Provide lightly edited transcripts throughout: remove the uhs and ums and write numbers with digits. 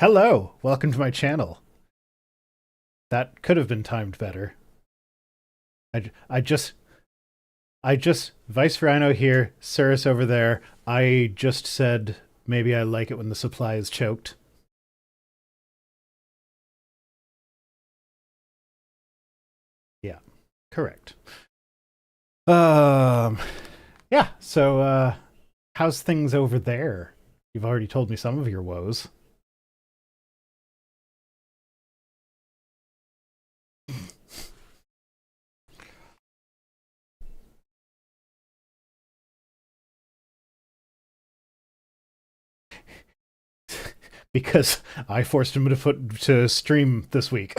Hello, welcome to my channel. That could have been timed better. I just, Vice Rhino here, Cirrus over there. I just said maybe I like it when the supply is choked. Yeah, correct. Um, yeah. So, how's things over there? You've already told me some of your woes. Because I forced him to stream this week.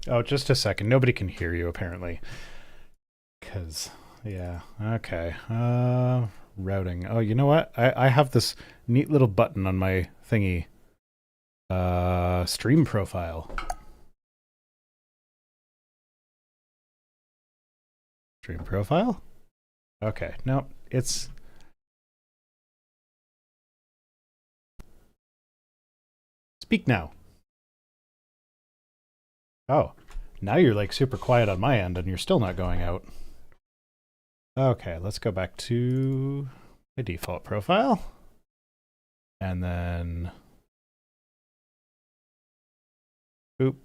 Oh, just a second. Nobody can hear you apparently. Because, yeah, okay. Routing. Oh, you know what? I have this neat little button on my thingy. Stream profile. Stream profile? Okay, no, it's... Speak now. Oh, now you're like super quiet on my end and you're still not going out. Okay, let's go back to my default profile. And then... Oop.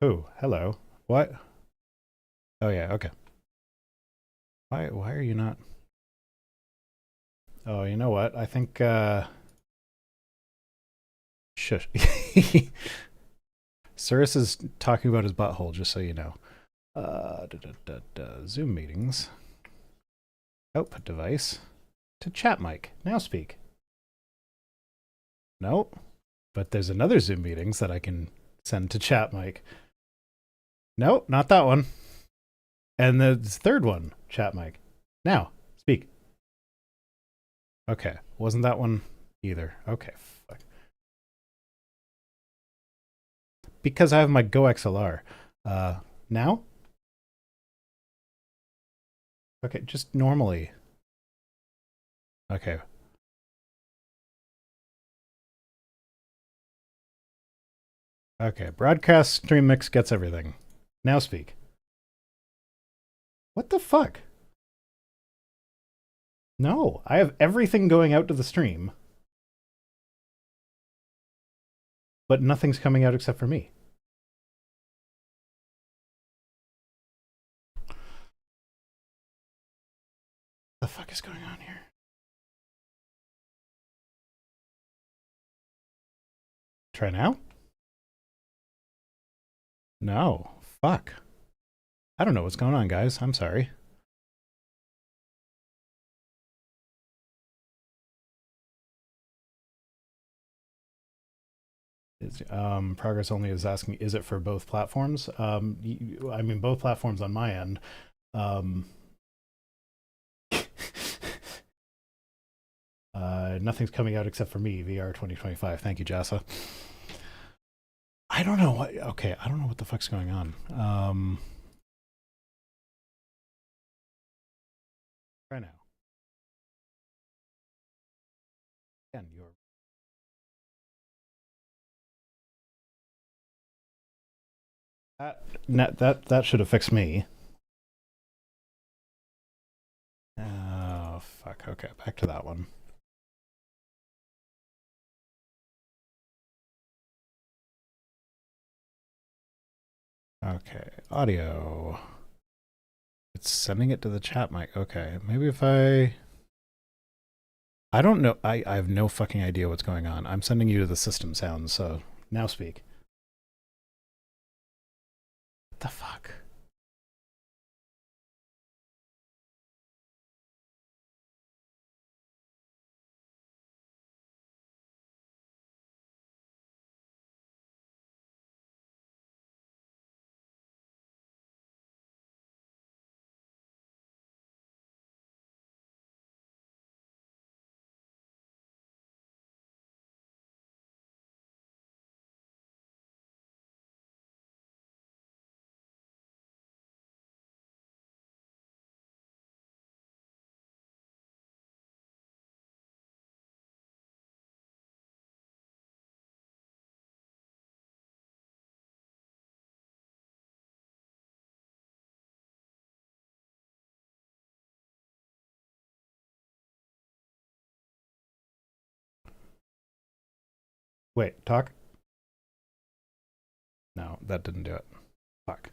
Oh, hello. What? Oh yeah, okay. Why are you not? Oh, you know what? I think shush. Cirrus is talking about his butthole, just so you know. Zoom meetings. Output device. To chat mic. Now speak. Nope. But there's another Zoom meetings that I can send to chat mic. Nope, not that one. And the third one, chat mic. Now, speak. Okay, wasn't that one either. Okay, fuck. Because I have my Go XLR. Now? Okay, just normally. Okay. Okay, broadcast stream mix gets everything. Now speak. What the fuck? No, I have everything going out to the stream, but nothing's coming out except for me. The fuck is going on here? Try now? No. Fuck. I don't know what's going on, guys. I'm sorry. Progress only is asking, is it for both platforms? I mean, both platforms on my end. Nothing's coming out except for me, VR 2025. Thank you, Jassa. I don't know what... Okay, I don't know what the fuck's going on. Try now. Again, you're... That should have fixed me. Oh, fuck. Okay, back to that one. Okay, audio. It's sending it to the chat mic. Okay, maybe if I don't know. I have no fucking idea what's going on. I'm sending you to the system sounds, so now speak. What the fuck? Wait, talk? No, that didn't do it. Fuck.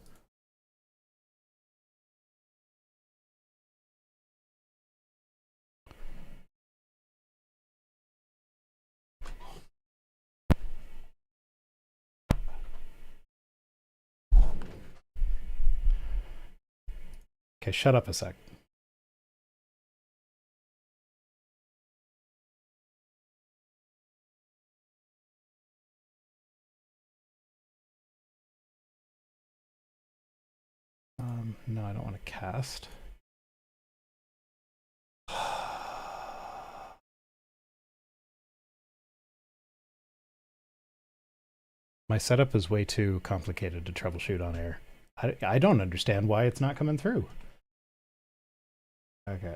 Okay, shut up a sec. No, I don't want to cast. My setup is way too complicated to troubleshoot on air. I don't understand why it's not coming through. Okay.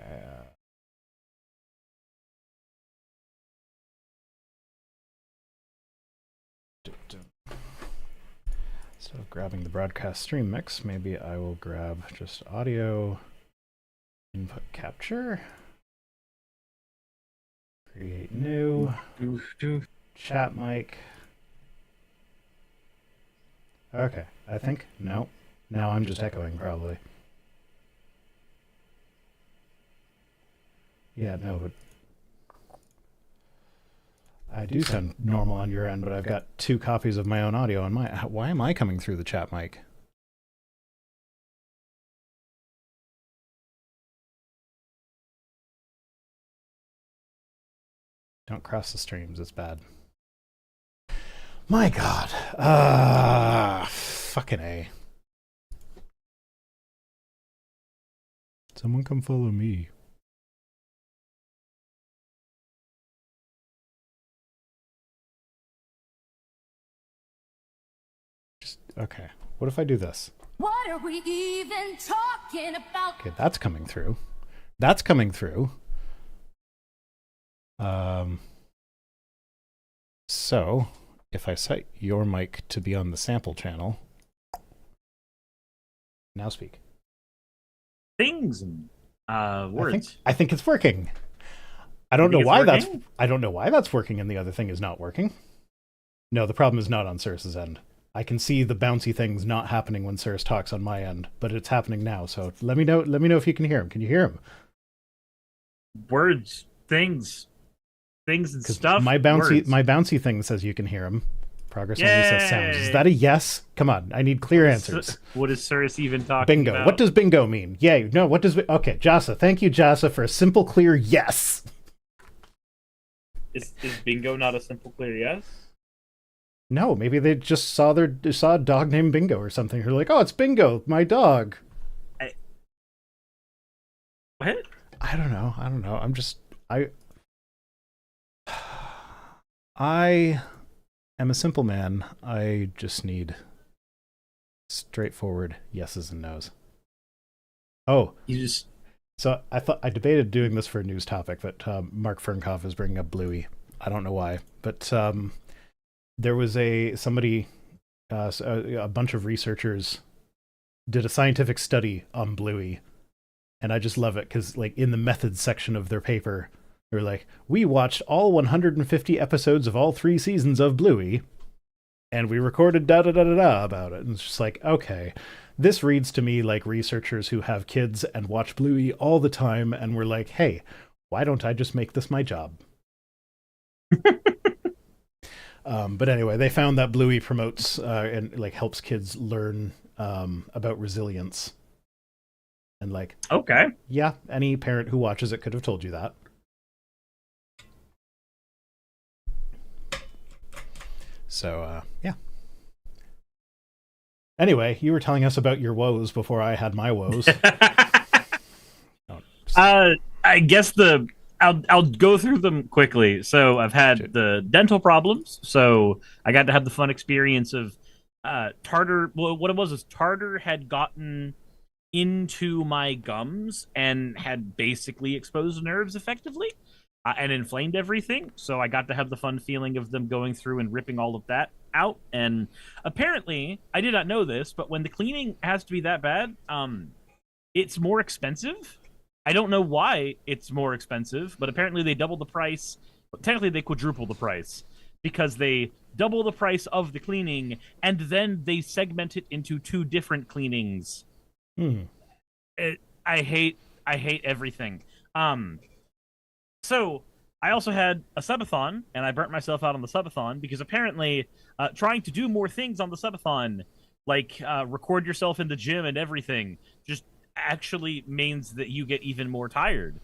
Instead of grabbing the broadcast stream mix, maybe I will grab just audio input capture. Create new. Chat mic. Okay, I think, no. Now I'm just echoing, probably. Yeah, no, but I do sound normal on your end, but I've got 2 copies of my own audio on my... Why am I coming through the chat mic? Don't cross the streams, it's bad. My God. Fucking A. Someone come follow me. Okay, what if I do this? What are we even talking about? Okay, that's coming through. That's coming through. So, if I set your mic to be on the sample channel, now speak. Things and words. I think it's working. I don't know why that's working and the other thing is not working. No, the problem is not on Cirrus's end. I can see the bouncy things not happening when Cirrus talks on my end, but it's happening now. So let me know if you can hear him. Can you hear him? Words, things and stuff. My bouncy thing says you can hear him. Progress only says sounds. Is that a yes? Come on, I need clear answers. What is Cirrus even talking bingo. about? What does bingo mean? Yay. No, what does... Okay, Jasa. Thank you, Jasa, for a simple, clear yes. Is bingo not a simple, clear yes? No, maybe they just saw a dog named Bingo or something. They're like, oh, it's Bingo, my dog. What? I don't know. I am a simple man. I just need straightforward yeses and nos. Oh, so I debated doing this for a news topic, but Mark Fernkoff is bringing up Bluey. I don't know why, but there was a bunch of researchers did a scientific study on Bluey, and I just love it because, like, in the methods section of their paper, they're like, we watched all 150 episodes of all 3 seasons of Bluey, and we recorded da-da-da-da-da about it. And it's just like, okay, this reads to me like researchers who have kids and watch Bluey all the time, and we're like, hey, why don't I just make this my job? But anyway, they found that Bluey promotes and like helps kids learn about resilience. And like, okay, yeah, any parent who watches it could have told you that. So, yeah. Anyway, you were telling us about your woes before I had my woes. I guess I'll go through them quickly. So I've had the dental problems. So I got to have the fun experience of tartar. Well, what it was is tartar had gotten into my gums and had basically exposed nerves effectively and inflamed everything. So I got to have the fun feeling of them going through and ripping all of that out. And apparently, I did not know this, but when the cleaning has to be that bad, it's more expensive. I don't know why it's more expensive, but apparently they doubled the price. Technically, they quadrupled the price because they double the price of the cleaning and then they segment it into 2 different cleanings. I hate everything. So I also had a subathon, and I burnt myself out on the subathon because apparently trying to do more things on the subathon, like record yourself in the gym and everything, just actually means that you get even more tired.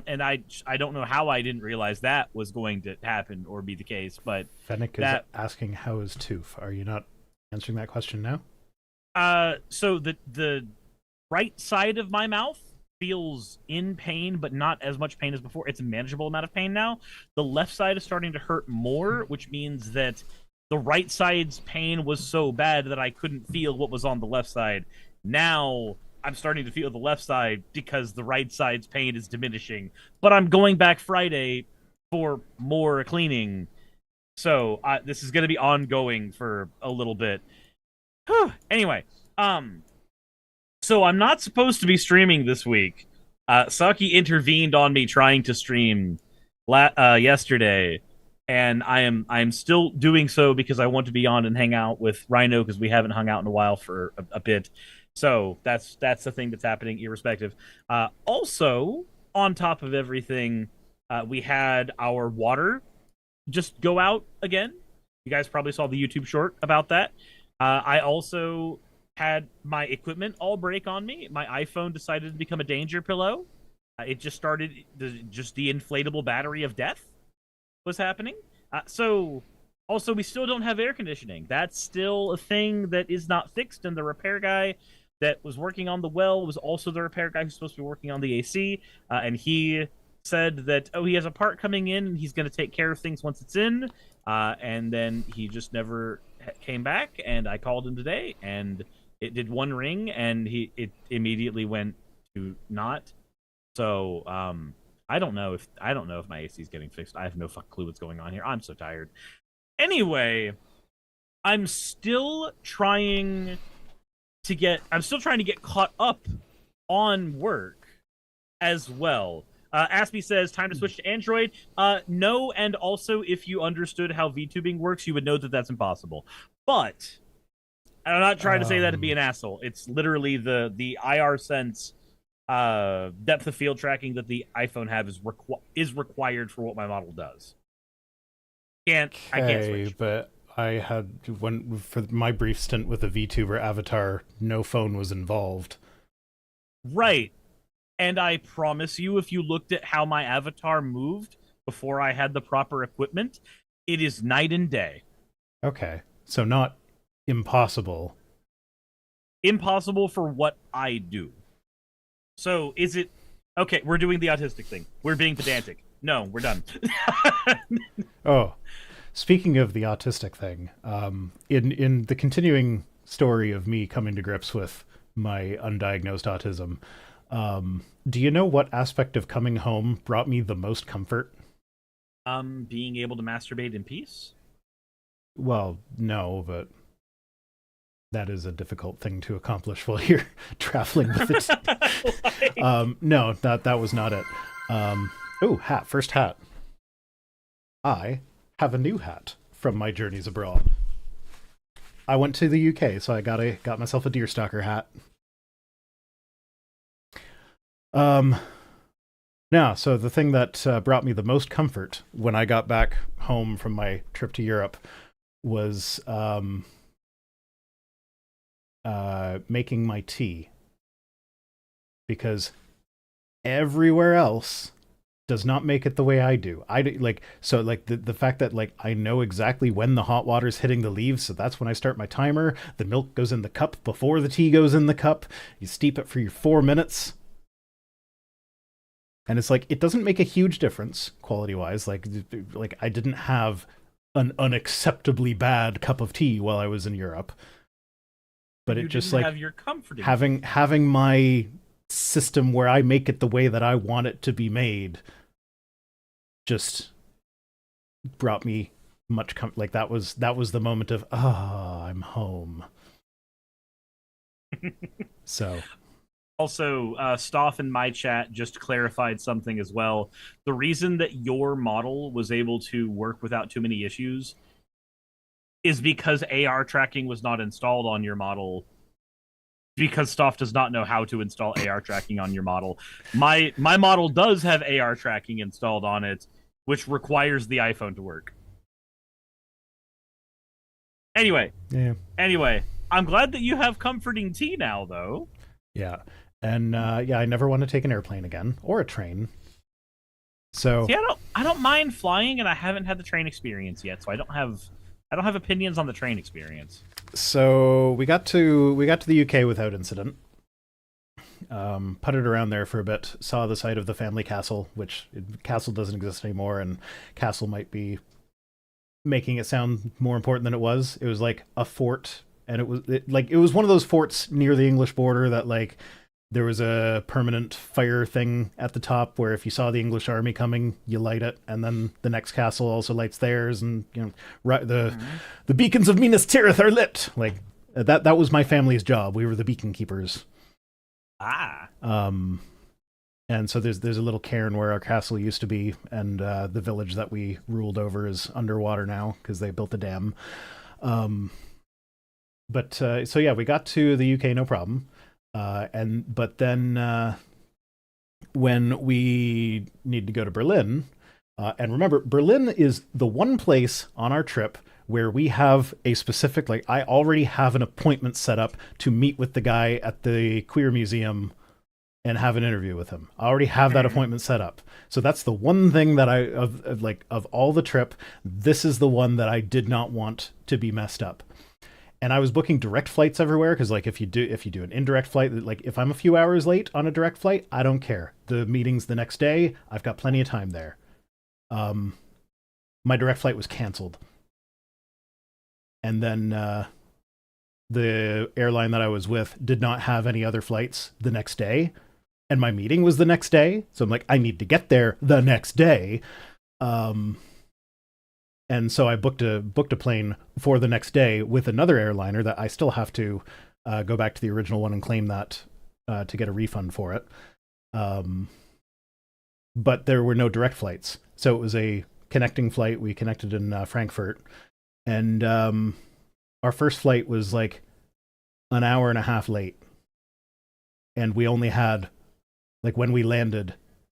And I don't know how I didn't realize that was going to happen or be the case, but Fennec is asking how is tooth. Are you not answering that question now? So the right side of my mouth feels in pain, but not as much pain as before. It's a manageable amount of pain now. The left side is starting to hurt more, which means that the right side's pain was so bad that I couldn't feel what was on the left side. Now I'm starting to feel the left side because the right side's pain is diminishing. But I'm going back Friday for more cleaning. So this is going to be ongoing for a little bit. Anyway, so I'm not supposed to be streaming this week. Saki intervened on me trying to stream yesterday, and I am still doing so because I want to be on and hang out with Rhino because we haven't hung out in a while for a bit. So that's the thing that's happening, irrespective. Also, on top of everything, we had our water just go out again. You guys probably saw the YouTube short about that. I also had my equipment all break on me. My iPhone decided to become a danger pillow. It just started, just the inflatable battery of death was happening. So, also, we still don't have air conditioning. That's still a thing that is not fixed, and the repair guy that was working on the well was also the repair guy who's supposed to be working on the AC, and he said that, he has a part coming in, and he's going to take care of things once it's in, and then he just never came back, and I called him today, and it did one ring, and it immediately went to not. So I don't know if my AC is getting fixed. I have no clue what's going on here. I'm so tired. Anyway, I'm still trying to get caught up on work as well. Aspie says, time to switch to Android. No, and also if you understood how VTubing works, you would know that that's impossible. But I'm not trying to say that to be an asshole. It's literally the IR sense depth of field tracking that the iPhone have is required for what my model does. I can't switch. But I had for my brief stint with a VTuber avatar, no phone was involved. Right. And I promise you, if you looked at how my avatar moved before I had the proper equipment, it is night and day. Okay. So not impossible. Impossible for what I do. So is it... Okay, we're doing the autistic thing. We're being pedantic. No, we're done. Oh, speaking of the autistic thing, in the continuing story of me coming to grips with my undiagnosed autism, do you know what aspect of coming home brought me the most comfort? Being able to masturbate in peace? Well, no, but that is a difficult thing to accomplish while you're traveling with it. No, that was not it. Hat. First hat. I have a new hat from my journeys abroad. I went to the UK, so I got myself a deerstalker hat. Now, so the thing that brought me the most comfort when I got back home from my trip to Europe was making my tea, because everywhere else does not make it the way I do. The fact that I know exactly when the hot water's hitting the leaves, so that's when I start my timer. The milk goes in the cup before the tea goes in the cup. You steep it for your 4 minutes. And it's it doesn't make a huge difference quality-wise. I didn't have an unacceptably bad cup of tea while I was in Europe. But you it just have your comforting having my system where I make it the way that I want it to be made just brought me much comfort. That was the moment of I'm home. So Also, Stoff in my chat just clarified something as well. The reason that your model was able to work without too many issues is because AR tracking was not installed on your model, because Stoff does not know how to install AR tracking on your model. My model does have AR tracking installed on it, which requires the iPhone to work. Anyway, I'm glad that you have comforting tea now, though. Yeah. And I never want to take an airplane again or a train. So see, I don't mind flying, and I haven't had the train experience yet, so I don't have opinions on the train experience. So we got to the UK without incident. Putted around there for a bit, saw the site of the family castle, which castle doesn't exist anymore, and castle might be making it sound more important than it was. It was like a fort, and it was one of those forts near the English border that like there was a permanent fire thing at the top where if you saw the English army coming, you light it, and then the next castle also lights theirs, and the beacons of Minas Tirith are lit. Like that was my family's job. We were the beacon keepers. And so there's a little cairn where our castle used to be, and the village that we ruled over is underwater now because they built a dam. So yeah, we got to the UK no problem. But then when we need to go to Berlin, and remember, Berlin is the one place on our trip where we have a specific, like, I already have an appointment set up to meet with the guy at the Queer Museum and have an interview with him. I already have that appointment set up. So that's the one thing that of all the trip, this is the one that I did not want to be messed up. And I was booking direct flights everywhere because, like, if you do an indirect flight, like if I'm a few hours late on a direct flight, I don't care. The meeting's the next day. I've got plenty of time there. My direct flight was canceled, and then the airline that I was with did not have any other flights the next day, and my meeting was the next day. So I'm like, I need to get there the next day. And so I booked a plane for the next day with another airliner that I still have to go back to the original one and claim that to get a refund for it. But there were no direct flights. So it was a connecting flight. We connected in Frankfurt. And our first flight was like an hour and a half late. And we only had, like, when we landed,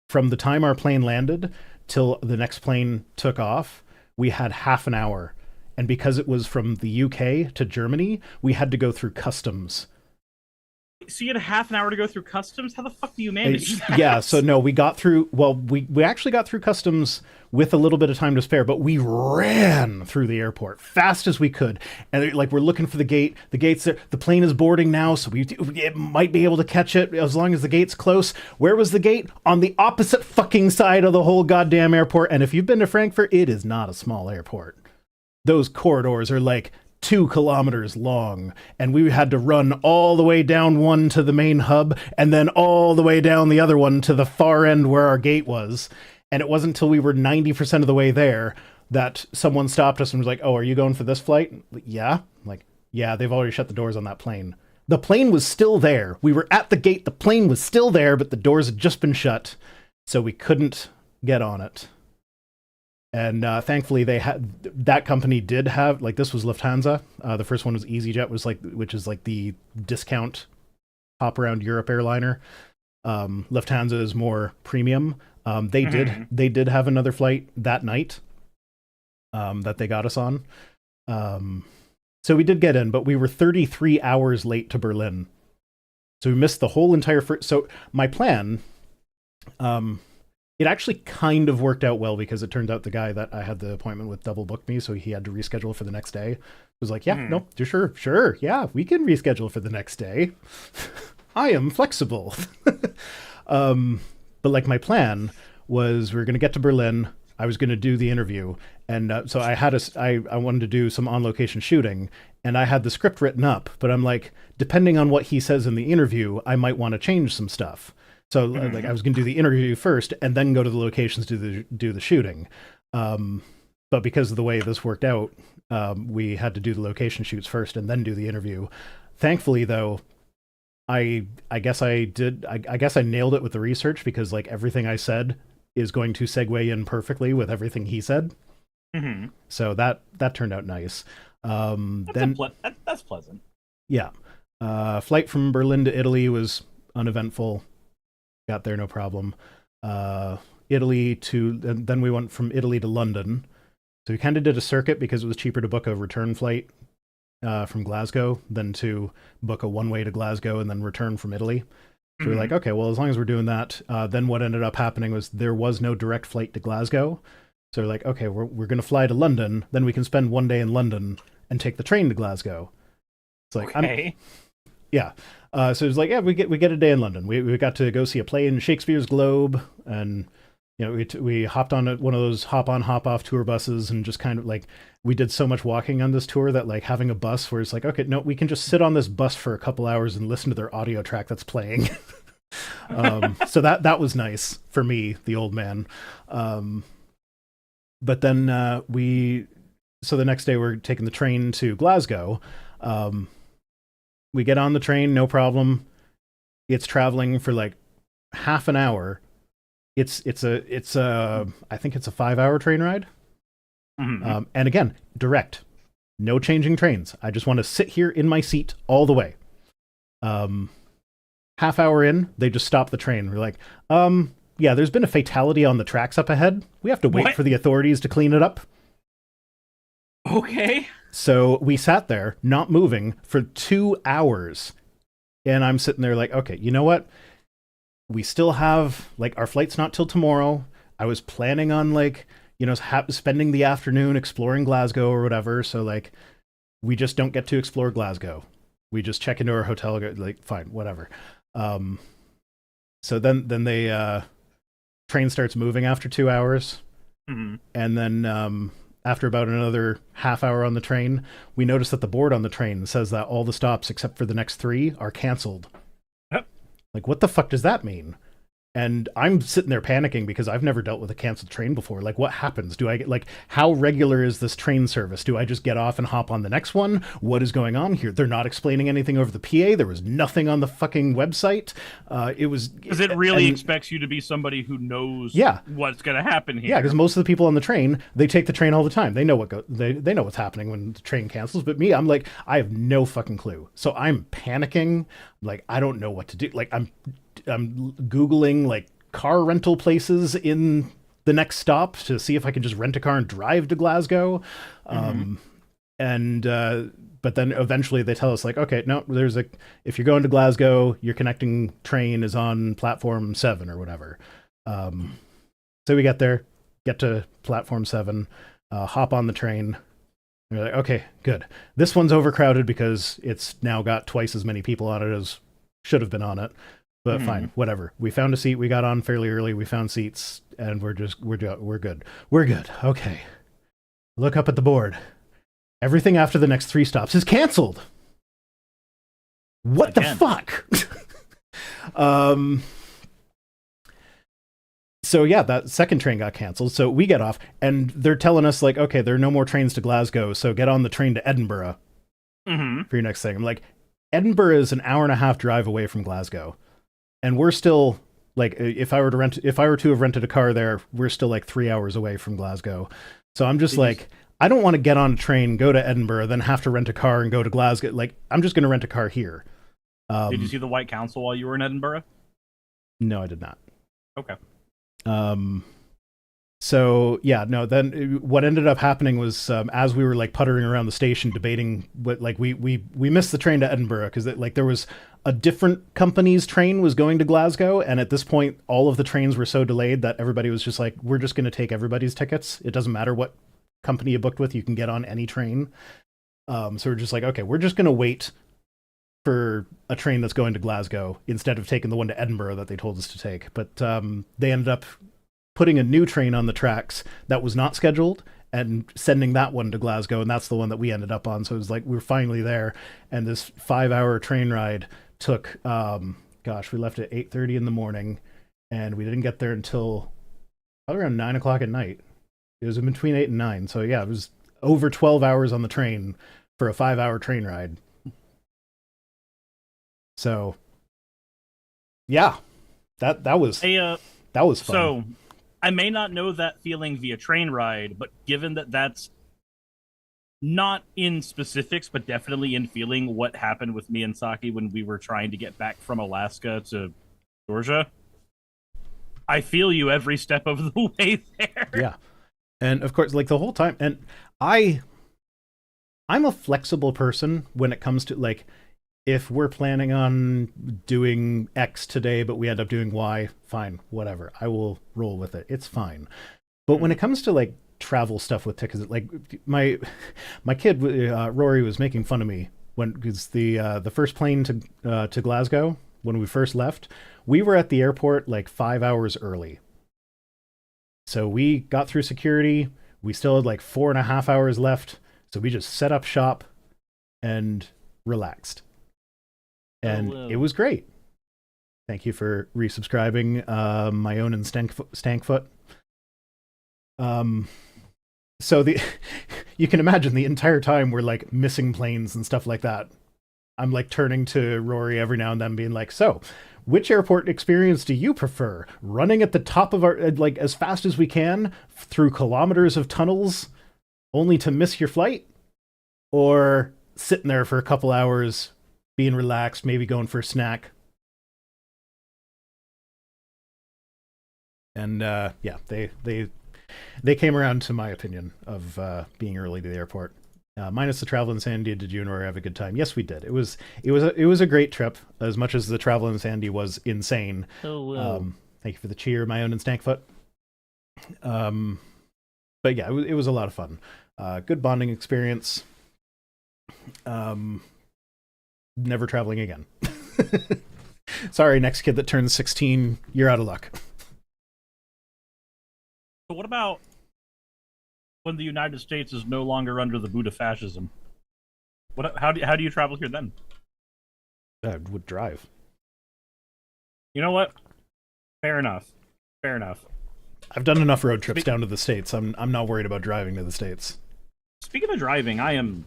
from the time our plane landed till the next plane took off, we had half an hour. And because it was from the UK to Germany, we had to go through customs. So you had a half an hour to go through customs? How the fuck do you manage that? Yeah, so no, we got through, well, we actually got through customs with a little bit of time to spare, but we ran through the airport fast as we could. And like, we're looking for the gate. The gate's there. The plane is boarding now, so it might be able to catch it as long as the gate's close. Where was the gate? On the opposite fucking side of the whole goddamn airport. And if you've been to Frankfurt, it is not a small airport. Those corridors are like 2 kilometers long, and we had to run all the way down one to the main hub and then all the way down the other one to the far end where our gate was. And it wasn't until we were 90% of the way there that someone stopped us and was like, "Oh, are you going for this flight?" Yeah. I'm like, yeah, they've already shut the doors on that plane. The plane was still there. We were at the gate. The plane was still there, but the doors had just been shut, so we couldn't get on it. And thankfully, that company did have, like, this was Lufthansa. The first one was EasyJet, which is like the discount hop around Europe airliner. Lufthansa is more premium. They did have another flight that night that they got us on. So we did get in, but we were 33 hours late to Berlin. So we missed the whole entire so my plan, it actually kind of worked out well because it turned out the guy that I had the appointment with double booked me, so he had to reschedule for the next day. I was like, yeah, no, sure, yeah, we can reschedule for the next day. I am flexible. But like, my plan was we were going to get to Berlin. I was going to do the interview, and so I wanted to do some on-location shooting, and I had the script written up. But I'm like, depending on what he says in the interview, I might want to change some stuff. So like, I was going to do the interview first, and then go to the locations to do the shooting. But because of the way this worked out, we had to do the location shoots first and then do the interview. Thankfully, though, I guess I did. I guess I nailed it with the research because like everything I said is going to segue in perfectly with everything he said. Mm-hmm. So that turned out nice. That's pleasant. Yeah, flight from Berlin to Italy was uneventful. Got there no problem. Italy to then we went from Italy to London. So we kind of did a circuit because it was cheaper to book a return flight from Glasgow than to book a one-way to Glasgow and then return from Italy. So we're like, okay, well, as long as we're doing that, then what ended up happening was there was no direct flight to Glasgow. So we're like, okay, we're going to fly to London, then we can spend one day in London and take the train to Glasgow. It's like, okay. Yeah. So it's like, yeah, we get a day in London. We got to go see a play in Shakespeare's Globe, and you know, we hopped on one of those hop on hop off tour buses, and just kind of like we did so much walking on this tour that like having a bus where it's like, okay, no, we can just sit on this bus for a couple hours and listen to their audio track that's playing. So that was nice for me, the old man. But then so the next day we're taking the train to Glasgow. We get on the train, no problem. It's traveling for like half an hour. It's a I think it's a 5-hour train ride. Mm-hmm. And again, direct, no changing trains. I just want to sit here in my seat all the way. Half hour in, they just stop the train. We're like, yeah, there's been a fatality on the tracks up ahead. We have to wait for the authorities to clean it up. Okay. So we sat there, not moving, for 2 hours. And I'm sitting there like, okay, you know what? We still have, like, our flight's not till tomorrow. I was planning on, like, you know, spending the afternoon exploring Glasgow or whatever. So, like, we just don't get to explore Glasgow. We just check into our hotel, like, fine, whatever. So then they, train starts moving after 2 hours. Mm-hmm. And then, after about another half hour on the train, we notice that the board on the train says that all the stops except for the next 3 are canceled. Yep. Like, what the fuck does that mean? And I'm sitting there panicking because I've never dealt with a canceled train before. Like, what happens? Do I get, like, how regular is this train service? Do I just get off and hop on the next one? What is going on here? They're not explaining anything over the PA. There was nothing on the fucking website. It was... Because it really expects you to be somebody who knows what's going to happen here. Yeah, because most of the people on the train, they take the train all the time. They know they know what's happening when the train cancels. But me, I'm like, I have no fucking clue. So I'm panicking. Like, I don't know what to do. Like, I'm Googling, like, car rental places in the next stop to see if I can just rent a car and drive to Glasgow. But then eventually they tell us, like, okay, no, if you're going to Glasgow, your connecting train is on platform 7 or whatever. So we get there, get to platform 7, hop on the train. And we're like, okay, good. This one's overcrowded because it's now got twice as many people on it as should have been on it. But fine, whatever. We found a seat. We got on fairly early. We found seats, and we're good. We're good. Okay. Look up at the board. Everything after the next 3 stops is canceled. What the fuck? So yeah, that second train got canceled. So we get off, and they're telling us, like, okay, there are no more trains to Glasgow, so get on the train to Edinburgh for your next thing. I'm like, Edinburgh is an hour and a half drive away from Glasgow. And we're still, like, if I were to have rented a car there, we're still like 3 hours away from Glasgow. So I'm just like, I don't want to get on a train, go to Edinburgh, then have to rent a car and go to Glasgow. Like, I'm just going to rent a car here. Did you see the White Council while you were in Edinburgh? No, I did not. Okay. So yeah, no, then what ended up happening was, as we were like puttering around the station debating what, like, we missed the train to Edinburgh because like there was a different company's train was going to Glasgow, and at this point all of the trains were so delayed that everybody was just like, we're just going to take everybody's tickets. It doesn't matter what company you booked with, you can get on any train. So we're just like, okay, we're just going to wait for a train that's going to Glasgow instead of taking the one to Edinburgh that they told us to take. But they ended up putting a new train on the tracks that was not scheduled and sending that one to Glasgow, and that's the one that we ended up on. So it was like we were finally there, and this 5-hour train ride took, we left at 8:30 in the morning, and we didn't get there until probably around 9 o'clock at night. It was in between 8 and 9, so yeah, it was over 12 hours on the train for a 5-hour train ride. So Yeah, that was I, that was fun. so I may not know that feeling via train ride, but given that that's not in specifics, but definitely in feeling what happened with me and Saki when we were trying to get back from Alaska to Georgia, I feel you every step of the way there. Yeah, and of course, like the whole time, and I I'm a flexible person when it comes to like if we're planning on doing X today, but we end up doing Y, fine, whatever. I will roll with it. It's fine. But when it comes to like travel stuff with tickets, like my kid Rory was making fun of me when because the first plane to Glasgow when we first left, we were at the airport like 5 hours early. So we got through security. We still had like 4.5 hours left. So we just set up shop and relaxed. And it was great. Thank you for resubscribing, my own and Stankfoot. So the you can imagine the entire time we're like missing planes and stuff like that. I'm like turning to Rory every now and then, being like, "So, which airport experience do you prefer? Running at the top of our like as fast as we can through kilometers of tunnels, only to miss your flight, or sitting there for a couple hours, being relaxed, maybe going for a snack?" And yeah, they came around to my opinion of being early to the airport. Minus the travel insanity, did you and Rory have a good time? Yes, we did. It was a great trip. As much as the travel insanity was insane. Thank you for the cheer, my own and Stankfoot. But yeah, it was a lot of fun. Good bonding experience. Never traveling again. Sorry, next kid that turns 16, you're out of luck. So what about when the United States is no longer under the boot of fascism? How do you travel here then? I would drive. You know what? Fair enough. Fair enough. I've done enough road trips down to the States. I'm not worried about driving to the States. Speaking of driving, I'm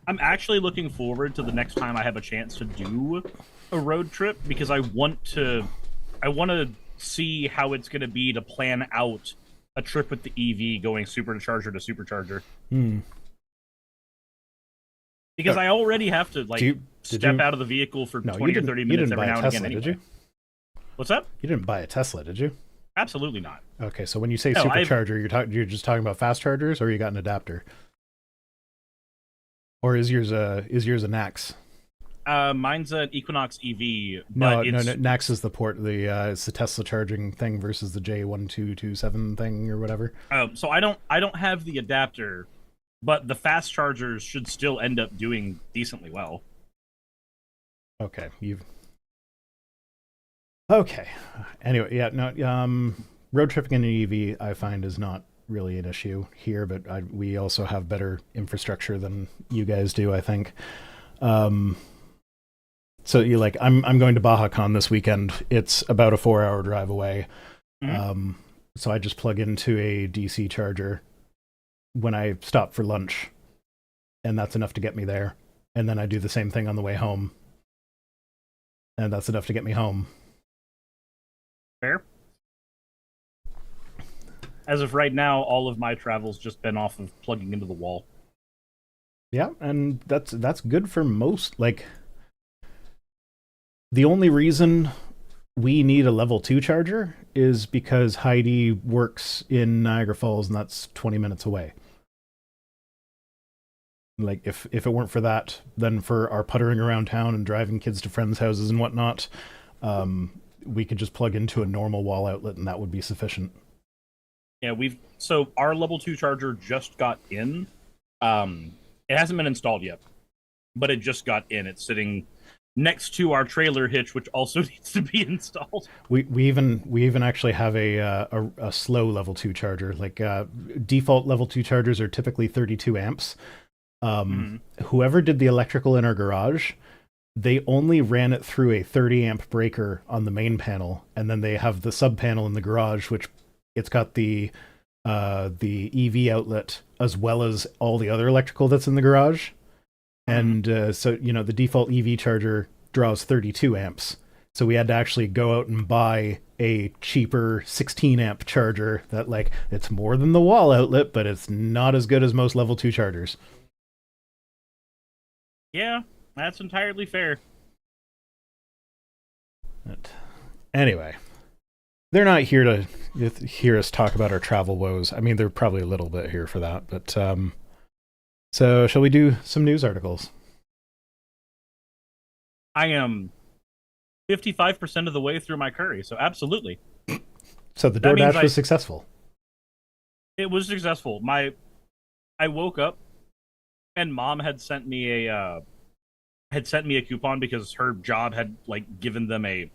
actually looking forward to the next time I have a chance to do a road trip because I want to see how it's going to be to plan out a trip with the EV going supercharger to supercharger. Because I already have to step out of the vehicle for 20 or 30 minutes every now and again. Anyway. Did you? What's up? You didn't buy a Tesla, did you? Absolutely not. Okay, so when you say supercharger, you're just talking about fast chargers, or you got an adapter, or is yours a NAX? Mine's an Equinox EV. No, NAX is the port. It's the Tesla charging thing versus the J1227 thing or whatever. So I don't have the adapter, but the fast chargers should still end up doing decently well. Okay, Okay. Anyway, yeah, no. Road tripping in an EV, I find, is not really an issue here, but we also have better infrastructure than you guys do, I think. So you like, I'm going to BajaCon this weekend. It's about a 4-hour drive away. Mm-hmm. So I just plug into a DC charger when I stop for lunch, and that's enough to get me there. And then I do the same thing on the way home, and that's enough to get me home. Fair. As of right now, all of my travel's just been off of plugging into the wall. Yeah, and that's good for most. Like, the only reason we need a level 2 charger is because Heidi works in Niagara Falls, and that's 20 minutes away. Like, if it weren't for that, then for our puttering around town and driving kids to friends' houses and whatnot, we could just plug into a normal wall outlet, and that would be sufficient. Yeah, so our level 2 charger just got in. It hasn't been installed yet, but it just got in. It's sitting next to our trailer hitch, which also needs to be installed. We even actually have a slow level 2 charger. Like default level 2 chargers are typically 32 amps. Whoever did the electrical in our garage, they only ran it through a 30 amp breaker on the main panel, and then they have the sub panel in the garage, which it's got the EV outlet as well as all the other electrical that's in the garage. And so, the default EV charger draws 32 amps. So we had to actually go out and buy a cheaper 16 amp charger that, like, it's more than the wall outlet, but it's not as good as most level 2 chargers. Yeah, that's entirely fair. But anyway, they're not here to hear us talk about our travel woes. I mean, they're probably a little bit here for that, but so shall we do some news articles? I am 55% of the way through my curry, so absolutely. So the DoorDash was successful. It was successful. I woke up and Mom had sent me a coupon because her job had like given them a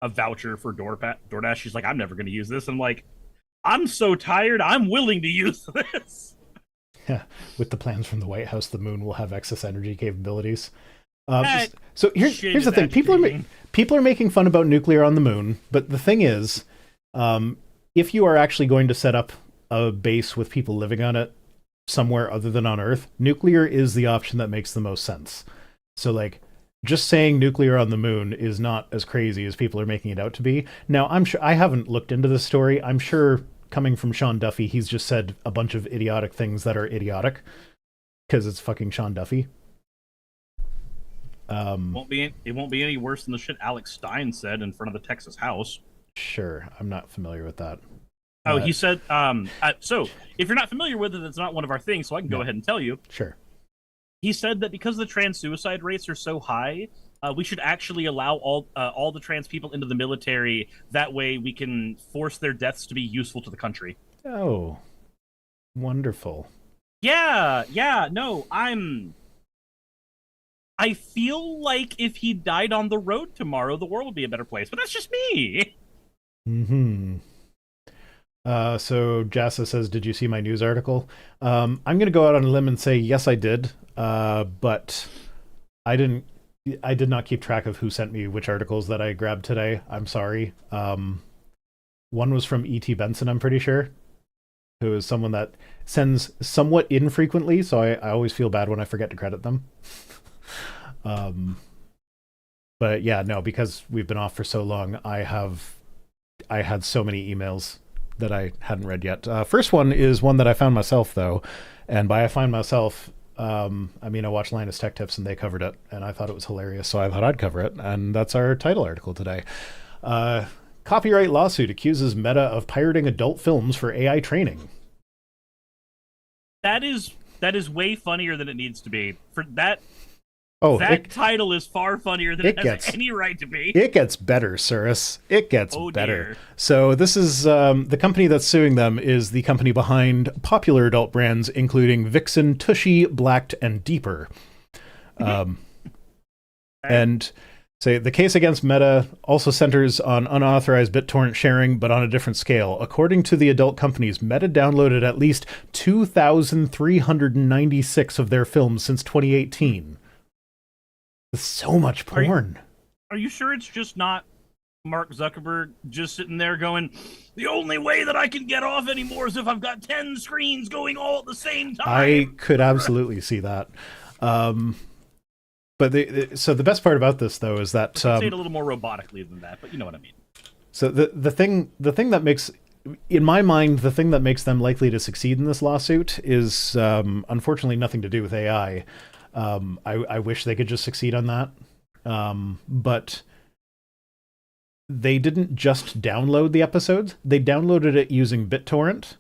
voucher for DoorDash. She's like, I'm never going to use this. I'm like, I'm so tired. I'm willing to use this. Yeah, with the plans from the White House, the moon will have excess energy capabilities. So here's the thing: people are making fun about nuclear on the moon, but the thing is, if you are actually going to set up a base with people living on it somewhere other than on Earth, nuclear is the option that makes the most sense. So, like, just saying nuclear on the moon is not as crazy as people are making it out to be. Now, I'm sure I haven't looked into this story. I'm sure, coming from Sean Duffy, he's just said a bunch of idiotic things that are idiotic because it's fucking Sean Duffy. It won't be any worse than the shit Alex Stein said in front of the Texas House. Sure, I'm not familiar with that. Oh, he said, so if you're not familiar with it, it's not one of our things, so I can go ahead and tell you. Sure. He said that because the trans suicide rates are so high, we should actually allow all the trans people into the military. That way we can force their deaths to be useful to the country. Oh, wonderful. Yeah, no, I feel like if he died on the road tomorrow, the world would be a better place, but that's just me. Mm-hmm. So Jassa says, did you see my news article? I'm going to go out on a limb and say, yes, I did. But I did not keep track of who sent me which articles that I grabbed today. I'm sorry. One was from E.T. Benson, I'm pretty sure, who is someone that sends somewhat infrequently, so I always feel bad when I forget to credit them. But yeah, no, because we've been off for so long, I had so many emails that I hadn't read yet. First one is one that I found myself, though, and by I find myself, I mean I watched Linus Tech Tips and they covered it, and I thought it was hilarious, so I thought I'd cover it, and that's our title article today. Copyright lawsuit accuses Meta of pirating adult films for AI training. That is way funnier than it needs to be. For that. Oh, that title is far funnier than it has any right to be. It gets better, Cirrus. It gets better. Dear. So this is the company that's suing them is the company behind popular adult brands, including Vixen, Tushy, Blacked, and Deeper. And say the case against Meta also centers on unauthorized BitTorrent sharing, but on a different scale. According to the adult companies, Meta downloaded at least 2,396 of their films since 2018. So much porn. Are you sure it's just not Mark Zuckerberg just sitting there going, the only way that I can get off anymore is if I've got 10 screens going all at the same time? I could absolutely see that. But so the best part about this, though, is that say it a little more robotically than that, but you know what I mean. So the thing that makes, in my mind, the thing that makes them likely to succeed in this lawsuit is unfortunately nothing to do with AI. I wish they could just succeed on that. But they didn't just download the episodes. They downloaded it using BitTorrent.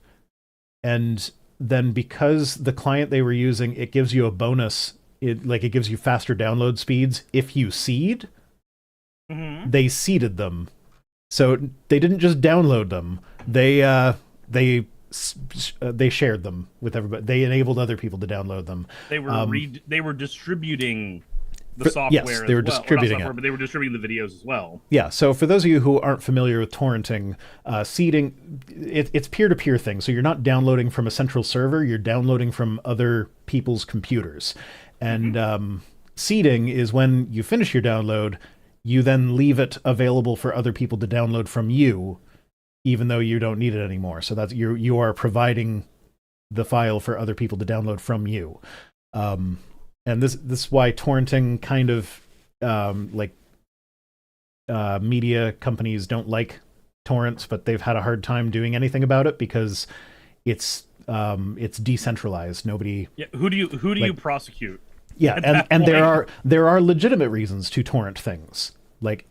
And then because the client they were using, it gives you a bonus. It gives you faster download speeds if you seed. Mm-hmm. They seeded them. So they didn't just download them. They shared them with everybody. They enabled other people to download them. They were distributing the software. Yes, they were distributing it, but they were distributing the videos as well. Yeah. So for those of you who aren't familiar with torrenting, seeding, it's peer-to-peer thing. So you're not downloading from a central server. You're downloading from other people's computers. And seeding is when you finish your download, you then leave it available for other people to download from you, even though you don't need it anymore. So that's you are providing the file for other people to download from you. And this is why torrenting kind of media companies don't like torrents, but they've had a hard time doing anything about it because it's decentralized. Nobody. Yeah, who do you prosecute? Yeah, and there are legitimate reasons to torrent things. Like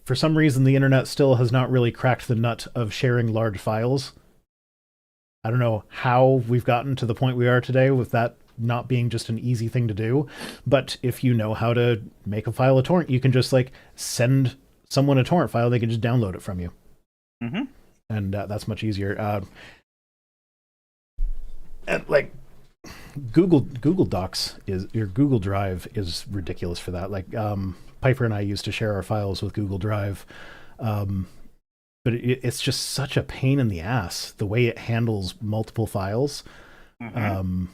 for some reason the internet still has not really cracked the nut of sharing large files. I don't know how we've gotten to the point we are today with that not being just an easy thing to do, but if you know how to make a file a torrent, you can just like send someone a torrent file, they can just download it from you. Mm-hmm. And that's much easier. And like Google Docs your Google Drive is ridiculous for that. Like Piper and I used to share our files with Google Drive, but it's just such a pain in the ass the way it handles multiple files. Mm-hmm.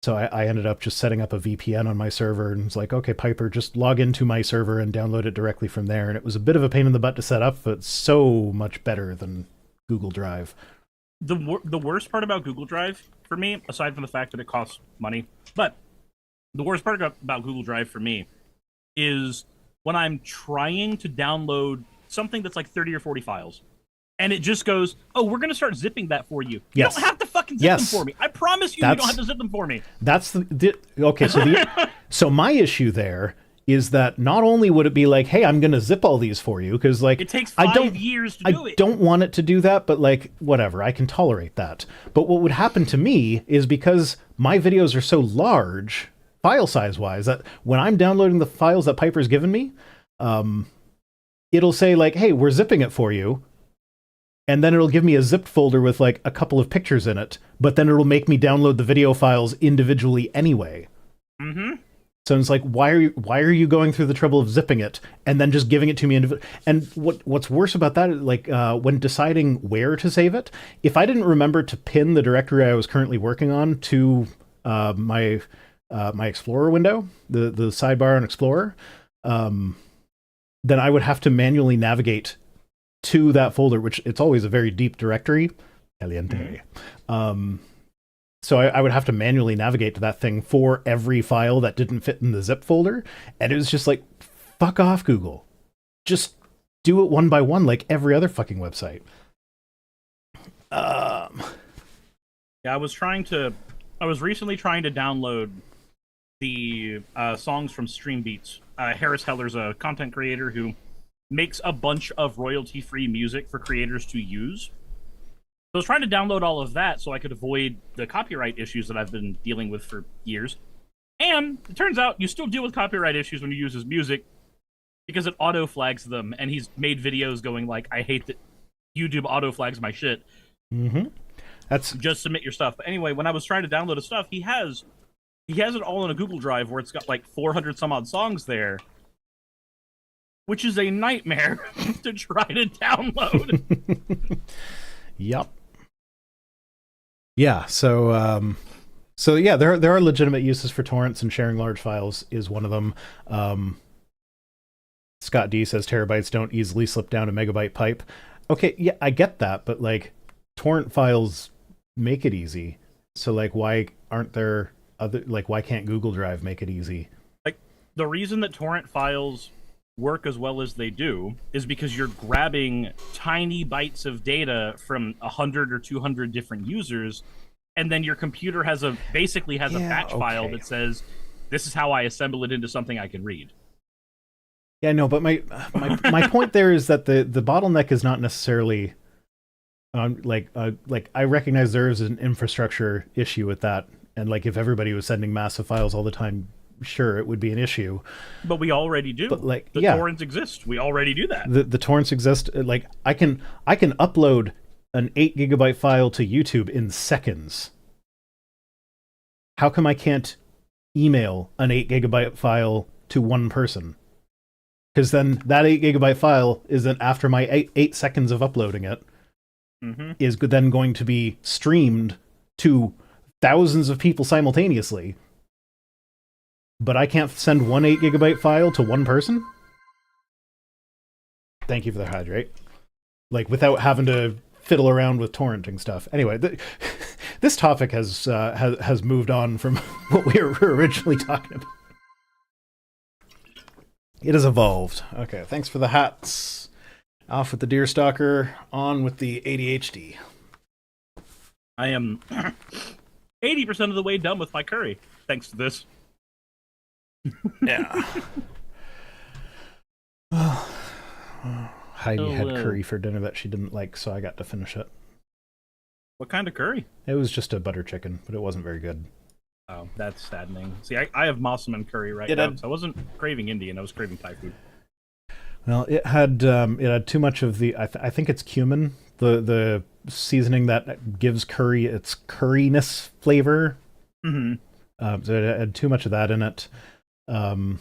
So I ended up just setting up a VPN on my server and was like, okay, Piper, just log into my server and download it directly from there. And it was a bit of a pain in the butt to set up, but so much better than Google Drive. The worst part about Google Drive for me, aside from the fact that it costs money, but the worst part about Google Drive for me is when I'm trying to download something that's like 30 or 40 files, and it just goes, oh, we're going to start zipping that for you. You don't have to fucking zip them for me. I promise you, you don't have to zip them for me. That's okay. So my issue there is that not only would it be like, hey, I'm going to zip all these for you, because like it takes 5 years to do it. I don't want it to do that, but like whatever, I can tolerate that. But what would happen to me is because my videos are so large, file size wise, that when I'm downloading the files that Piper's given me, it'll say like, hey, we're zipping it for you. And then it'll give me a zipped folder with like a couple of pictures in it, but then it'll make me download the video files individually anyway. Mm-hmm. So it's like, why are you going through the trouble of zipping it and then just giving it to me individually? And what's worse about that, like when deciding where to save it, if I didn't remember to pin the directory I was currently working on to my Explorer window, the sidebar on Explorer, then I would have to manually navigate to that folder, which it's always a very deep directory. Caliente. So I would have to manually navigate to that thing for every file that didn't fit in the zip folder. And it was just like, fuck off, Google. Just do it one by one like every other fucking website. Yeah, I was recently trying to download the songs from Stream Beats. Harris Heller's a content creator who makes a bunch of royalty-free music for creators to use. So I was trying to download all of that so I could avoid the copyright issues that I've been dealing with for years. And it turns out you still deal with copyright issues when you use his music because it auto-flags them, and he's made videos going like, I hate that YouTube auto-flags my shit. Mm-hmm. That's just submit your stuff. But anyway, when I was trying to download his stuff, he has it all in a Google Drive where it's got like 400 some odd songs there, which is a nightmare to try to download. Yep. Yeah, so yeah, there are legitimate uses for torrents, and sharing large files is one of them. Scott D says terabytes don't easily slip down a megabyte pipe. Okay, yeah, I get that, but like torrent files make it easy. So like why aren't there other, like why can't Google Drive make it easy? Like the reason that torrent files work as well as they do is because you're grabbing tiny bytes of data from 100 or 200 different users, and then your computer basically has a batch file that says, this is how I assemble it into something I can read. Yeah, no, but my point there is that the bottleneck is not necessarily like I recognize there is an infrastructure issue with that, and like if everybody was sending massive files all the time, sure, it would be an issue. But we already do. But like, the torrents exist. We already do that. The torrents exist. Like I can upload an 8 gigabyte file to YouTube in seconds. How come I can't email an 8 gigabyte file to one person? Because then that 8 gigabyte file is then after my 8 seconds of uploading it is then going to be streamed to thousands of people simultaneously. But I can't send one 8 gigabyte file to one person? Thank you for the hydrate. Like, without having to fiddle around with torrenting stuff. Anyway, this topic has moved on from what we were originally talking about. It has evolved. Okay, thanks for the hats. Off with the deerstalker, on with the ADHD. I am 80% of the way done with my curry, thanks to this. Yeah. Heidi had curry for dinner that she didn't like, so I got to finish it. What kind of curry? It was just a butter chicken, but it wasn't very good. Oh, that's saddening. See, I have Mossaman curry right now, so I wasn't craving Indian, I was craving Thai food. Well, it had too much of the I think it's cumin, the seasoning that gives curry its curryness flavor. Mm-hmm. So it had too much of that in it. And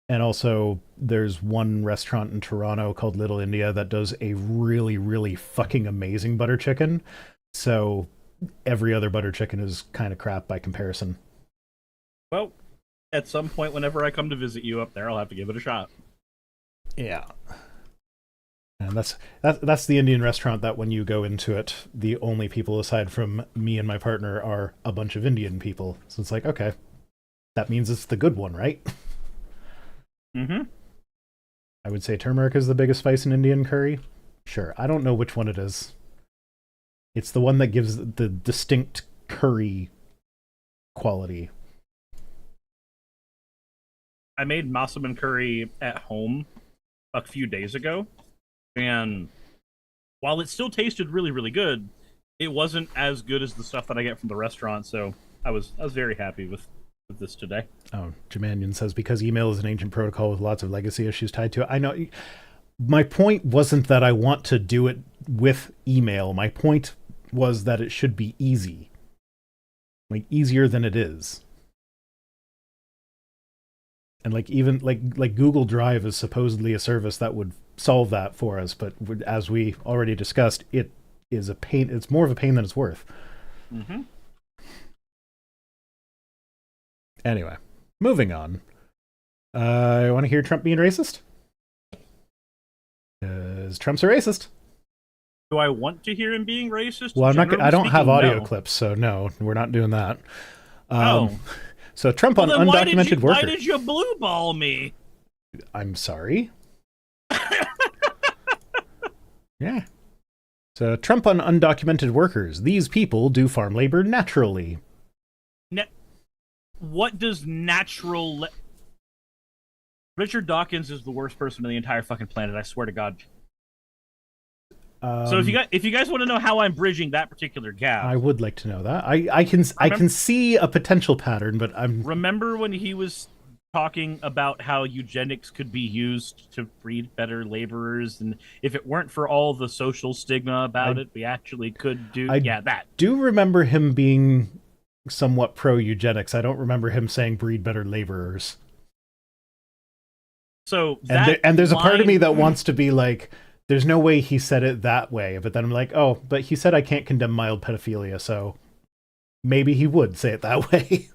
also, there's one restaurant in Toronto called Little India that does a really, really fucking amazing butter chicken. So every other butter chicken is kind of crap by comparison. Well, at some point, whenever I come to visit you up there, I'll have to give it a shot. Yeah. And that's the Indian restaurant that when you go into it, the only people aside from me and my partner are a bunch of Indian people. So it's like, okay, that means it's the good one, right? Mm-hmm. I would say turmeric is the biggest spice in Indian curry. Sure. I don't know which one it is. It's the one that gives the distinct curry quality. I made Mossaman curry at home a few days ago, and while it still tasted really, really good, it wasn't as good as the stuff that I get from the restaurant, so I was very happy with this today. Oh, Jamanian says, because email is an ancient protocol with lots of legacy issues tied to it. I know. My point wasn't that I want to do it with email. My point was that it should be easy. Like, easier than it is. And like even like Google Drive is supposedly a service that would solve that for us, but as we already discussed, it is a pain. It's more of a pain than it's worth. Mm-hmm. Anyway, moving on. I want to hear Trump being racist. Because Trump's a racist. Do I want to hear him being racist? Well, I don't have audio no. clips, so no, we're not doing that. Oh. So Trump on undocumented workers. Why did you blue ball me? I'm sorry. Yeah. So Trump on undocumented workers. These people do farm labor naturally. What does natural... Richard Dawkins is the worst person on the entire fucking planet, I swear to God. So if you guys want to know how I'm bridging that particular gap, I would like to know that. I can see a potential pattern, but I'm... Remember when he was talking about how eugenics could be used to breed better laborers, and if it weren't for all the social stigma about it, we actually could do... that. Do remember him being somewhat pro-eugenics. I don't remember him saying breed better laborers. So and there's a part of me that wants to be like, there's no way he said it that way, but then I'm like, oh, but he said I can't condemn mild pedophilia, so maybe he would say it that way.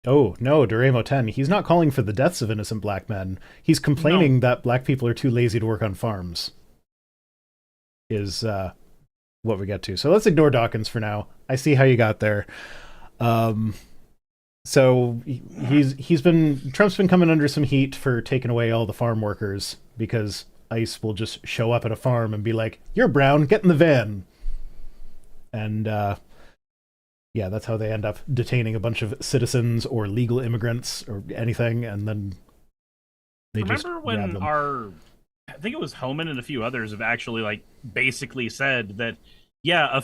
Oh, no, Doremo 10, he's not calling for the deaths of innocent black men. He's complaining that black people are too lazy to work on farms. Is what we get to. So let's ignore Dawkins for now. I see how you got there. So Trump's been coming under some heat for taking away all the farm workers because ICE will just show up at a farm and be like, "You're brown, get in the van." And yeah, that's how they end up detaining a bunch of citizens or legal immigrants or anything, and then they just grab them. Remember when I think it was Homan and a few others have actually like basically said that, yeah,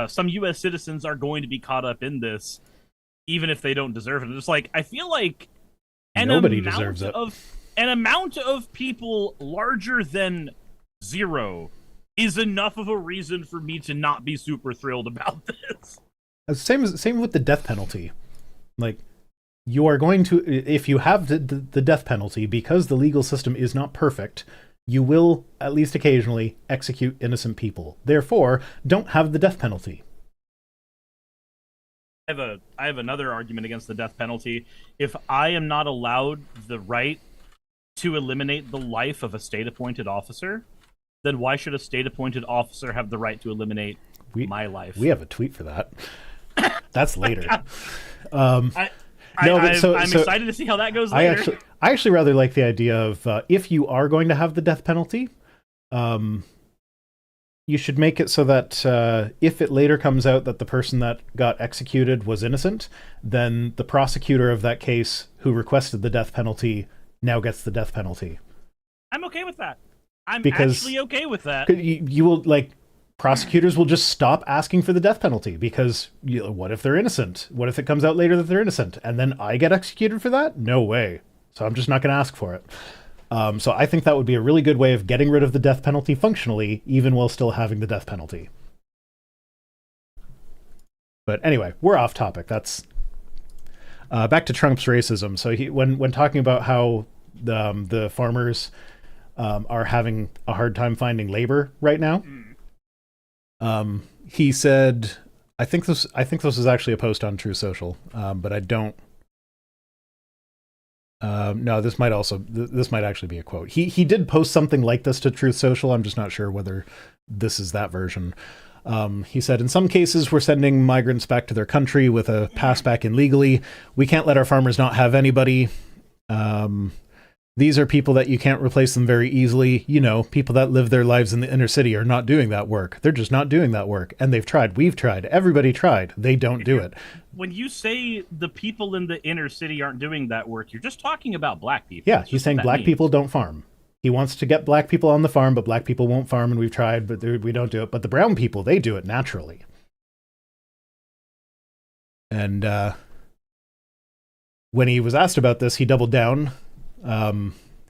some U.S. citizens are going to be caught up in this, even if they don't deserve it. It's like, I feel like nobody deserves it. An amount of people larger than zero is enough of a reason for me to not be super thrilled about this. Same with the death penalty. Like, you are going to, if you have the death penalty, because the legal system is not perfect, you will, at least occasionally, execute innocent people. Therefore, don't have the death penalty. I have another argument against the death penalty. If I am not allowed the right to eliminate the life of a state-appointed officer, then why should a state-appointed officer have the right to eliminate my life? We have a tweet for that. That's later. I'm excited to see how that goes later. I actually rather like the idea of if you are going to have the death penalty, you should make it so that if it later comes out that the person that got executed was innocent, then the prosecutor of that case who requested the death penalty now gets the death penalty. I'm okay with that. Actually okay with that. You will, like, prosecutors will just stop asking for the death penalty because what if they're innocent? What if it comes out later that they're innocent? And then I get executed for that? No way. So I'm just not going to ask for it. So I think that would be a really good way of getting rid of the death penalty functionally, even while still having the death penalty. But anyway, we're off topic. That's back to Trump's racism. So when talking about how the farmers are having a hard time finding labor right now, he said, I think this is actually a post on True Social, but I don't. No, this might actually be a quote. He did post something like this to Truth Social. I'm just not sure whether this is that version. He said, in some cases, we're sending migrants back to their country with a pass back in legally. We can't let our farmers not have anybody. These are people that you can't replace them very easily. You know, people that live their lives in the inner city are not doing that work. They're just not doing that work. And they've tried. We've tried. Everybody tried. They don't do it. When you say the people in the inner city aren't doing that work, you're just talking about black people. Yeah, he's saying black people don't farm. He wants to get black people on the farm, but black people won't farm, and we've tried, but we don't do it. But the brown people, they do it naturally. And when he was asked about this, he doubled down.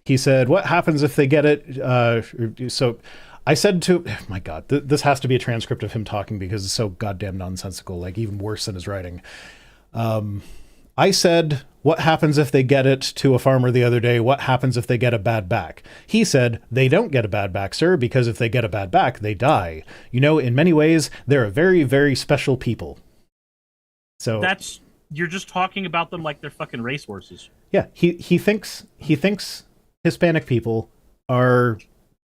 He said, what happens if they get it? So I said to, my God, this has to be a transcript of him talking because it's so goddamn nonsensical, like even worse than his writing. I said, what happens if they get it to a farmer the other day? What happens if they get a bad back? He said, they don't get a bad back, sir, because if they get a bad back, they die. You know, in many ways, they're a very, very special people. So you're just talking about them like they're fucking racehorses. Yeah, he thinks Hispanic people are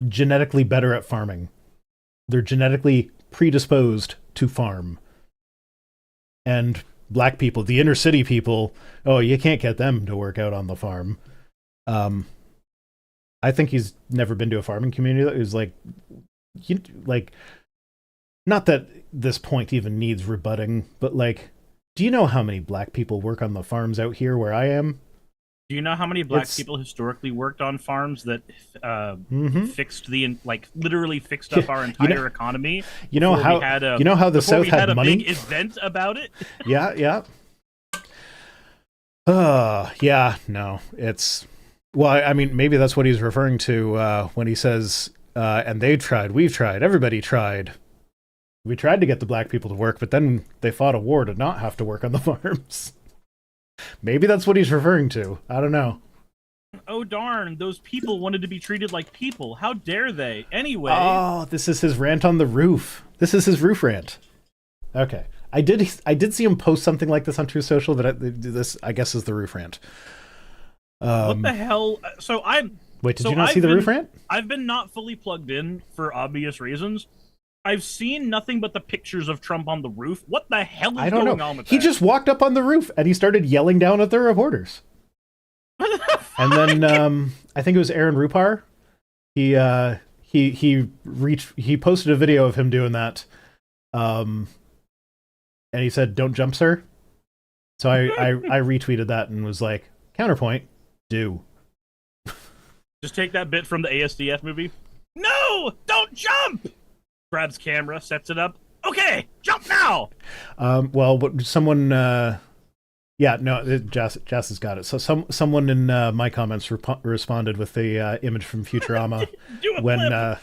genetically better at farming. They're genetically predisposed to farm. And black people, the inner city people, oh, you can't get them to work out on the farm. I think he's never been to a farming community that is like, not that this point even needs rebutting, but like, do you know how many black people work on the farms out here where I am? Do you know how many black people historically worked on farms that fixed literally fixed up our entire economy? You know how the South had money? Big event about it. Yeah. No, it's I mean, maybe that's what he's referring to when he says, "And they tried, we've tried, everybody tried." We tried to get the black people to work, but then they fought a war to not have to work on the farms. Maybe that's what he's referring to. I don't know. Oh, darn. Those people wanted to be treated like people. How dare they? Anyway. Oh, this is his rant on the roof. This is his roof rant. Okay. I did see him post something like this on True Social, but this, I guess, is the roof rant. What the hell? Wait, did you not see the roof rant? I've been not fully plugged in for obvious reasons. I've seen nothing but the pictures of Trump on the roof. What the hell is going on with that? He just walked up on the roof and he started yelling down at the reporters. And then I think it was Aaron Rupar. He posted a video of him doing that. And he said, "Don't jump, sir." So I retweeted that and was like, counterpoint, do. Just take that bit from the ASDF movie. No, don't jump. Grabs camera, sets it up. Okay, jump now. Someone, Jess has got it. So someone in my comments responded with the image from Futurama when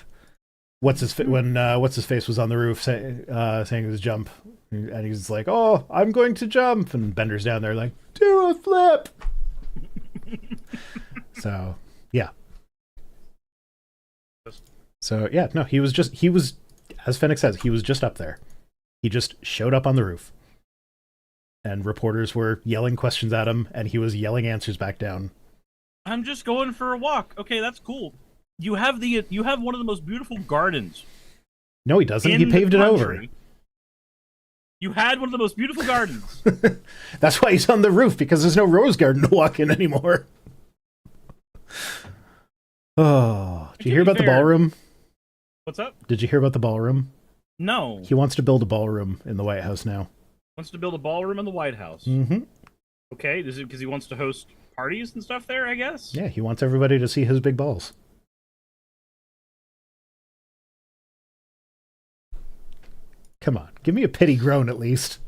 what's his face was on the roof saying it was jump, and he's like, "Oh, I'm going to jump," and Bender's down there like, "Do a flip." So yeah. So yeah, no, he was. As Fennec says, he was just up there. He just showed up on the roof. And reporters were yelling questions at him, and he was yelling answers back down. I'm just going for a walk. Okay, that's cool. You have one of the most beautiful gardens. No, he doesn't. He paved it over. You had one of the most beautiful gardens. That's why he's on the roof, because there's no rose garden to walk in anymore. Oh, did you hear about the ballroom? What's up? Did you hear about the ballroom? No. He wants to build a ballroom in the White House now. Wants to build a ballroom in the White House. Mm-hmm. Okay, is it because he wants to host parties and stuff there, I guess? Yeah, he wants everybody to see his big balls. Come on, give me a pity groan at least.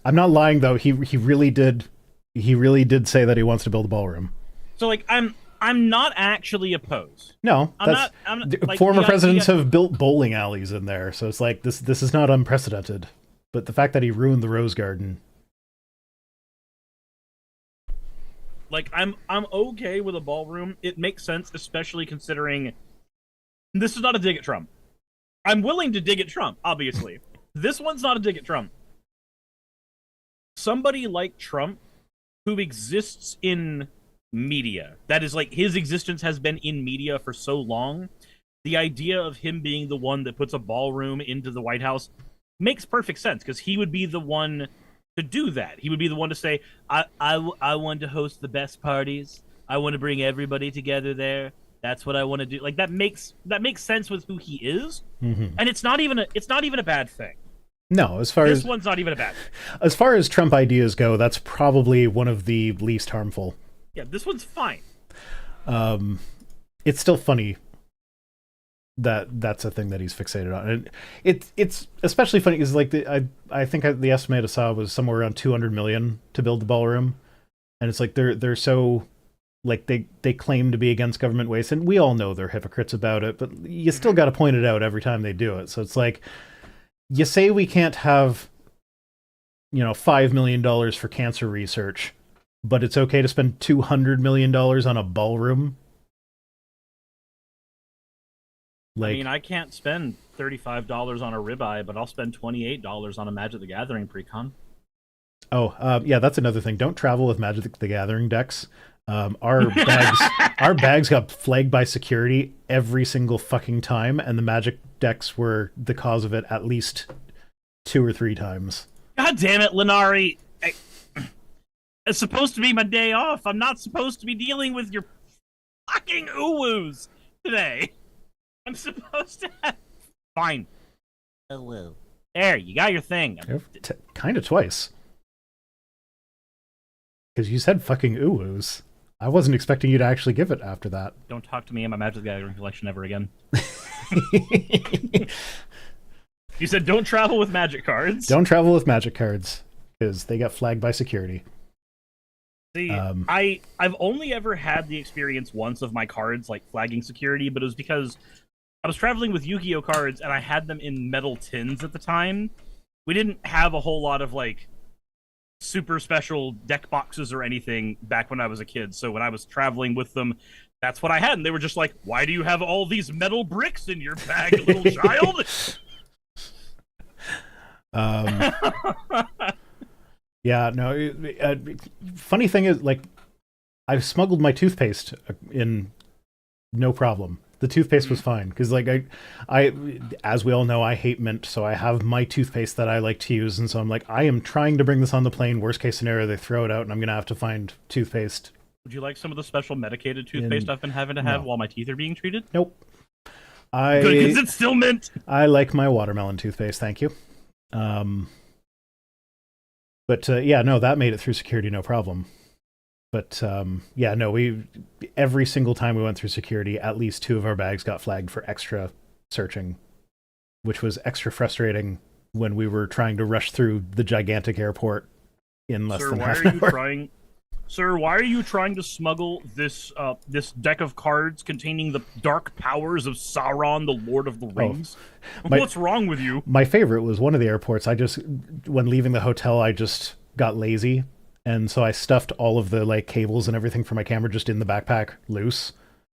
I'm not lying though. He really did say that he wants to build a ballroom. So like I'm not actually opposed. No, I'm not like, former presidents have built bowling alleys in there, so it's like this is not unprecedented. But the fact that he ruined the rose garden. Like I'm okay with a ballroom. It makes sense, especially considering this is not a dig at Trump. I'm willing to dig at Trump, obviously. This one's not a dig at Trump. Somebody like Trump, who exists in media, that is like his existence has been in media for so long, the idea of him being the one that puts a ballroom into the White House makes perfect sense, because he would be the one to do that. He would be the one to say, I want to host the best parties. I want to bring everybody together there. That's what I want to do. Like that makes sense with who he is, and it's not even a bad thing. No, This one's not even a bad thing. As far as Trump ideas go, that's probably one of the least harmful. Yeah, this one's fine. It's still funny that that's a thing that he's fixated on, and it's especially funny because like I think the estimate I saw was somewhere around 200 million to build the ballroom, and it's like they're so. Like they claim to be against government waste, and we all know they're hypocrites about it, but you still got to point it out every time they do it. So it's like, you say we can't have, $5 million for cancer research, but it's okay to spend $200 million on a ballroom? Like, I mean, I can't spend $35 on a ribeye, but I'll spend $28 on a Magic the Gathering pre-con. Oh, yeah, that's another thing. Don't travel with Magic the Gathering decks. Our bags got flagged by security every single fucking time, and the Magic decks were the cause of it at least 2 or 3 times. God damn it, Lenari! It's supposed to be my day off. I'm not supposed to be dealing with your fucking uwoos today. I'm supposed to have... Fine. Uwoo. There, you got your thing. Kind of twice. Because you said fucking uwoos. I wasn't expecting you to actually give it after that. Don't talk to me in my Magic the Gathering collection ever again. You said don't travel with Magic cards. Don't travel with Magic cards, because they got flagged by security. See, I've only ever had the experience once of my cards like flagging security, but it was because I was traveling with Yu-Gi-Oh cards and I had them in metal tins at the time. We didn't have a whole lot of like super special deck boxes or anything back when I was a kid, so when I was traveling with them, that's what I had, and they were just like, why do you have all these metal bricks in your bag, little child? Yeah, no, funny thing is, like, I've smuggled my toothpaste in no problem. The toothpaste was fine, because like I as we all know, I hate mint, so I have my toothpaste that I like to use, and so I'm like, I am trying to bring this on the plane. Worst case scenario, they throw it out, and I'm gonna have to find toothpaste. Would you like some of the special medicated toothpaste I've been having to have while my teeth are being treated? Nope. Good, because it's still mint. I like my watermelon toothpaste, thank you. But yeah, no, that made it through security, no problem. But yeah, no, every single time we went through security, at least 2 of our bags got flagged for extra searching, which was extra frustrating when we were trying to rush through the gigantic airport in less than half an hour. Sir, why are you trying to smuggle this deck of cards containing the dark powers of Sauron, the Lord of the Rings? What's wrong with you? My favorite was one of the airports. When leaving the hotel, I just got lazy. And so I stuffed all of the like cables and everything for my camera just in the backpack loose.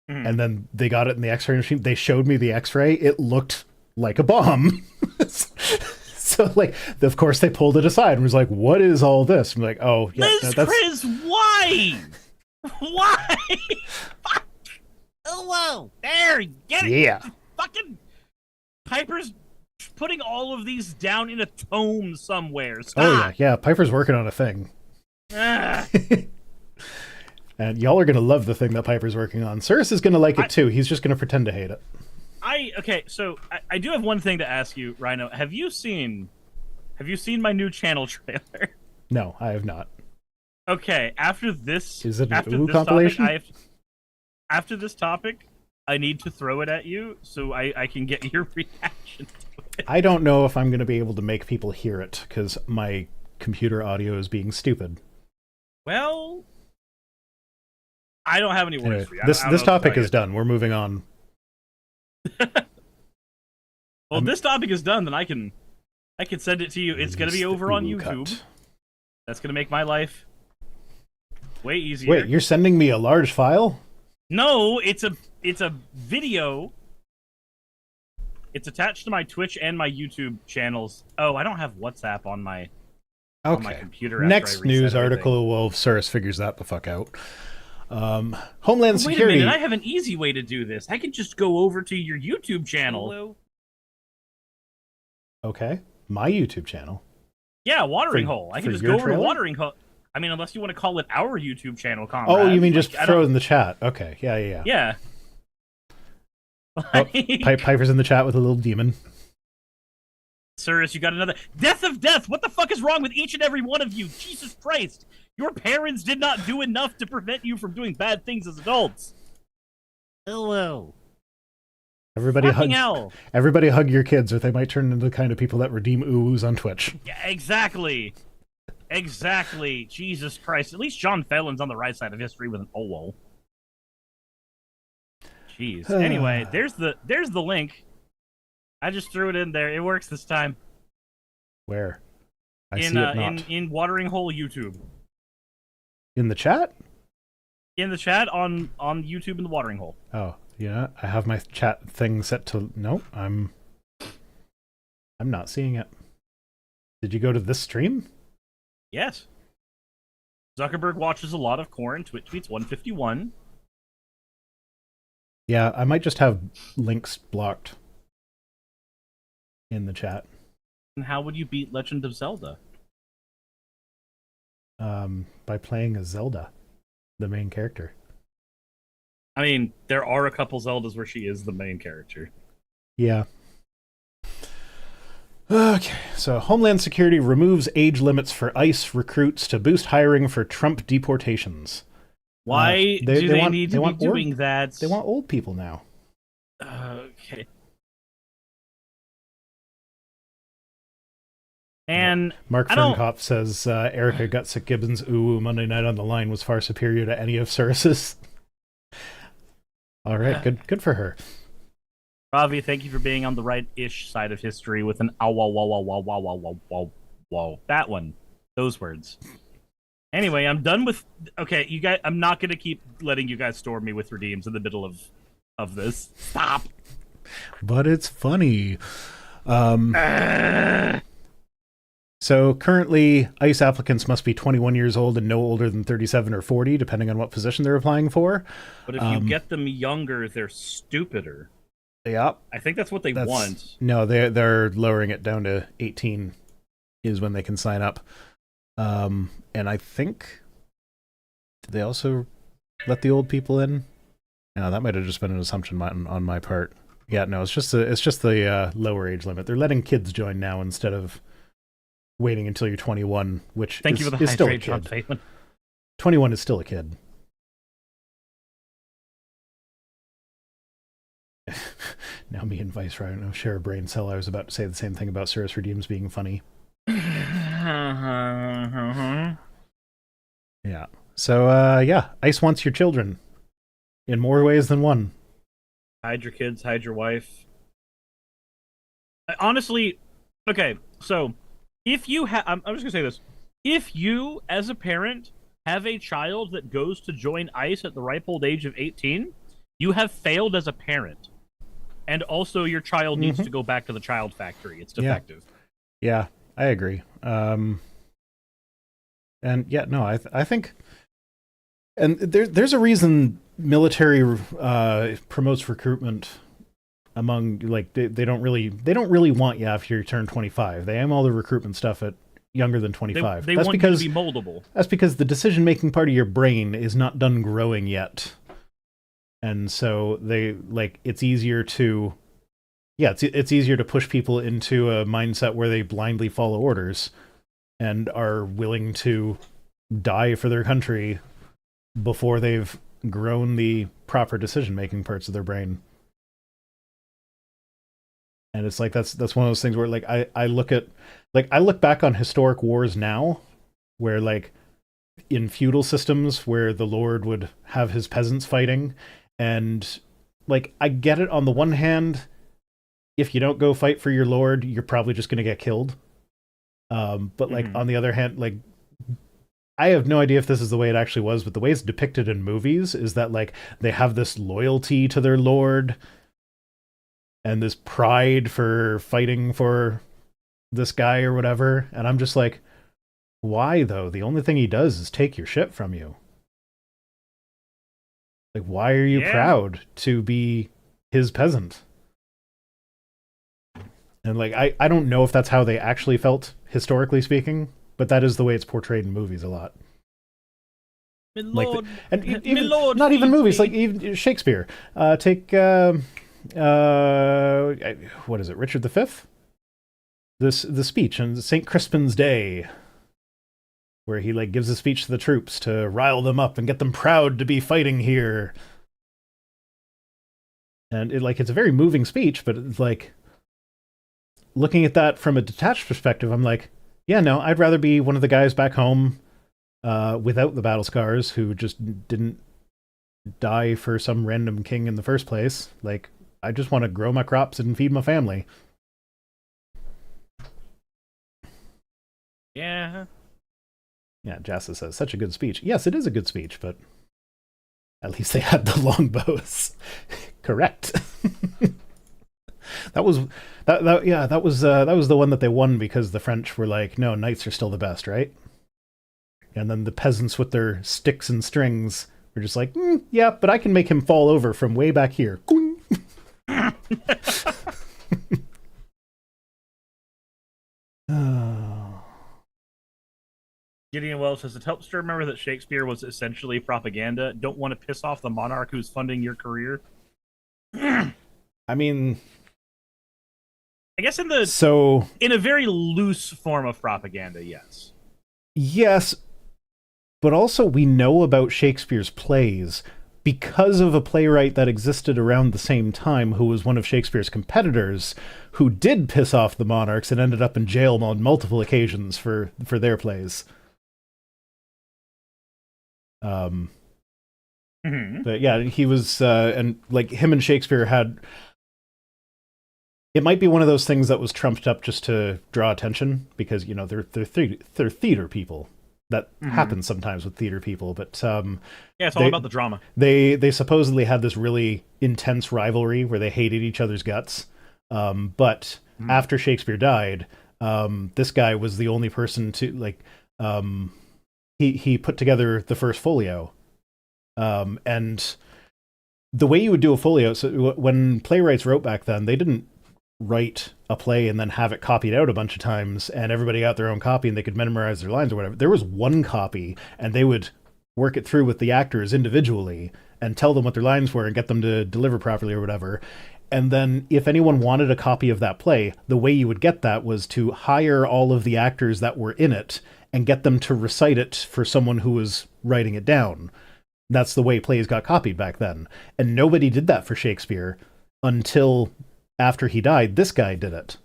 And then they got it in the x-ray machine. They showed me the x-ray. It looked like a bomb. So like, of course they pulled it aside and was like, what is all this? I'm like, oh, yeah. Liz Chris, why? Why? Oh, whoa. There, get it. Yeah. Fucking Piper's putting all of these down in a tome somewhere. Stop. Oh yeah, Piper's working on a thing. Ah. And y'all are gonna love the thing that Piper's working on. Cyrus is gonna like it too. He's just gonna pretend to hate it. Okay, so I do have one thing to ask you, Rhino. Have you seen my new channel trailer? No, I have not. Okay, after this, Is it an after Ooh this compilation? topic, after this topic, I need to throw it at you so I can get your reaction to it. I don't know if I'm going to be able to make people hear it because my computer audio is being stupid. Well, I don't have any words Anyway, for you. this topic is done. We're moving on. Well, this topic is done, then I can send it to you. It's going to be over on YouTube. Cut. That's going to make my life way easier. Wait, you're sending me a large file? No, it's a video. It's attached to my Twitch and my YouTube channels. Oh, I don't have WhatsApp on my computer. After Next I news reset article. Well, Cyrus figures that the fuck out. Homeland Wait Security. a minute, I have an easy way to do this. I can just go over to your YouTube channel. Hello? Okay, my YouTube channel. Yeah, Watering Hole. I can just go over to trailer? Watering Hole. I mean, unless you want to call it our YouTube channel, comrade. Oh, you mean Like, just throw it in the chat? Okay, yeah. Yeah. Oh, Piper's in the chat with a little demon. Cyrus, you got another death of death. What the fuck is wrong with each and every one of you? Jesus Christ! Your parents did not do enough to prevent you from doing bad things as adults. Hello. Everybody hug your kids, or they might turn into the kind of people that redeem oohs on Twitch. Yeah, exactly. Exactly. Jesus Christ. At least John Phelan's on the right side of history with an OWO. Jeez. Anyway, there's the link. I just threw it in there. It works this time. Where? I see it not. In Watering Hole YouTube. In the chat? In the chat on YouTube in the Watering Hole. Oh, yeah. I have my chat thing set to... No, I'm not seeing it. Did you go to this stream? Yes. Zuckerberg watches a lot of Corn. Twit tweets 151. Yeah, I might just have links blocked in the chat. And how would you beat Legend of Zelda? By playing as Zelda, the main character. I mean, there are a couple Zeldas where she is the main character. Yeah. Okay, so Homeland Security removes age limits for ICE recruits to boost hiring for Trump deportations. Why do they need to be doing that? They want old people now. Okay. And Mark Fernkopf says Erica Gutsick Gibbons' Ooh Monday Night on the Line was far superior to any of Cyrus's. All right, good for her. Ravi, thank you for being on the right-ish side of history with an ow, wow, wow, wow, wow, wow, wow, wow, wow, wow. That one. Those words. Anyway, I'm done with... Okay, you guys, I'm not going to keep letting you guys storm me with redeems in the middle of this. Stop! But it's funny. So currently, ICE applicants must be 21 years old and no older than 37 or 40, depending on what position they're applying for. But if you get them younger, they're stupider. Yeah. I think that's what they want. No, they're lowering it down to 18 is when they can sign up. And I think... Did they also let the old people in? No, that might have just been an assumption on my part. Yeah, no, it's just the lower age limit. They're letting kids join now instead of waiting until you're 21, which is still a kid. 21 is still a kid. Now me and Vice Rhino share a brain cell. I was about to say the same thing about Cyrus Redeems being funny. Yeah. So, yeah, ICE wants your children in more ways than one. Hide your kids, hide your wife. Honestly, okay, so if you have, I'm just gonna say this. If you, as a parent, have a child that goes to join ICE at the ripe old age of 18, you have failed as a parent. And also, your child needs to go back to the child factory. It's defective. Yeah, I agree. And yeah, no, I think, and there's a reason military promotes recruitment among like they don't really want you after you turn 25. They aim all the recruitment stuff at younger than 25. They want you to be moldable. That's because the decision making part of your brain is not done growing yet. And so they like it's easier to it's easier to push people into a mindset where they blindly follow orders and are willing to die for their country before they've grown the proper decision making parts of their brain. And it's like that's one of those things where like I look back on historic wars now where like in feudal systems where the lord would have his peasants fighting, and like I get it. On the one hand, if you don't go fight for your lord, you're probably just going to get killed. But like on the other hand, like I have no idea if this is the way it actually was, but the way it's depicted in movies is that like they have this loyalty to their lord and this pride for fighting for this guy or whatever. And I'm just like, why though? The only thing he does is take your shit from you. Like, why are you proud to be his peasant? And like, I don't know if that's how they actually felt, historically speaking, but that is the way it's portrayed in movies a lot. My lord, like and even, not even movies, like even Shakespeare. Take what is it, Richard V? The speech on St. Crispin's Day, where he like gives a speech to the troops to rile them up and get them proud to be fighting here. And it's a very moving speech, but it's like looking at that from a detached perspective, I'm like, yeah, no, I'd rather be one of the guys back home without the battle scars who just didn't die for some random king in the first place. Like, I just want to grow my crops and feed my family. Yeah. Yeah, Jassa says, such a good speech. Yes, it is a good speech, but at least they had the longbows. Correct. That was the one that they won because the French were like, no, knights are still the best, right? And then the peasants with their sticks and strings were just like, yeah, but I can make him fall over from way back here. Gideon Wells says, it helps to remember that Shakespeare was essentially propaganda. Don't want to piss off the monarch who's funding your career. I mean, I guess in a very loose form of propaganda, yes. Yes, but also we know about Shakespeare's plays because of a playwright that existed around the same time who was one of Shakespeare's competitors who did piss off the monarchs and ended up in jail on multiple occasions for their plays. But yeah, he was and like him and Shakespeare had, it might be one of those things that was trumped up just to draw attention because, you know, they're theater people. That happens sometimes with theater people, but it's all about the drama. They supposedly had this really intense rivalry where they hated each other's guts. But after Shakespeare died, this guy was the only person to like he put together the first folio. And the way you would do a folio, so when playwrights wrote back then, they didn't write a play and then have it copied out a bunch of times and everybody got their own copy and they could memorize their lines or whatever. There was one copy and they would work it through with the actors individually and tell them what their lines were and get them to deliver properly or whatever. And then if anyone wanted a copy of that play, the way you would get that was to hire all of the actors that were in it and get them to recite it for someone who was writing it down. That's the way plays got copied back then. And nobody did that for Shakespeare until after he died. This guy did it.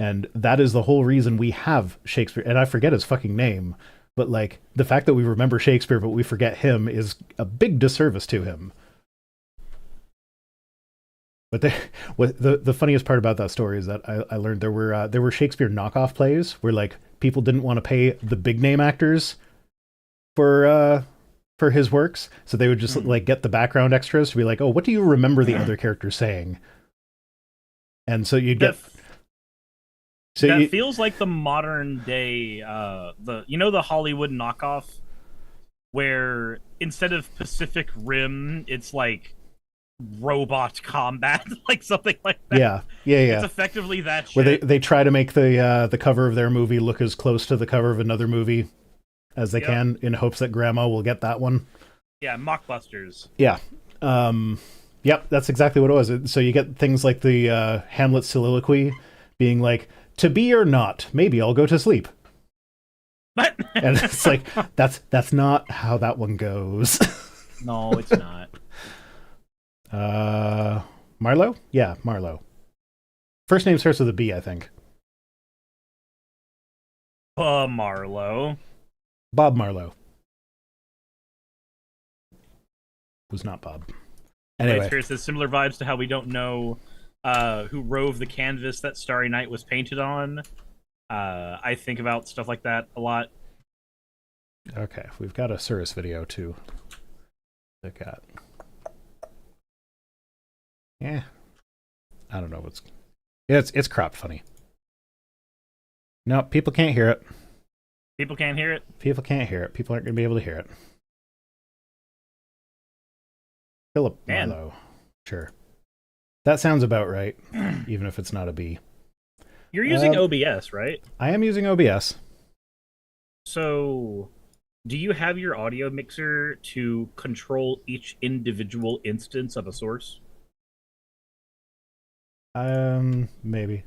And that is the whole reason we have Shakespeare. And I forget his fucking name, but like the fact that we remember Shakespeare but we forget him is a big disservice to him. But the funniest part about that story is that I learned there were Shakespeare knockoff plays where like people didn't want to pay the big name actors for his works, so they would just like get the background extras to be like, oh, what do you remember the other character saying? And so you'd get that feels like the modern day the Hollywood knockoff where instead of Pacific Rim it's like robot combat, like something like that. Yeah. It's effectively that shit. Where they try to make the cover of their movie look as close to the cover of another movie as they can, in hopes that grandma will get that one. Yeah, mockbusters. Yeah. Yep, that's exactly what it was. So you get things like the Hamlet soliloquy being like, to be or not, maybe I'll go to sleep. But And it's like, that's not how that one goes. no, it's not. Marlowe? Yeah, Marlowe. First name starts with a B, I think. Marlowe. Bob Marlowe. Was not Bob. Anyway. It says similar vibes to how we don't know who rove the canvas that Starry Night was painted on. I think about stuff like that a lot. Okay, we've got a Cirrus video to look at. Yeah. I don't know what's... Yeah, it's cropped funny. No, people can't hear it. People can't hear it? People can't hear it. People aren't going to be able to hear it. Philip Marlowe. Sure. That sounds about right, even if it's not a B. You're using OBS, right? I am using OBS. So, do you have your audio mixer to control each individual instance of a source? Maybe.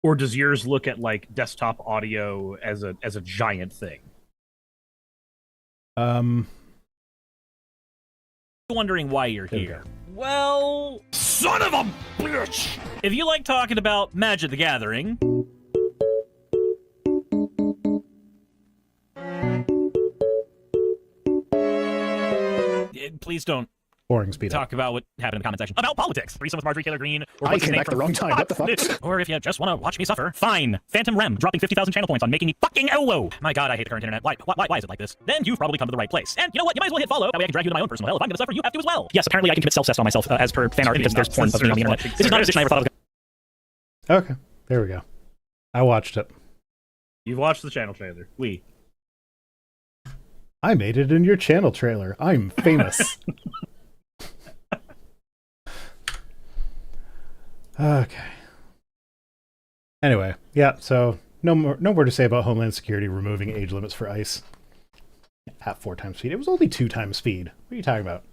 Or does yours look at like desktop audio as a giant thing? Wondering why you're here. Well, son of a bitch! If you like talking about Magic the Gathering, please don't Boring speed talk about what happened in the comment section about politics. Threesome with Marjorie Taylor Greene. Or I came back at the wrong time. What the fuck? Or if you just want to watch me suffer, fine. Phantom Rem dropping 50,000 channel points on making me fucking elbow. My God, I hate the current internet. Why is it like this? Then you've probably come to the right place. And you know what? You might as well hit follow. That way I can drag you to my own personal hell. If I'm going to suffer, you have to as well. Yes, apparently I can commit self-cest on myself as per fan art because there's porn of me on the internet. This is not a position I ever thought I was going Okay, there we go. I watched it. You've watched the channel trailer. I made it in your channel trailer. I'm famous. Okay. Anyway, yeah, so no more to say about Homeland Security removing age limits for ICE at 4 times speed. It was only 2 times speed. What are you talking about?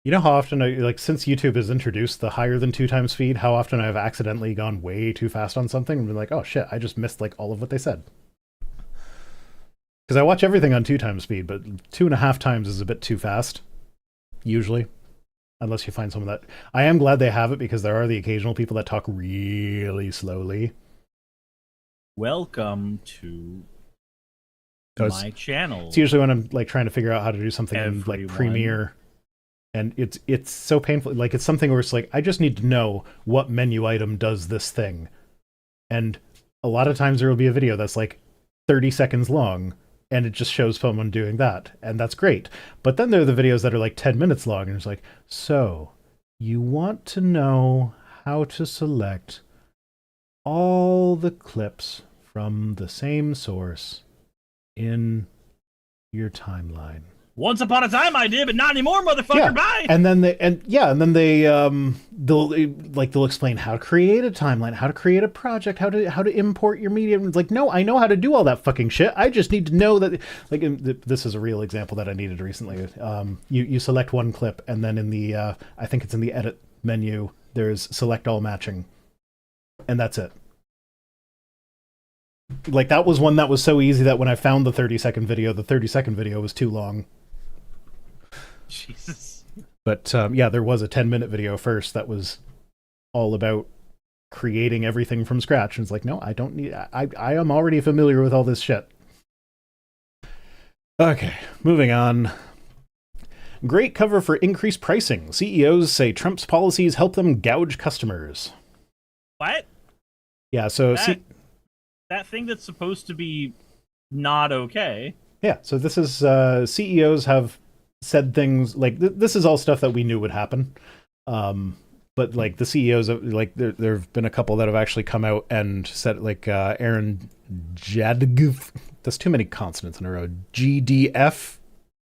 You know how often, since YouTube has introduced the higher than 2 times speed, how often I've accidentally gone way too fast on something and been like, oh shit, I just missed all of what they said. Because I watch everything on 2 times speed, but 2.5 times is a bit too fast, usually. Unless you find someone that... I am glad they have it, because there are the occasional people that talk really slowly. Welcome to my channel. It's usually when I'm trying to figure out how to do something in Premiere. And it's so painful. It's something where it's I just need to know what menu item does this thing. And a lot of times there will be a video that's 30 seconds long, and it just shows someone doing that, and that's great. But then there are the videos that are 10 minutes long, and it's so you want to know how to select all the clips from the same source in your timeline. Once upon a time I did, but not anymore, motherfucker. Yeah. Bye. And then they'll explain how to create a timeline, how to create a project, how to import your media. And it's no, I know how to do all that fucking shit. I just need to know that. This is a real example that I needed recently. You select one clip, and then in the I think it's in the edit menu, there's select all matching, and that's it. That was one that was so easy that when I found the 30-second video, the 30-second video was too long. Jesus. But yeah, there was a 10-minute video first that was all about creating everything from scratch. And it's no, I don't need... I am already familiar with all this shit. Okay, moving on. Great cover for increased pricing. CEOs say Trump's policies help them gouge customers. What? Yeah, so... that thing that's supposed to be not okay. Yeah, so this is... CEOs have said things this is all stuff that we knew would happen, but the CEOs there have been a couple that have actually come out and said Aaron Jadguf, that's too many consonants in a row, GDF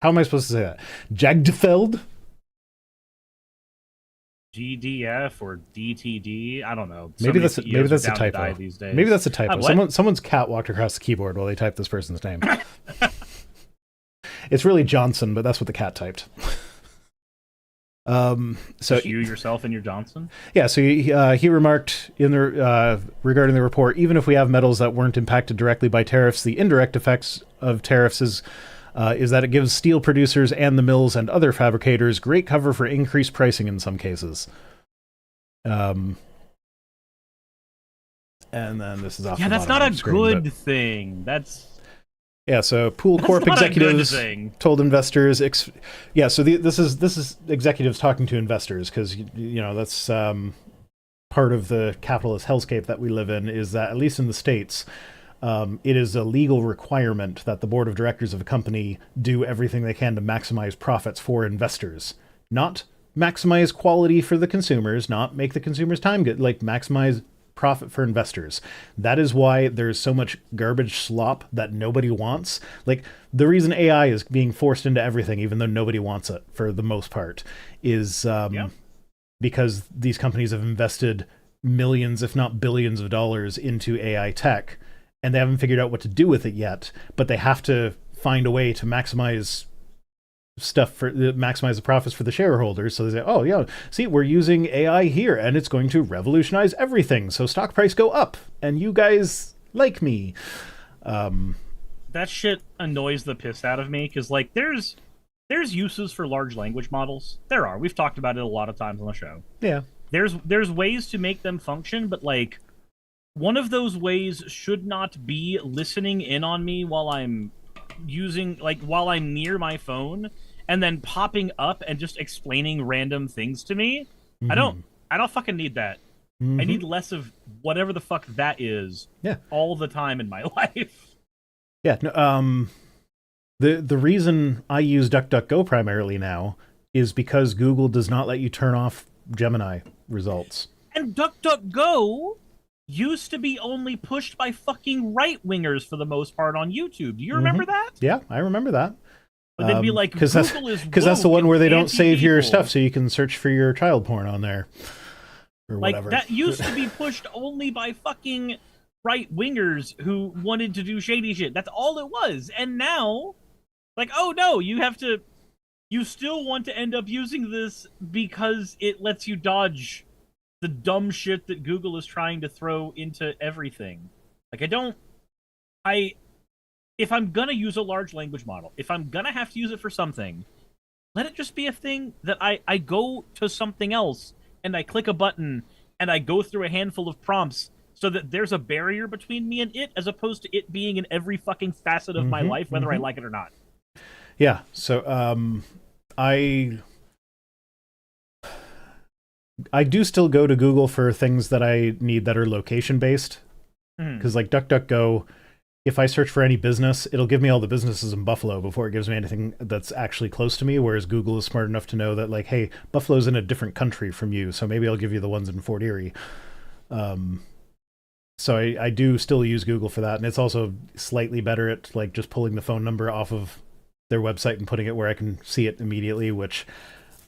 How am I supposed to say that? Jagdfeld? GDF or DTD? I don't know. Maybe that's a down to die typo. these days. Maybe that's a typo. What? Someone's cat walked across the keyboard while they typed this person's name. It's really Johnson, but that's what the cat typed. So you yourself and your Johnson? Yeah, so he remarked in the regarding the report, even if we have metals that weren't impacted directly by tariffs, the indirect effects of tariffs is that it gives steel producers and the mills and other fabricators great cover for increased pricing in some cases. And then this is off. Yeah, the that's bottom not of a the screen, good thing. That's yeah. So Pool Corp not a good executives thing. told investors. So this is executives talking to investors because you know that's part of the capitalist hellscape that we live in. Is that at least in the States, it is a legal requirement that the board of directors of a company do everything they can to maximize profits for investors, not maximize quality for the consumers, not make the consumers' time good, like maximize profit for investors. That is why there's so much garbage slop that nobody wants. Like the reason AI is being forced into everything, even though nobody wants it for the most part, is because these companies have invested millions, if not billions of dollars into AI tech, and they haven't figured out what to do with it yet, but they have to find a way to maximize maximize the profits for the shareholders. So they say, oh yeah, see, we're using AI here and it's going to revolutionize everything, so stock price go up and you guys like me. That shit annoys the piss out of me because like there's uses for large language models. We've talked about it a lot of times on the show. Yeah, there's ways to make them function, but like one of those ways should not be listening in on me while I'm near my phone and then popping up and just explaining random things to me. Mm-hmm. I don't fucking need that. Mm-hmm. I need less of whatever the fuck that is all the time in my life. Yeah, no, the reason I use DuckDuckGo primarily now is because Google does not let you turn off Gemini results. And DuckDuckGo used to be only pushed by fucking right-wingers for the most part on YouTube. Do you remember that? Yeah, I remember that. But they'd be like, because that's the one where they don't save your stuff, so you can search for your child porn on there. Or like, whatever. That used to be pushed only by fucking right-wingers who wanted to do shady shit. That's all it was. And now, like, oh no, you still want to end up using this because it lets you dodge the dumb shit that Google is trying to throw into everything. Like, if I'm gonna use a large language model, if I'm gonna have to use it for something, let it just be a thing that I go to something else and I click a button and I go through a handful of prompts so that there's a barrier between me and it, as opposed to it being in every fucking facet of my life, whether I like it or not. Yeah, so I do still go to Google for things that I need that are location-based. Because like DuckDuckGo, if I search for any business, it'll give me all the businesses in Buffalo before it gives me anything that's actually close to me, whereas Google is smart enough to know that, like, hey, Buffalo's in a different country from you, so maybe I'll give you the ones in Fort Erie. So I do still use Google for that, and it's also slightly better at, like, just pulling the phone number off of their website and putting it where I can see it immediately, which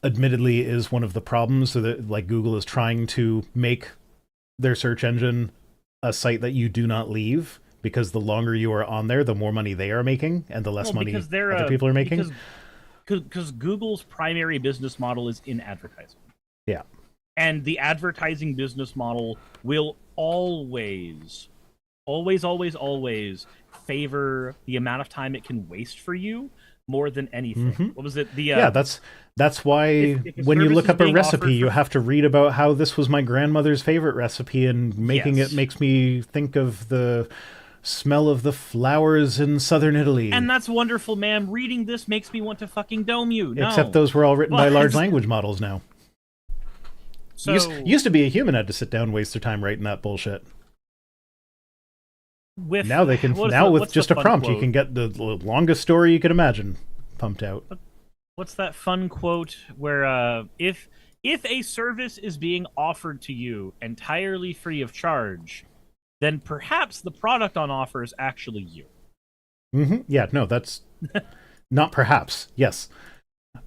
admittedly is one of the problems. So that, like, Google is trying to make their search engine a site that you do not leave, because the longer you are on there, the more money they are making and the less money other people are making. Because Google's primary business model is in advertising. Yeah. And the advertising business model will always favor the amount of time it can waste for you more than anything. What was it? That's why when you look up a recipe, you have to read about how this was my grandmother's favorite recipe, and making it makes me think of the smell of the flowers in southern Italy. And that's wonderful, ma'am. Reading this makes me want to fucking dome you. No. Except those were all written by large language models now. So used to be a human had to sit down and waste their time writing that bullshit. Now they can. With just a prompt, you can get the longest story you could imagine pumped out. What's that fun quote where if a service is being offered to you entirely free of charge, then perhaps the product on offer is actually you. Yeah, no, that's Not perhaps. Yes.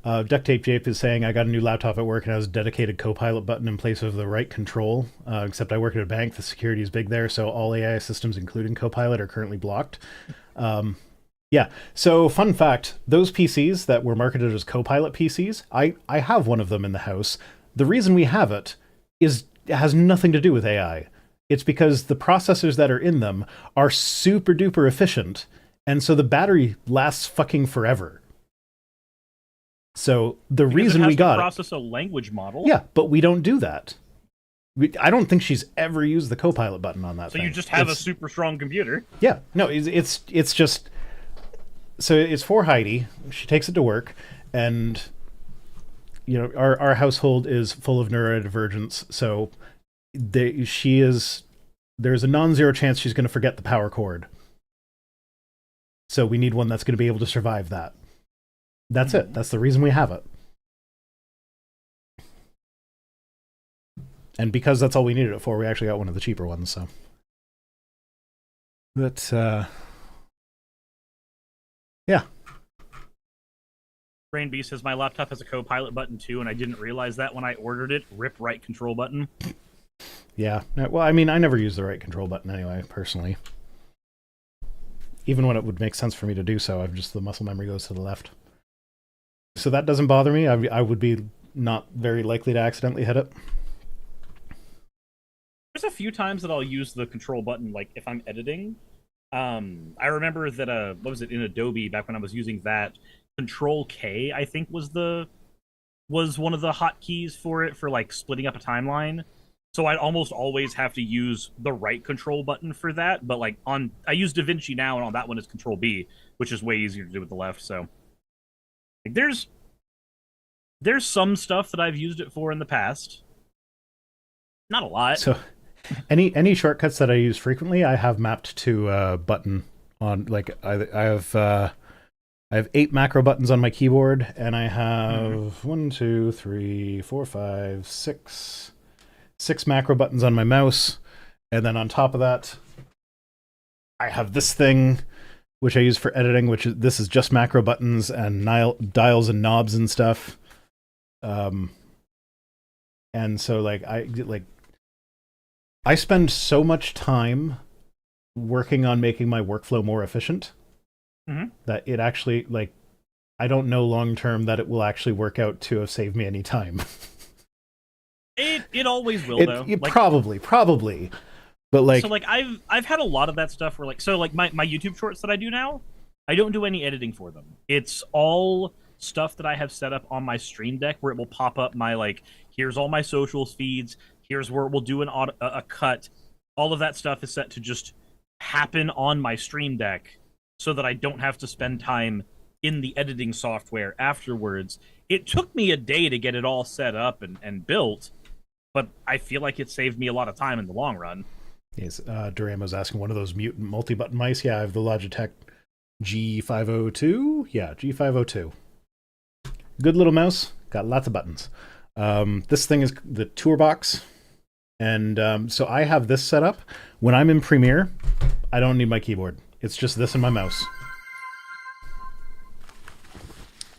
Duct Tape Jape is saying, I got a new laptop at work and has a dedicated Copilot button in place of the right control. Except I work at a bank. The security is big there, so all AI systems, including Copilot, are currently blocked. Yeah. So, fun fact, those PCs that were marketed as Copilot PCs, I have one of them in the house. The reason we have it has nothing to do with AI. It's because the processors that are in them are super duper efficient, and so the battery lasts fucking forever. So the reason we got it process a language model. Yeah, but we don't do that. I don't think she's ever used the Copilot button on that. So thing. You just have a super strong computer. Yeah, no, it's just. So it's for Heidi. She takes it to work, and our household is full of neurodivergence. So there's a non-zero chance she's going to forget the power cord. So we need one that's going to be able to survive that. That's it. That's the reason we have it. And because that's all we needed it for, we actually got one of the cheaper ones, so. But, yeah. Brain B says, my laptop has a Copilot button too, and I didn't realize that when I ordered it. Rip right control button. Yeah. Well, I mean, I never use the right control button anyway, personally. Even when it would make sense for me to do so, the muscle memory goes to the left. So that doesn't bother me. I would be not very likely to accidentally hit it. There's a few times that I'll use the control button, like if I'm editing. I remember that what was it in Adobe back when I was using that? Control K, I think, was one of the hotkeys for it for like splitting up a timeline. So I'd almost always have to use the right control button for that. But like I use DaVinci now, and on that one is Control B, which is way easier to do with the left. So like, there's some stuff that I've used it for in the past. Not a lot. So any shortcuts that I use frequently, I have mapped to a button on, like, I have 8 macro buttons on my keyboard, and I have 1, 2, 3, 4, 5, 6 macro buttons on my mouse, and then on top of that, I have this thing which I use for editing, this is just macro buttons and dials and knobs and stuff. And so I spend so much time working on making my workflow more efficient that it actually, like, I don't know long term that it will actually work out to have saved me any time. It always will, though. Probably. But like, so like I've had a lot of that stuff where like, so like my YouTube shorts that I do now, I don't do any editing for them. It's all stuff that I have set up on my Stream Deck where it will pop up my, like, here's all my socials feeds, here's where we'll do a cut. All of that stuff is set to just happen on my Stream Deck so that I don't have to spend time in the editing software afterwards. It took me a day to get it all set up and built, but I feel like it saved me a lot of time in the long run. Yes, Duramo's asking, one of those mutant multi-button mice? Yeah, I have the Logitech G502. Yeah, G502. Good little mouse. Got lots of buttons. This thing is the tour box. And so I have this set up. When I'm in Premiere, I don't need my keyboard. It's just this and my mouse.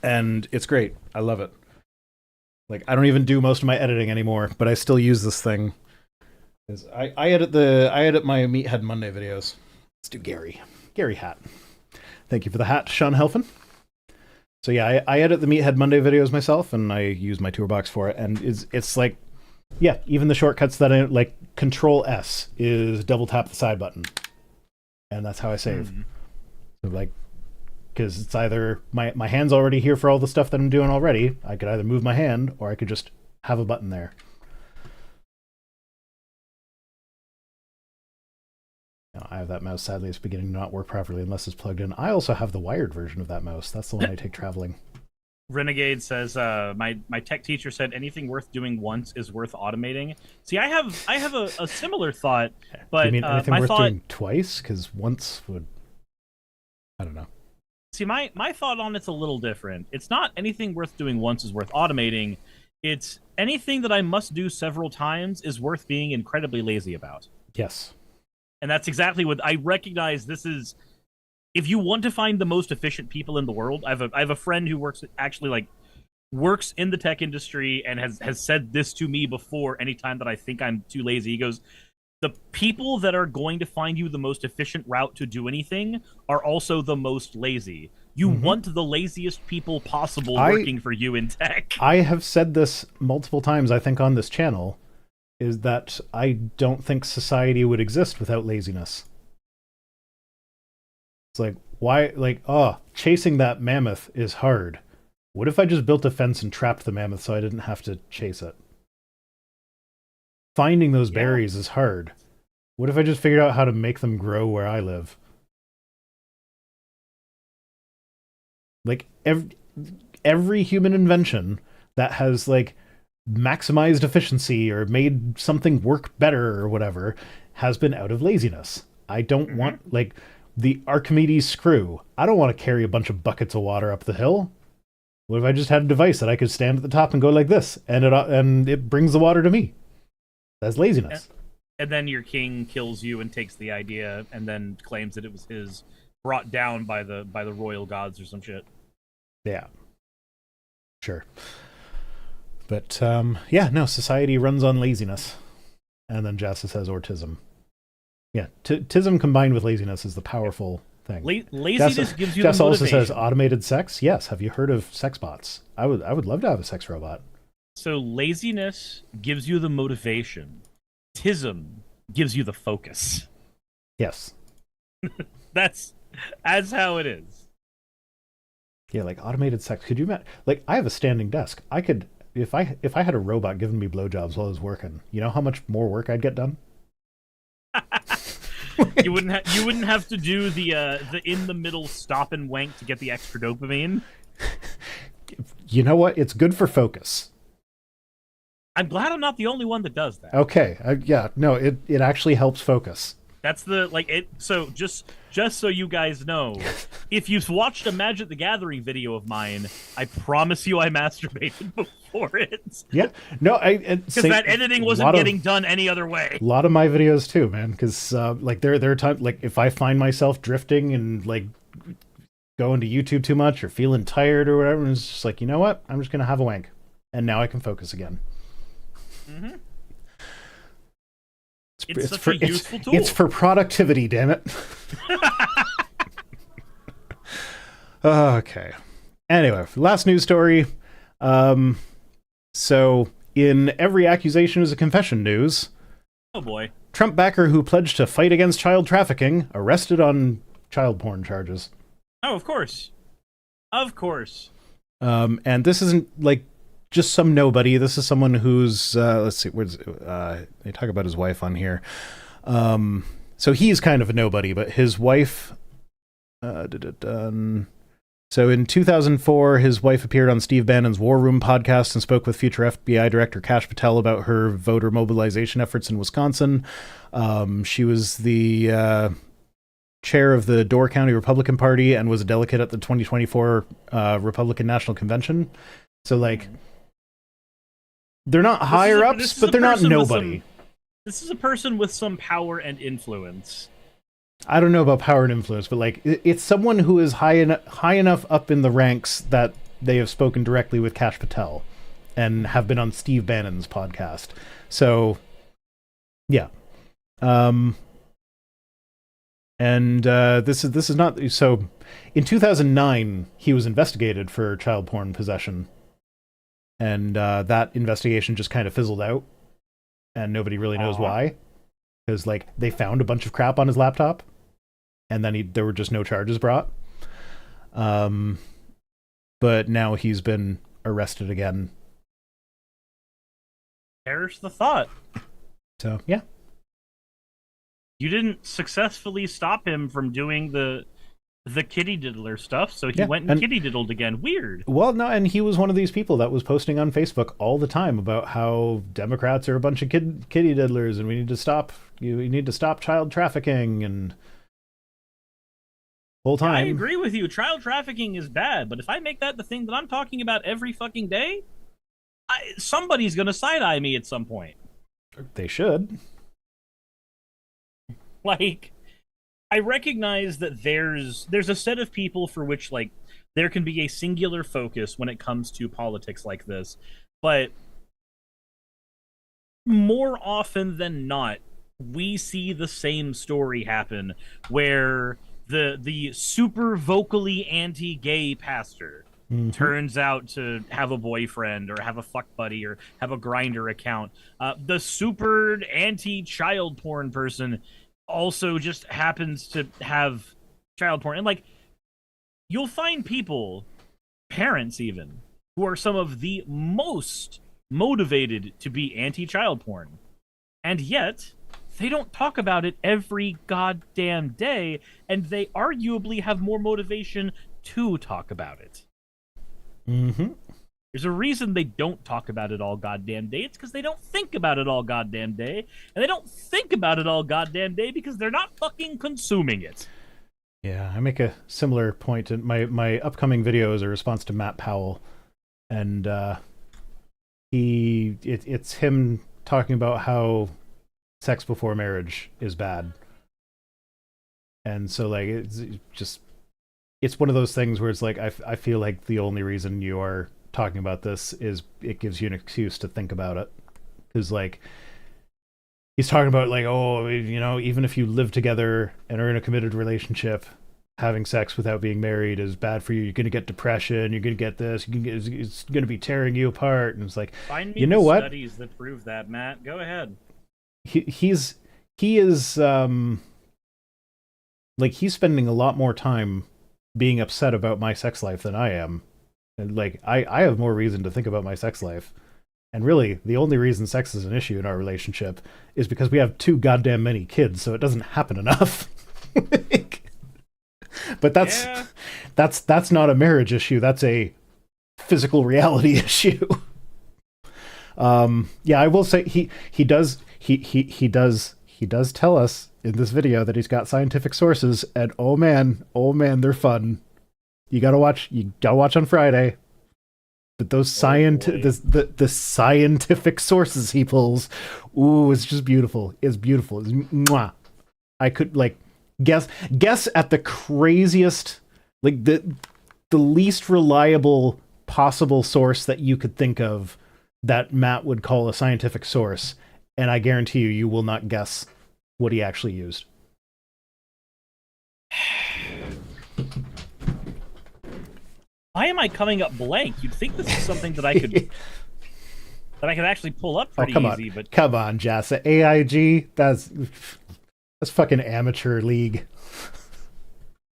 And it's great. I love it. Like, I don't even do most of my editing anymore, but I still use this thing. I edit my Meathead Monday videos. Let's do Gary Hat. Thank you for the hat, Sean Helfen. So yeah, I edit the Meathead Monday videos myself, and I use my toolbox for it. And it's like, yeah, even the shortcuts that I like, Control S is double tap the side button, and that's how I save. So like, because it's either my hand's already here for all the stuff that I'm doing already. I could either move my hand, or I could just have a button there. I have that mouse. Sadly, it's beginning to not work properly unless it's plugged in. I also have the wired version of that mouse. That's the one I take traveling. Renegade says, my tech teacher said anything worth doing once is worth automating. See, I have a similar thought, but you mean anything worth doing twice? Because once would, I don't know. See, my thought on it's a little different. It's not anything worth doing once is worth automating. It's anything that I must do several times is worth being incredibly lazy about. Yes. And that's exactly what I recognize. This is if you want to find the most efficient people in the world, I have a friend who works in the tech industry and has said this to me before. Anytime that I think I'm too lazy, he goes, the people that are going to find you the most efficient route to do anything are also the most lazy. You want the laziest people possible working for you in tech. I have said this multiple times, I think, on this channel, is that I don't think society would exist without laziness. It's like, why, like, chasing that mammoth is hard. What if I just built a fence and trapped the mammoth so I didn't have to chase it? Finding those berries is hard. What if I just figured out how to make them grow where I live? Like, every human invention that has, like, maximized efficiency or made something work better or whatever has been out of laziness. I don't want, like, the Archimedes screw. I don't want to carry a bunch of buckets of water up the hill. What if I just had a device that I could stand at the top and go like this, and it brings the water to me? That's laziness. And then your king kills you and takes the idea and then claims that it was his, brought down by the royal gods or some shit. Yeah. Sure. But no, society runs on laziness. And then Jassa says autism. Yeah, tism combined with laziness is the powerful thing. Laziness gives you the motivation. Jess also says automated sex. Yes, have you heard of sex bots? I would love to have a sex robot. So laziness gives you the motivation. Tism gives you the focus. Yes. That's how it is. Yeah, like automated sex. Could you imagine? Like, I have a standing desk. I could, if I had a robot giving me blowjobs while I was working, you know how much more work I'd get done? You wouldn't have to do the in the middle stop and wank to get the extra dopamine. You know what? It's good for focus. I'm glad I'm not the only one that does that. Okay. It actually helps focus. That's so just so you guys know, if you've watched a Magic the Gathering video of mine, I promise you I masturbated before it. Yeah. No, because that editing wasn't getting done any other way. A lot of my videos too, man, because like there are times, like, if I find myself drifting and like going to YouTube too much or feeling tired or whatever, and it's just like, you know what? I'm just going to have a wank. And now I can focus again. Mm-hmm. It's such a useful tool. It's for productivity, damn it. Okay. Anyway, last news story. So, in every accusation is a confession news. Oh boy. Trump backer who pledged to fight against child trafficking arrested on child porn charges. Oh, of course. Of course. And this isn't like just some nobody. This is someone who's let's see, they talk about his wife on here. So he's kind of a nobody, but his wife so in 2004, his wife appeared on Steve Bannon's War Room podcast and spoke with future FBI Director Kash Patel about her voter mobilization efforts in Wisconsin. She was the chair of the Door County Republican Party and was a delegate at the 2024 Republican National Convention. So, like, they're not higher ups, but they're not nobody. This is a person with some power and influence. I don't know about power and influence, but like it's someone who is high enough up in the ranks that they have spoken directly with Kash Patel and have been on Steve Bannon's podcast. So, yeah. And this is not so. In 2009, he was investigated for child porn possession, and that investigation just kind of fizzled out, and nobody really knows why. Because like they found a bunch of crap on his laptop, and then there were just no charges brought. But now he's been arrested again. Perish the thought. So yeah, you didn't successfully stop him from doing the kitty diddler stuff, so he went and kitty diddled again. Weird. Well, no, and he was one of these people that was posting on Facebook all the time about how Democrats are a bunch of kitty diddlers, and we need to stop. You need to stop child trafficking, and whole time. I agree with you. Child trafficking is bad, but if I make that the thing that I'm talking about every fucking day, somebody's gonna side eye me at some point. They should. Like, I recognize that there's a set of people for which like there can be a singular focus when it comes to politics like this, but more often than not, we see the same story happen where the super vocally anti-gay pastor turns out to have a boyfriend or have a fuck buddy or have a grinder account. The super anti-child porn person also just happens to have child porn. And like, you'll find people, parents even, who are some of the most motivated to be anti-child porn. And yet, they don't talk about it every goddamn day, and they arguably have more motivation to talk about it. Mm-hmm. There's a reason they don't talk about it all goddamn day. It's because they don't think about it all goddamn day. And they don't think about it all goddamn day because they're not fucking consuming it. Yeah, I make a similar point. In my upcoming video is a response to Matt Powell. And it's him talking about how sex before marriage is bad. And so, like, it's one of those things where it's like, I feel like the only reason you are talking about this is it gives you an excuse to think about it. Because, like, he's talking about, like, oh, you know, even if you live together and are in a committed relationship, having sex without being married is bad for you. You're going to get depression. You're going to get this. It's going to be tearing you apart. And it's like, find me you know what? Studies that prove that, Matt. Go ahead. He is like, he's spending a lot more time being upset about my sex life than I am. And like, I have more reason to think about my sex life. And really, the only reason sex is an issue in our relationship is because we have too goddamn many kids, so it doesn't happen enough. But that's not a marriage issue. That's a physical reality issue. Yeah, I will say he does tell us in this video that he's got scientific sources, and oh man, they're fun. You gotta watch on Friday. But those the scientific sources he pulls, ooh, it's just beautiful. It's beautiful. It's mwah. I could like guess at the craziest, like the least reliable possible source that you could think of that Matt would call a scientific source, and I guarantee you will not guess what he actually used. Why am I coming up blank? You'd think this is something that I could actually pull up pretty easy. But come on, Jess. AIG, that's fucking amateur league.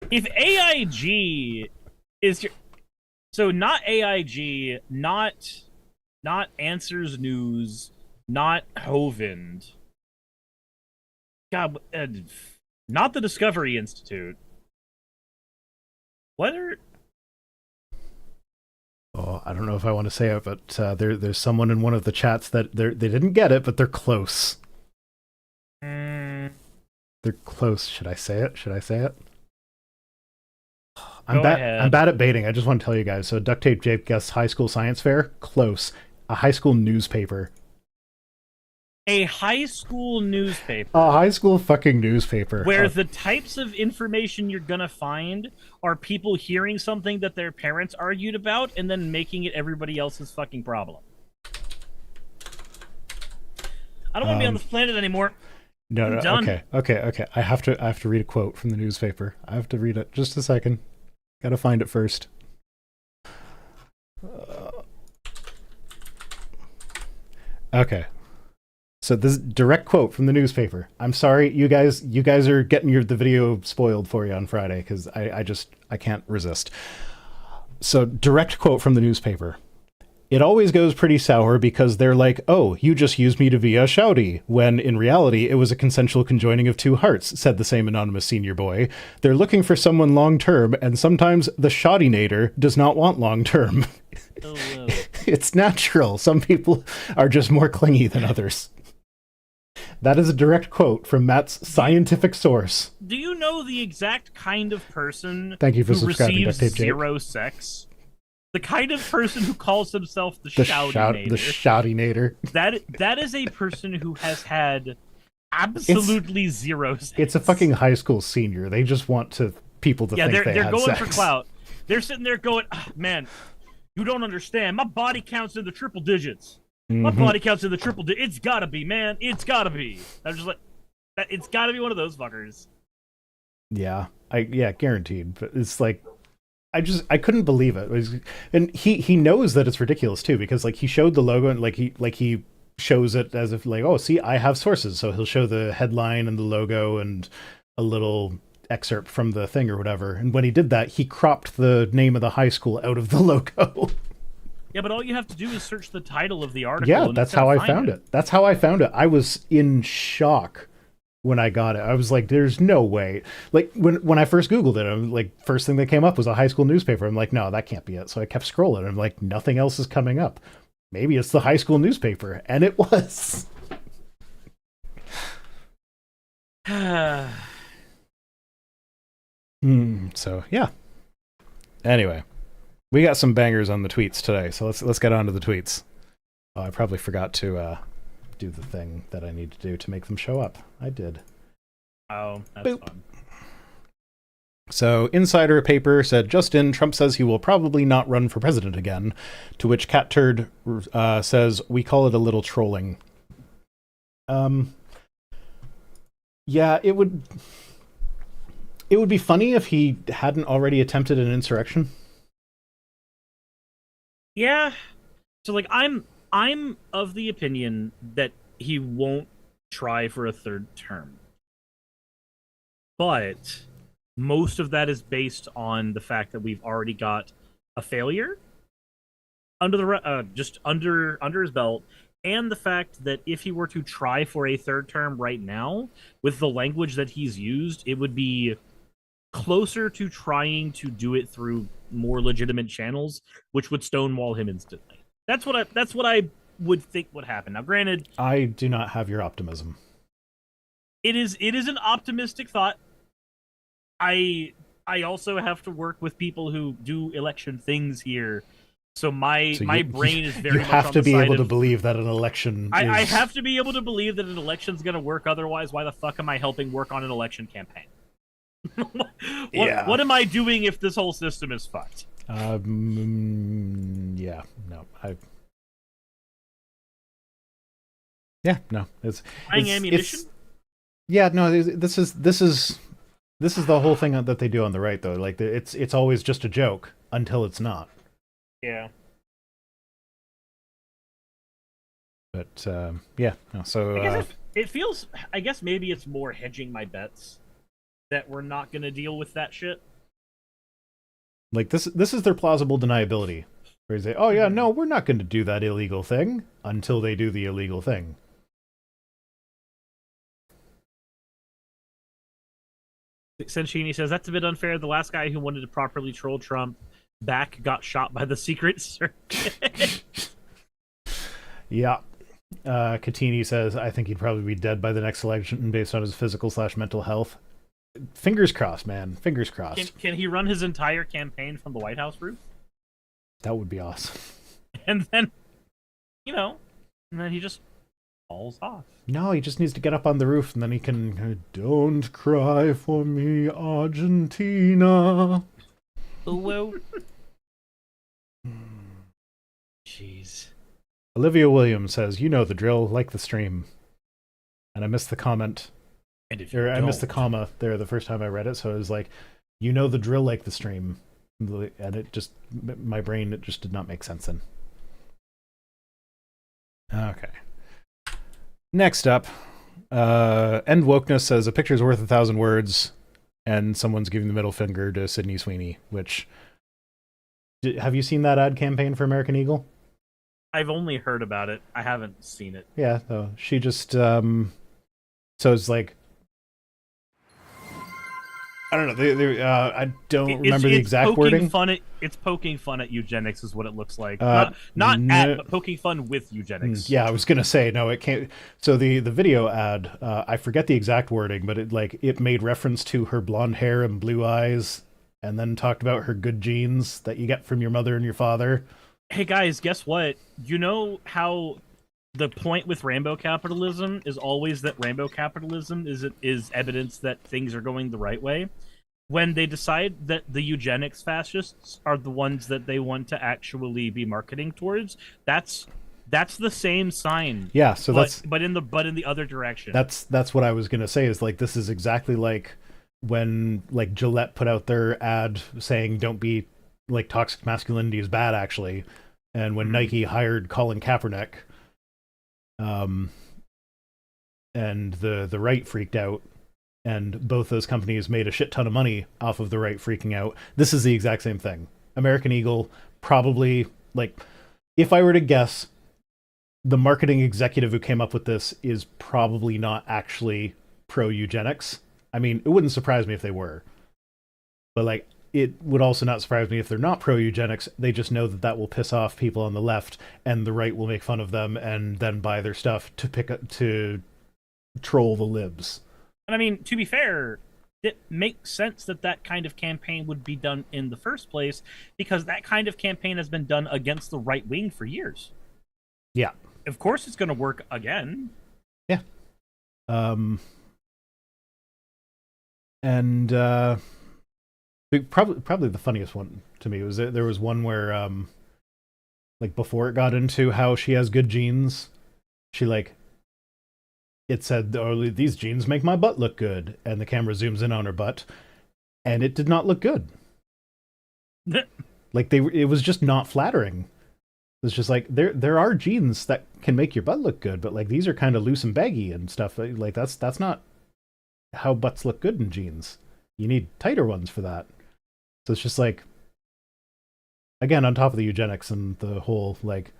If AIG is your, so not AIG, not Answers News, not Hovind, God, not the Discovery Institute. What are? Oh, I don't know if I want to say it, but there's someone in one of the chats that they didn't get it, but they're close. They're close. Should I say it? I'm bad at baiting. I just want to tell you guys. So Duct Tape Jake guessed high school science fair. Close. A high school newspaper. A high school newspaper. A high school fucking newspaper. Where the types of information you're gonna find are people hearing something that their parents argued about and then making it everybody else's fucking problem. I don't want to be on this planet anymore. No, I'm done. Okay. I have to read a quote from the newspaper. I have to read it. Just a second. Gotta find it first. Okay. So this direct quote from the newspaper. I'm sorry, you guys are getting the video spoiled for you on Friday because I can't resist. So direct quote from the newspaper. It always goes pretty sour because they're like, oh, you just used me to be a shouty, when in reality it was a consensual conjoining of two hearts, said the same anonymous senior boy. They're looking for someone long-term, and sometimes the shoddy-nator does not want long-term. Oh, wow. It's natural. Some people are just more clingy than others. That is a direct quote from Matt's scientific source. Do you know the exact kind of person Thank you for who subscribing, receives Duct Tape Jake. zero sex? The kind of person who calls himself the shouty-nator. The shouty-nator. That is a person who has had absolutely zero sense. It's a fucking high school senior. They just want people to think they're had going sex. for clout. They're sitting there going, man, you don't understand. My body counts in the triple digits. My body counts in the triple digits. It's gotta be, man. It's gotta be. I'm just like, it's gotta be one of those fuckers. Yeah, guaranteed. But it's like, I couldn't believe it. And he knows that it's ridiculous too, because like he showed the logo and he shows it as if like, oh, see, I have sources. So he'll show the headline and the logo and a little excerpt from the thing or whatever. And when he did that, he cropped the name of the high school out of the logo. Yeah, but all you have to do is search the title of the article. Yeah, that's how I found it. That's how I found it. I was in shock when I got it. I was like, there's no way. Like when I first Googled it, I'm like, first thing that came up was a high school newspaper. I'm like, no, that can't be it. So I kept scrolling. I'm like, nothing else is coming up. Maybe it's the high school newspaper. And it was. So yeah. Anyway, we got some bangers on the tweets today, so let's get on to the tweets. Oh, I probably forgot to do the thing that I need to do to make them show up. I did. Oh, that's Boop. fun. So, Insider Paper said, just in, Trump says he will probably not run for president again, to which Cat Turd says, we call it a little trolling. Yeah, it would be funny if he hadn't already attempted an insurrection. Yeah. So like I'm of the opinion that he won't try for a third term. But most of that is based on the fact that we've already got a failure under the just under his belt, and the fact that if he were to try for a third term right now with the language that he's used, it would be closer to trying to do it through more legitimate channels, which would stonewall him instantly. That's what I would think would happen. Now, granted, I do not have your optimism. It is an optimistic thought. I also have to work with people who do election things here, so my brain is very. You much have on to the be side able of, to believe that an election. I have to be able to believe that an election's going to work. Otherwise, why the fuck am I helping work on an election campaign? What am I doing if this whole system is fucked? Yeah, no, it's buying ammunition. Yeah, no, this is the whole thing that they do on the right, though. Like it's always just a joke until it's not. Yeah. But yeah, no, so I guess it feels. I guess maybe it's more hedging my bets that we're not going to deal with that shit. Like this is their plausible deniability, where they say, "Oh yeah, no, we're not going to do that illegal thing," until they do the illegal thing. Senchini says that's a bit unfair. The last guy who wanted to properly troll Trump back got shot by the Secret Service. Yeah. Katini says, I think he'd probably be dead by the next election based on his physical/mental health. Fingers crossed, man. Fingers crossed. Can he run his entire campaign from the White House roof? That would be awesome. And then, and then he just falls off. No, he just needs to get up on the roof and then he can, don't cry for me, Argentina. Whoa. Jeez. Olivia Williams says, you know the drill, like the stream. And I missed the comment. I missed the comma there the first time I read it, so it was like, you know the drill, like the stream. And it just, my brain, it just did not make sense then. Okay. Next up, End Wokeness says, a picture's worth 1,000 words, and someone's giving the middle finger to Sydney Sweeney, which... Have you seen that ad campaign for American Eagle? I've only heard about it. I haven't seen it. Yeah, so she just, so it's like, I don't know, I don't remember the exact wording. It's poking fun at eugenics is what it looks like. Not but poking fun with eugenics. Yeah, I was going to say, no, it can't. So the video ad, I forget the exact wording, but it made reference to her blonde hair and blue eyes, and then talked about her good genes that you get from your mother and your father. Hey guys, guess what? You know how the point with rainbow capitalism is always that rainbow capitalism is evidence that things are going the right way. When they decide that the eugenics fascists are the ones that they want to actually be marketing towards, that's the same sign. Yeah, so but in the other direction. That's what I was gonna say. Is like this is exactly like when like Gillette put out their ad saying don't be like toxic masculinity is bad actually, and when Nike hired Colin Kaepernick, and the right freaked out, and both those companies made a shit ton of money off of the right freaking out. This is the exact same thing. American Eagle probably, like, if I were to guess, the marketing executive who came up with this is probably not actually pro-eugenics. I mean, it wouldn't surprise me if they were. But, like, it would also not surprise me if they're not pro-eugenics. They just know that that will piss off people on the left, and the right will make fun of them and then buy their stuff to troll the libs. And I mean, to be fair, it makes sense that that kind of campaign would be done in the first place, because that kind of campaign has been done against the right wing for years. Yeah. Of course it's going to work again. Yeah. And probably the funniest one to me was there was one where like before it got into how she has good genes, she like it said, oh, these jeans make my butt look good, and the camera zooms in on her butt, and it did not look good. Like it was just not flattering. It's just like there are jeans that can make your butt look good, but like these are kind of loose and baggy and stuff. Like that's not how butts look good in jeans. You need tighter ones for that. So it's just like, again, on top of the eugenics and the whole like,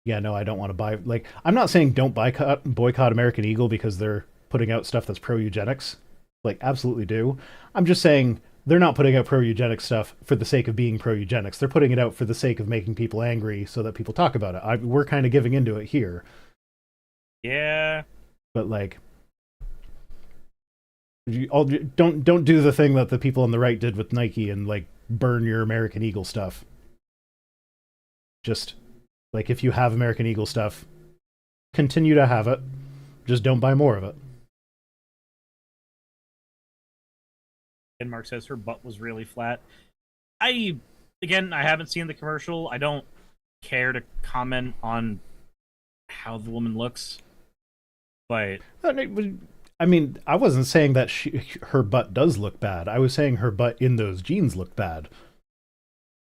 yeah, no, I don't want to buy. Like, I'm not saying don't boycott American Eagle because they're putting out stuff that's pro-eugenics. Like, absolutely do. I'm just saying they're not putting out pro-eugenics stuff for the sake of being pro-eugenics. They're putting it out for the sake of making people angry so that people talk about it. We're kind of giving into it here. Yeah. But like, don't do the thing that the people on the right did with Nike and like burn your American Eagle stuff. Just like, if you have American Eagle stuff, continue to have it. Just don't buy more of it. And Mark says her butt was really flat. I haven't seen the commercial. I don't care to comment on how the woman looks. But I mean, I wasn't saying that her butt does look bad. I was saying her butt in those jeans looked bad.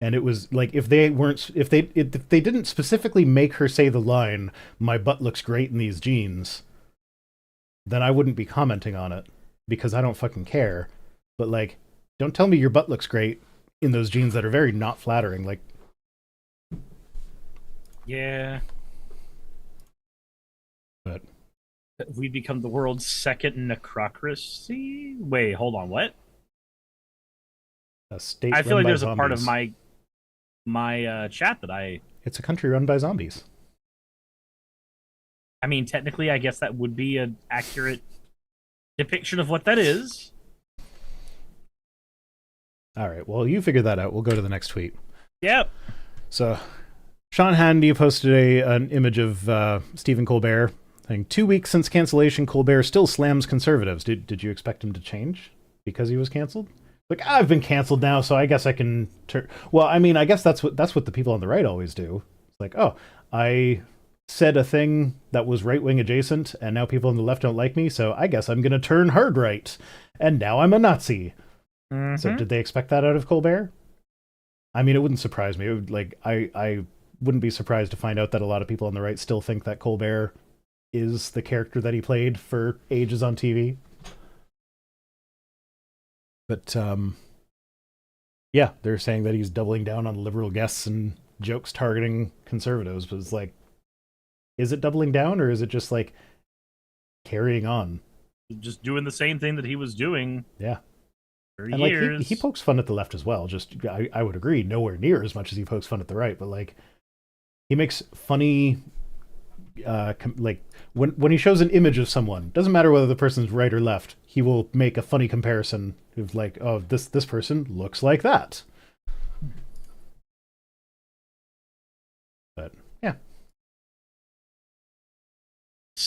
And it was like, if they didn't specifically make her say the line, "My butt looks great in these jeans," then I wouldn't be commenting on it, because I don't fucking care. But like, don't tell me your butt looks great in those jeans that are very not flattering. Like, yeah. But we become the world's second necrocracy. Wait, hold on, what? a state. I feel like there's zombies. a part of my chat that It's a country run by zombies. I mean, technically, I guess that would be an accurate depiction of what that is. All right, well, you figure that out. We'll go to the next tweet. Yep. So, Sean Hannity posted an image of Stephen Colbert saying, 2 weeks since cancellation, Colbert still slams conservatives. Did you expect him to change because he was canceled? Like, I've been canceled now, so I guess I can turn. Well, I mean, I guess that's what the people on the right always do. It's like, oh, I said a thing that was right-wing adjacent, and now people on the left don't like me, so I guess I'm going to turn hard right, and now I'm a Nazi. Mm-hmm. So did they expect that out of Colbert? I mean, it wouldn't surprise me. It would, like, I wouldn't be surprised to find out that a lot of people on the right still think that Colbert is the character that he played for ages on TV. But, yeah, they're saying that he's doubling down on liberal guests and jokes targeting conservatives. But it's like, is it doubling down, or is it just, like, carrying on? Just doing the same thing that he was doing. Yeah. For and, years. like, he pokes fun at the left as well. Just, I would agree, nowhere near as much as he pokes fun at the right. But, like, he makes funny... like when he shows an image of someone, doesn't matter whether the person's right or left, he will make a funny comparison of like, oh, this person looks like that. But yeah,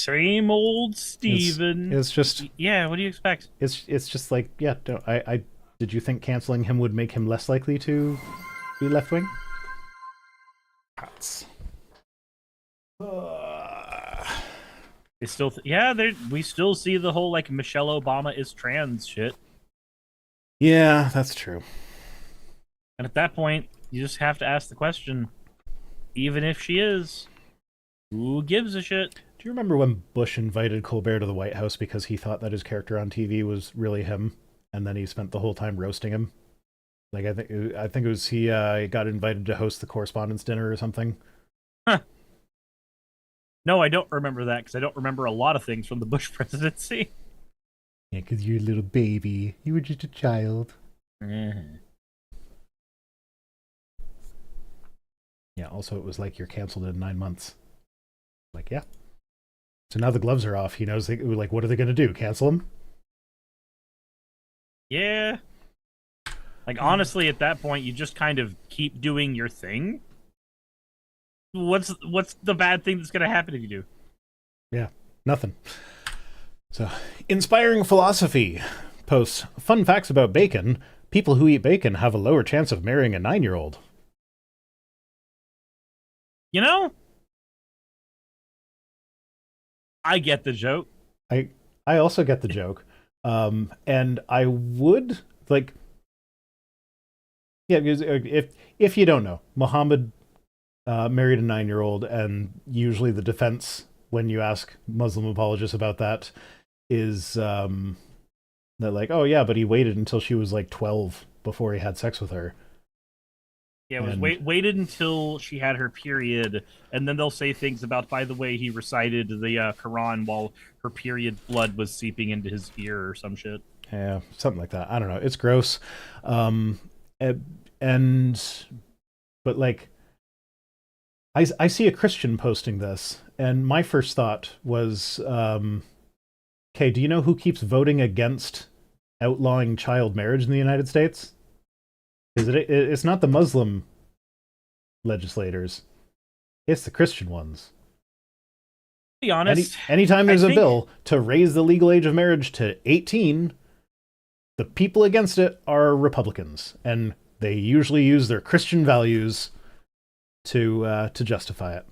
same old Steven. It's just Yeah, what do you expect? it's just like, yeah, no, I did you think canceling him would make him less likely to be left wing? That's It's still, yeah, we still see the whole like Michelle Obama is trans shit. yeah, that's true. And at that point, you just have to ask the question: even if she is, who gives a shit? Do you remember when Bush invited Colbert to the White House because he thought that his character on TV was really him, and then he spent the whole time roasting him? Like I think it was he got invited to host the correspondence dinner or something. Huh. No, I don't remember that because I don't remember a lot of things from the Bush presidency. Yeah, because you're a little baby. You were just a child. Mm-hmm. Yeah, also it was like you're canceled in 9 months. Like, yeah. So now the gloves are off. He knows, like, what are they going to do? Cancel him? Yeah. Like, honestly, at that point, you just kind of keep doing your thing. What's the bad thing that's going to happen if you do? Yeah, nothing. So, Inspiring Philosophy posts, fun facts about bacon. People who eat bacon have a lower chance of marrying a 9-year-old. You know? I get the joke. I also get the joke. And I would, like... Yeah, because if you don't know, Muhammad married a 9-year-old, and usually the defense when you ask Muslim apologists about that is that like, oh yeah, but he waited until she was like 12 before he had sex with her. Yeah, it was waited until she had her period, and then they'll say things about, by the way, he recited the Quran while her period blood was seeping into his ear or some shit. Yeah, something like that. I don't know. It's gross. But like, I see a Christian posting this, and my first thought was, okay, do you know who keeps voting against outlawing child marriage in the United States? It's not the Muslim legislators, it's the Christian ones. To be honest, anytime there's a bill to raise the legal age of marriage to 18, the people against it are Republicans, and they usually use their Christian values to justify it.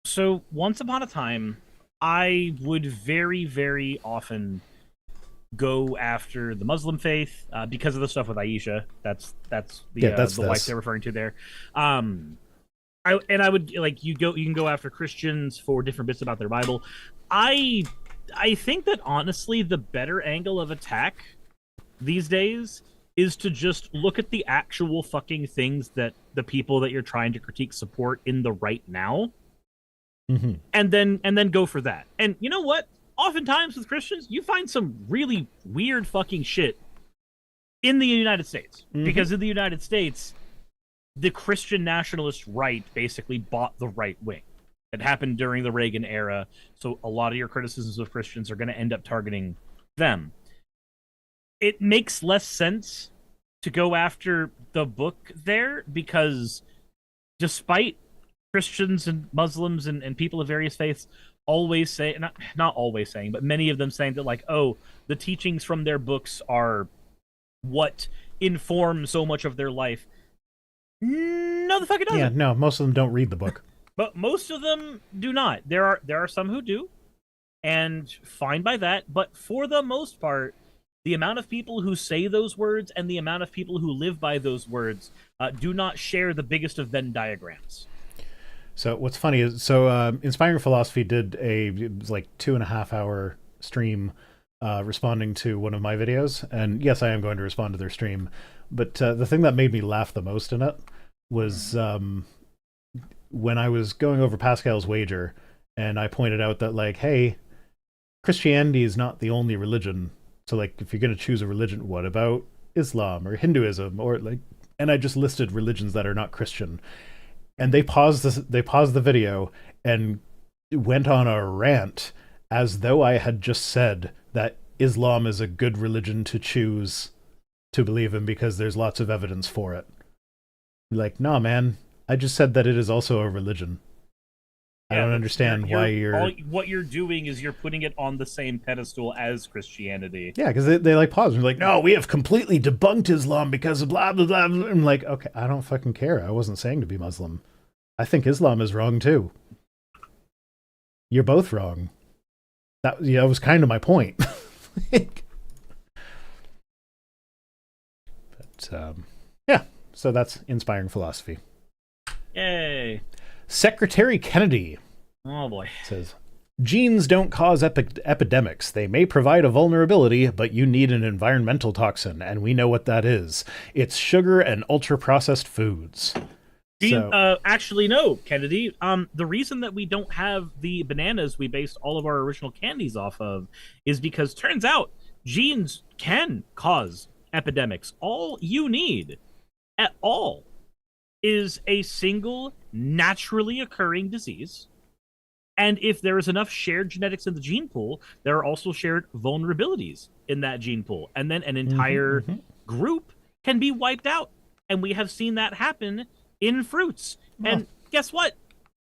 So once upon a time, I would very, very often go after the Muslim faith because of the stuff with Aisha. That's the wife they're referring to there. I would like you can go after Christians for different bits about their Bible. I think that honestly the better angle of attack these days is to just look at the actual fucking things that the people that you're trying to critique support in the right now. Mm-hmm. And then go for that. And you know what? Oftentimes with Christians, you find some really weird fucking shit in the United States. Mm-hmm. Because in the United States, the Christian nationalist right basically bought the right wing. It happened during the Reagan era, so a lot of your criticisms of Christians are going to end up targeting them. It makes less sense to go after the book there because despite Christians and Muslims and people of various faiths always say, not always saying, but many of them saying that, like, oh, the teachings from their books are what inform so much of their life. No, the fuck it doesn't. Yeah, no, most of them don't read the book. But most of them do not. There are some who do, and fine by that. But for the most part, the amount of people who say those words and the amount of people who live by those words do not share the biggest of Venn diagrams. So what's funny is, Inspiring Philosophy did it was like 2.5 hour stream responding to one of my videos. And yes, I am going to respond to their stream. But the thing that made me laugh the most in it was when I was going over Pascal's wager, and I pointed out that, like, hey, Christianity is not the only religion. So, like, if you're going to choose a religion, what about Islam or Hinduism? Or, like, and I just listed religions that are not Christian. And they paused the video and went on a rant as though I had just said that Islam is a good religion to choose to believe in because there's lots of evidence for it. Like, nah, man, I just said that it is also a religion. I don't understand why you're... what you're doing is you're putting it on the same pedestal as Christianity. Yeah, because they like pause and be like, no, we have completely debunked Islam because of blah, blah, blah, blah. I'm like, okay, I don't fucking care. I wasn't saying to be Muslim. I think Islam is wrong, too. You're both wrong. That was kind of my point. But, yeah, so that's inspiring philosophy. Yay. Secretary Kennedy... Oh boy. Says, genes don't cause epidemics. They may provide a vulnerability, but you need an environmental toxin, and we know what that is. It's sugar and ultra-processed foods. Actually, no, Kennedy. The reason that we don't have the bananas we based all of our original candies off of is because turns out genes can cause epidemics. All you need at all is a single naturally occurring disease. And if there is enough shared genetics in the gene pool, there are also shared vulnerabilities in that gene pool. And then an entire group can be wiped out. And we have seen that happen in fruits. Oh. And guess what?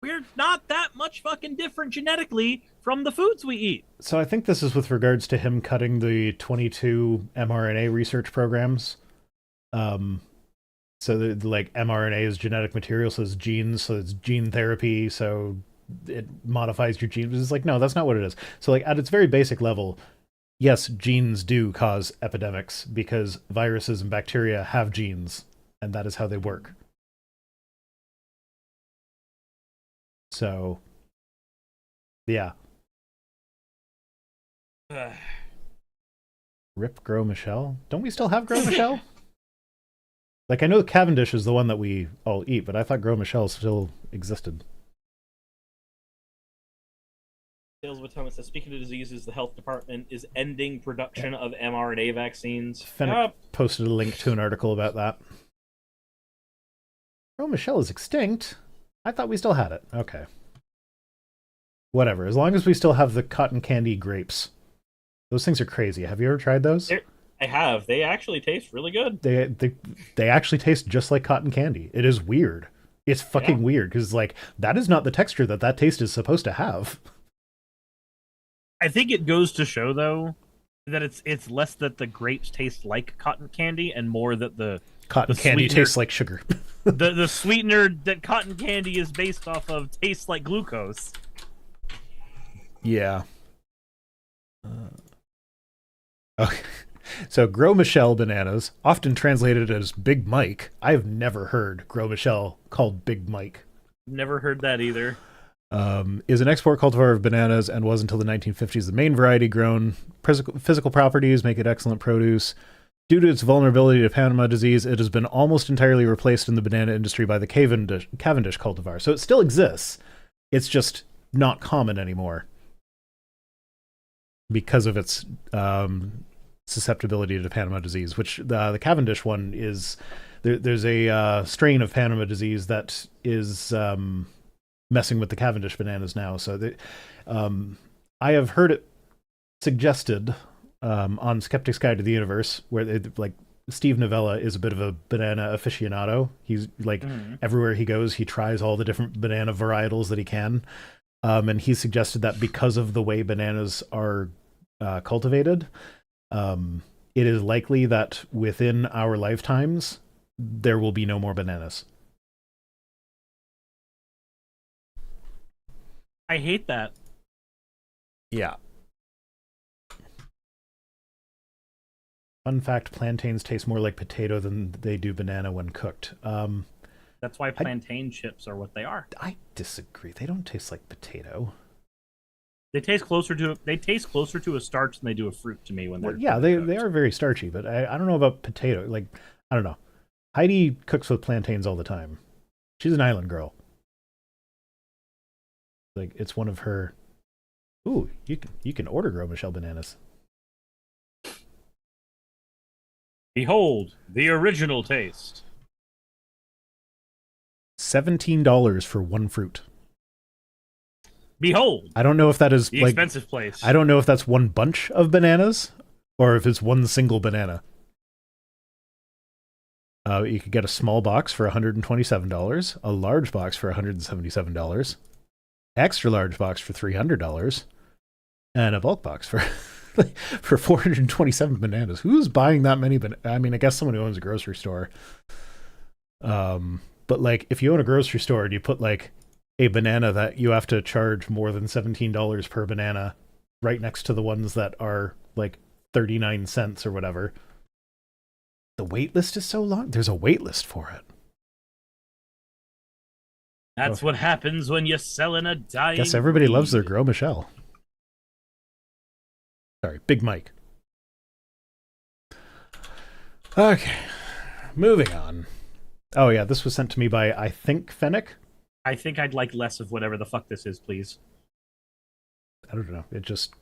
We're not that much fucking different genetically from the foods we eat. So I think this is with regards to him cutting the 22 mRNA research programs. So like mRNA is genetic material, so it's genes, so it's gene therapy, so it modifies your genes. It's like, no, that's not what it is. So like at its very basic level, yes, genes do cause epidemics because viruses and bacteria have genes, and that is how they work. So, yeah. Rip Gros Michel? Don't we still have Gros Michel? Like, I know Cavendish is the one that we all eat, but I thought Gros Michel still existed. Sales of Thomas says, speaking of diseases, the health department is ending production of mRNA vaccines. Fennec posted a link to an article about that. Gros Michel is extinct? I thought we still had it. Okay. Whatever. As long as we still have the cotton candy grapes. Those things are crazy. Have you ever tried those? I have. They actually taste really good. They actually taste just like cotton candy. It is weird. It's fucking weird because like that is not the texture that taste is supposed to have. I think it goes to show though that it's less that the grapes taste like cotton candy and more that the cotton candy tastes like sugar. the sweetener that cotton candy is based off of tastes like glucose. Yeah. Okay. So Gros Michel bananas, often translated as Big Mike. I've never heard Gros Michel called Big Mike. Never heard that either. Is an export cultivar of bananas and was until the 1950s the main variety grown. Physical properties make it excellent produce. Due to its vulnerability to Panama disease, it has been almost entirely replaced in the banana industry by the Cavendish cultivar. So it still exists. It's just not common anymore because of its susceptibility to Panama disease, which the Cavendish one is... There's a strain of Panama disease that is messing with the Cavendish bananas now. So I have heard it suggested on Skeptic's Guide to the Universe, where like Steve Novella is a bit of a banana aficionado. He's like everywhere he goes, he tries all the different banana varietals that he can. And he suggested that because of the way bananas are cultivated, it is likely that within our lifetimes, there will be no more bananas. I hate that. Yeah. Fun fact, plantains taste more like potato than they do banana when cooked. That's why plantain chips are what they are. I disagree. They don't taste like potato. They taste closer to a starch than they do a fruit to me when they're they are very starchy, but I don't know about potato. Like, I don't know. Heidi cooks with plantains all the time. She's an island girl. Like, it's one of her... Ooh, you can order Gros Michel bananas. Behold, the original taste. $17 for one fruit. Behold. I don't know if that is the expensive place. I don't know if that's one bunch of bananas or if it's one single banana. You could get a small box for $127, a large box for $177, extra large box for $300, and a bulk box for for 427 bananas. Who's buying that many? I mean, I guess someone who owns a grocery store. But like, if you own a grocery store and you put like a banana that you have to charge more than $17 per banana right next to the ones that are like 39 cents or whatever, the wait list is so long. There's a wait list for it. That's what happens when you're selling a dying Guess everybody breed. loves their Gros Michel. Sorry, Big Mike. Okay, moving on. Oh yeah, this was sent to me by, I think, Fennec. I think I'd like less of whatever the fuck this is, please. I don't know.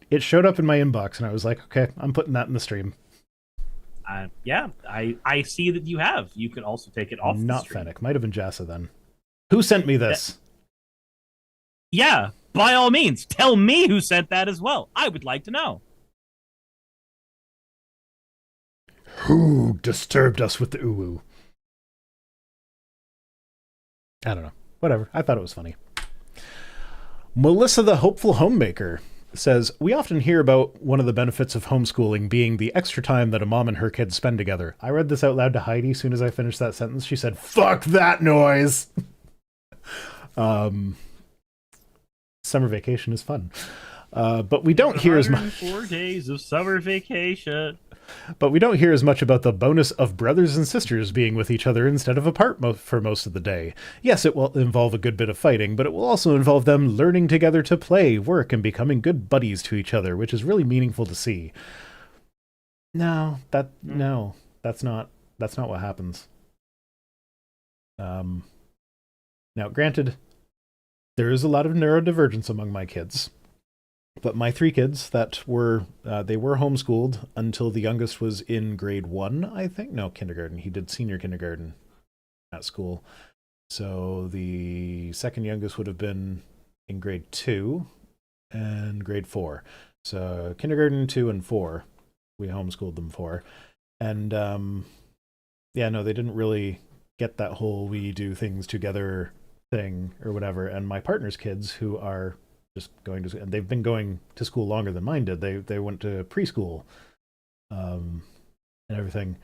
It showed up in my inbox, and I was like, okay, I'm putting that in the stream. Yeah, I see that you have. You can also take it off. Not Fennec. Might have been Jassa then. Who sent me this? Yeah, by all means, tell me who sent that as well. I would like to know. Who disturbed us with the uwu? I don't know. Whatever. I thought it was funny. Melissa the Hopeful Homemaker says, we often hear about one of the benefits of homeschooling being the extra time that a mom and her kids spend together. I read this out loud to Heidi. As soon as I finished that sentence, she said, fuck that noise! Summer vacation is fun. But we don't hear as much. 4 days of summer vacation. But we don't hear as much about the bonus of brothers and sisters being with each other instead of apart for most of the day. Yes, it will involve a good bit of fighting, but it will also involve them learning together to play, work, and becoming good buddies to each other, which is really meaningful to see. No, that's not what happens. Now, granted, there is a lot of neurodivergence among my kids. But my 3 kids that were, they were homeschooled until the youngest was in grade 1, I think. No, kindergarten. He did senior kindergarten at school. So the second youngest would have been in grade 2 and grade 4. So kindergarten, 2, and 4, we homeschooled them for. And yeah, no, they didn't really get that whole we do things together thing or whatever. And my partner's kids, who are just going to, and they've been going to school longer than mine did. They went to preschool, and everything.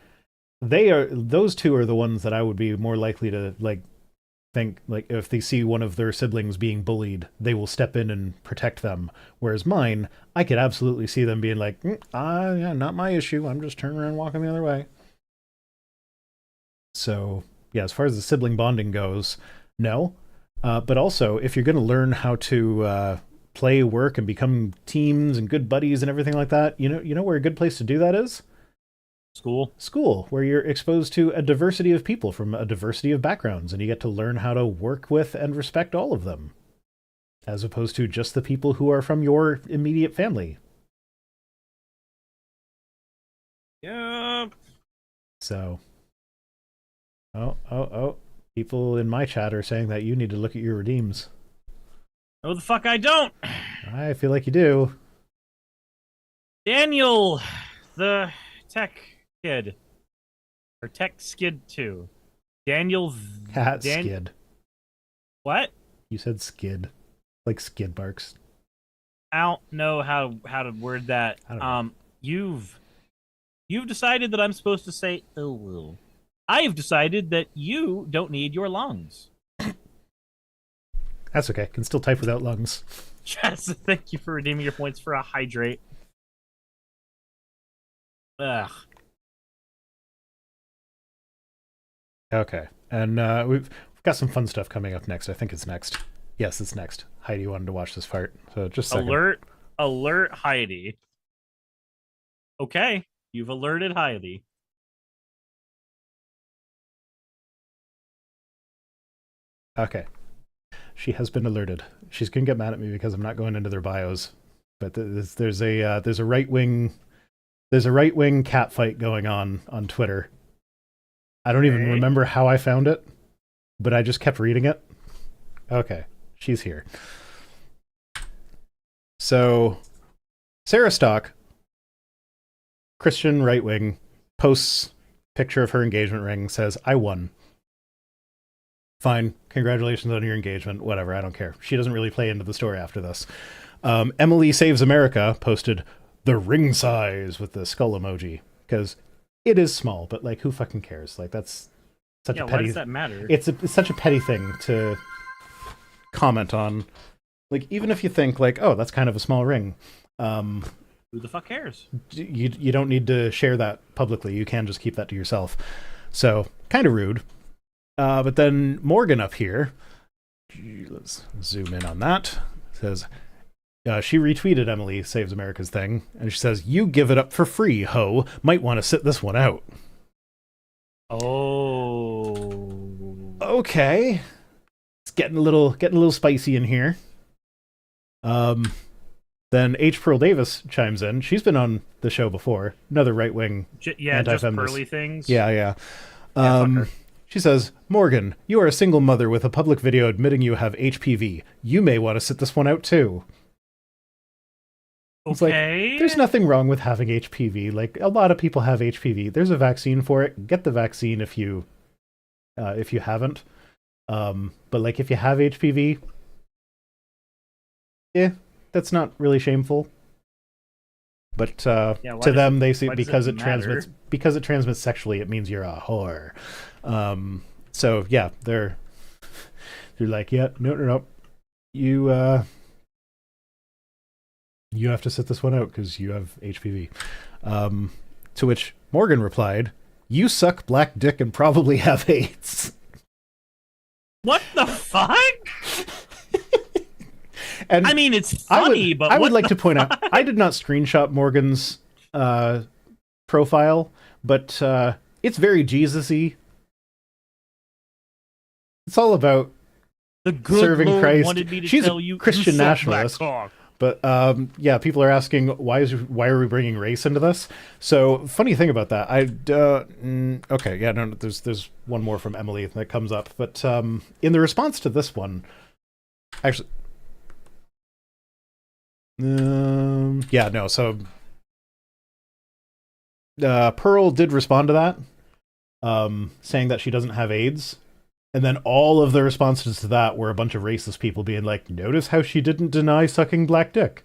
Those 2 are the ones that I would be more likely to think if they see one of their siblings being bullied, they will step in and protect them. Whereas mine, I could absolutely see them being like, yeah, not my issue. I'm just turning around and walking the other way. So yeah, as far as the sibling bonding goes, no. But also, if you're going to learn how to play, work, and become teams and good buddies and everything like that, you know where a good place to do that is? School, where you're exposed to a diversity of people from a diversity of backgrounds, and you get to learn how to work with and respect all of them, as opposed to just the people who are from your immediate family. Yep. So, oh. People in my chat are saying that you need to look at your redeems. Oh, the fuck I don't. I feel like you do. Daniel, the tech kid. Or tech skid 2. Daniel... Skid. What? You said skid. Like skid marks. I don't know how to word that. I don't know. You've decided that I'm supposed to say, oh, I've decided that you don't need your lungs. That's okay. Can still type without lungs. Yes, thank you for redeeming your points for a hydrate. Ugh. Okay. And we've got some fun stuff coming up next. I think it's next. Yes, it's next. Heidi wanted to watch this part. So just a second. Alert Heidi. Okay. You've alerted Heidi. Okay. She has been alerted. She's gonna get mad at me because I'm not going into their bios. But there's a right wing cat fight going on Twitter. I don't even remember how I found it, but I just kept reading it. Okay, she's here. So, Sarah Stock, Christian right wing, posts picture of her engagement ring, says, "I won." Fine. Congratulations on your engagement. Whatever. I don't care. She doesn't really play into the story after this. Emily Saves America posted the ring size with the skull emoji because it is small, but like, who fucking cares? Like, that's such a petty. Why does that matter? It's such a petty thing to comment on. Like, even if you think like, oh, that's kind of a small ring. Who the fuck cares? You don't need to share that publicly. You can just keep that to yourself. So, kind of rude. But then Morgan up here, let's zoom in on that, says, she retweeted Emily Saves America's thing, and she says, "You give it up for free, ho. Might want to sit this one out." Oh. Okay. It's getting a little spicy in here. Then H. Pearl Davis chimes in. She's been on the show before. Another right-wing anti-feminist. Just pearly things. Yeah. Fuck her. She says, "Morgan, you are a single mother with a public video admitting you have HPV. You may want to sit this one out too." It's Okay. like, there's nothing wrong with having HPV. Like, a lot of people have HPV. There's a vaccine for it. Get the vaccine if you haven't. But like, if you have HPV, that's not really shameful. But to them, they see because it transmits sexually, it means you're a whore. So yeah, they're like, yeah, no, you have to sit this one out because you have HPV. To which Morgan replied, "You suck black dick and probably have AIDS." What the fuck? And I mean, it's funny, but I would like to point out, I did not screenshot Morgan's profile, but it's very Jesus-y. It's all about the good serving Lord Christ. wanted me to She's tell a you, Christian you suck nationalist. black cock. But yeah, people are asking why are we bringing race into this? So funny thing about that, okay, yeah, no, there's one more from Emily that comes up, but in the response to this one, actually, yeah, no, so Pearl did respond to that, saying that she doesn't have AIDS. And then all of the responses to that were a bunch of racist people being like, "Notice how she didn't deny sucking black dick."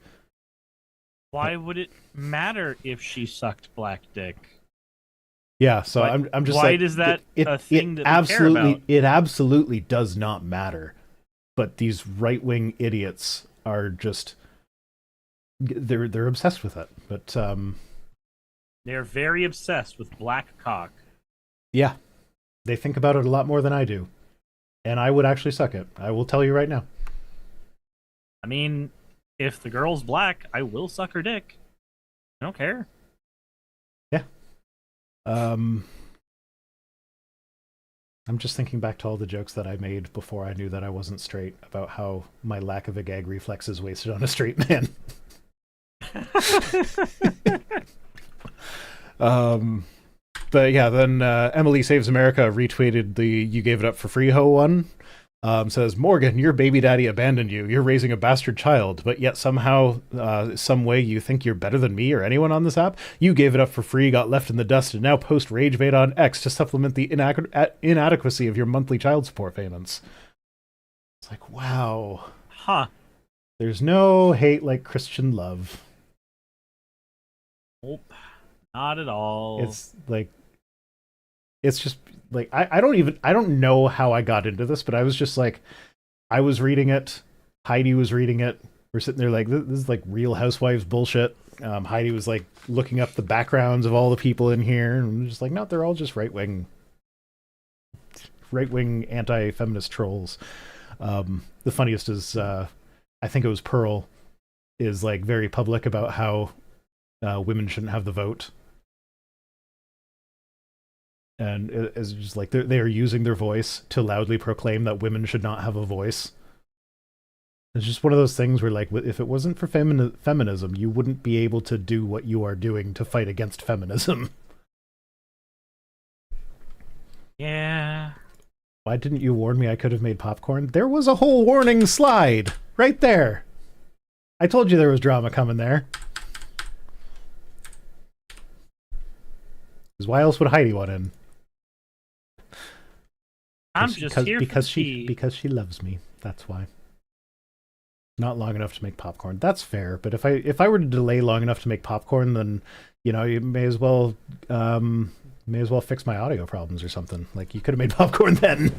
Why would it matter if she sucked black dick? Yeah, so I'm just why like, does that a thing that we care absolutely about? it absolutely does not matter. But these right-wing idiots are just they're obsessed with it. But They're very obsessed with black cock. yeah, they think about it a lot more than I do. And I would actually suck it. I will tell you right now. I mean, if the girl's black, I will suck her dick. I don't care. Yeah. I'm just thinking back to all the jokes that I made before I knew that I wasn't straight about how my lack of a gag reflex is wasted on a straight man. But yeah, then Emily Saves America retweeted the "You gave it up for free ho" one. Says, "Morgan, your baby daddy abandoned you. You're raising a bastard child, but yet somehow, some way you think you're better than me or anyone on this app. You gave it up for free, got left in the dust, and now post rage bait on X to supplement the inadequacy of your monthly child support payments." It's like, wow. Huh. There's no hate like Christian love. Nope. Not at all. It's like, it's just like, I don't know how I got into this, but I was just like, I was reading it, Heidi was reading it, we're sitting there like, this is like Real Housewives bullshit. Heidi was like looking up the backgrounds of all the people in here, and I'm just like, no, they're all just right-wing anti-feminist trolls. The funniest is, I think it was Pearl, is like very public about how women shouldn't have the vote. And it's just like they are using their voice to loudly proclaim that women should not have a voice. It's just one of those things where, like, if it wasn't for feminism, you wouldn't be able to do what you are doing to fight against feminism. Yeah. Why didn't you warn me I could have made popcorn? There was a whole warning slide right there. I told you there was drama coming there. Because why else would Heidi want in? I'm just here for tea. Because she loves me. That's why. Not long enough to make popcorn. That's fair. But if I were to delay long enough to make popcorn, then you may as well fix my audio problems or something. Like you could have made popcorn then.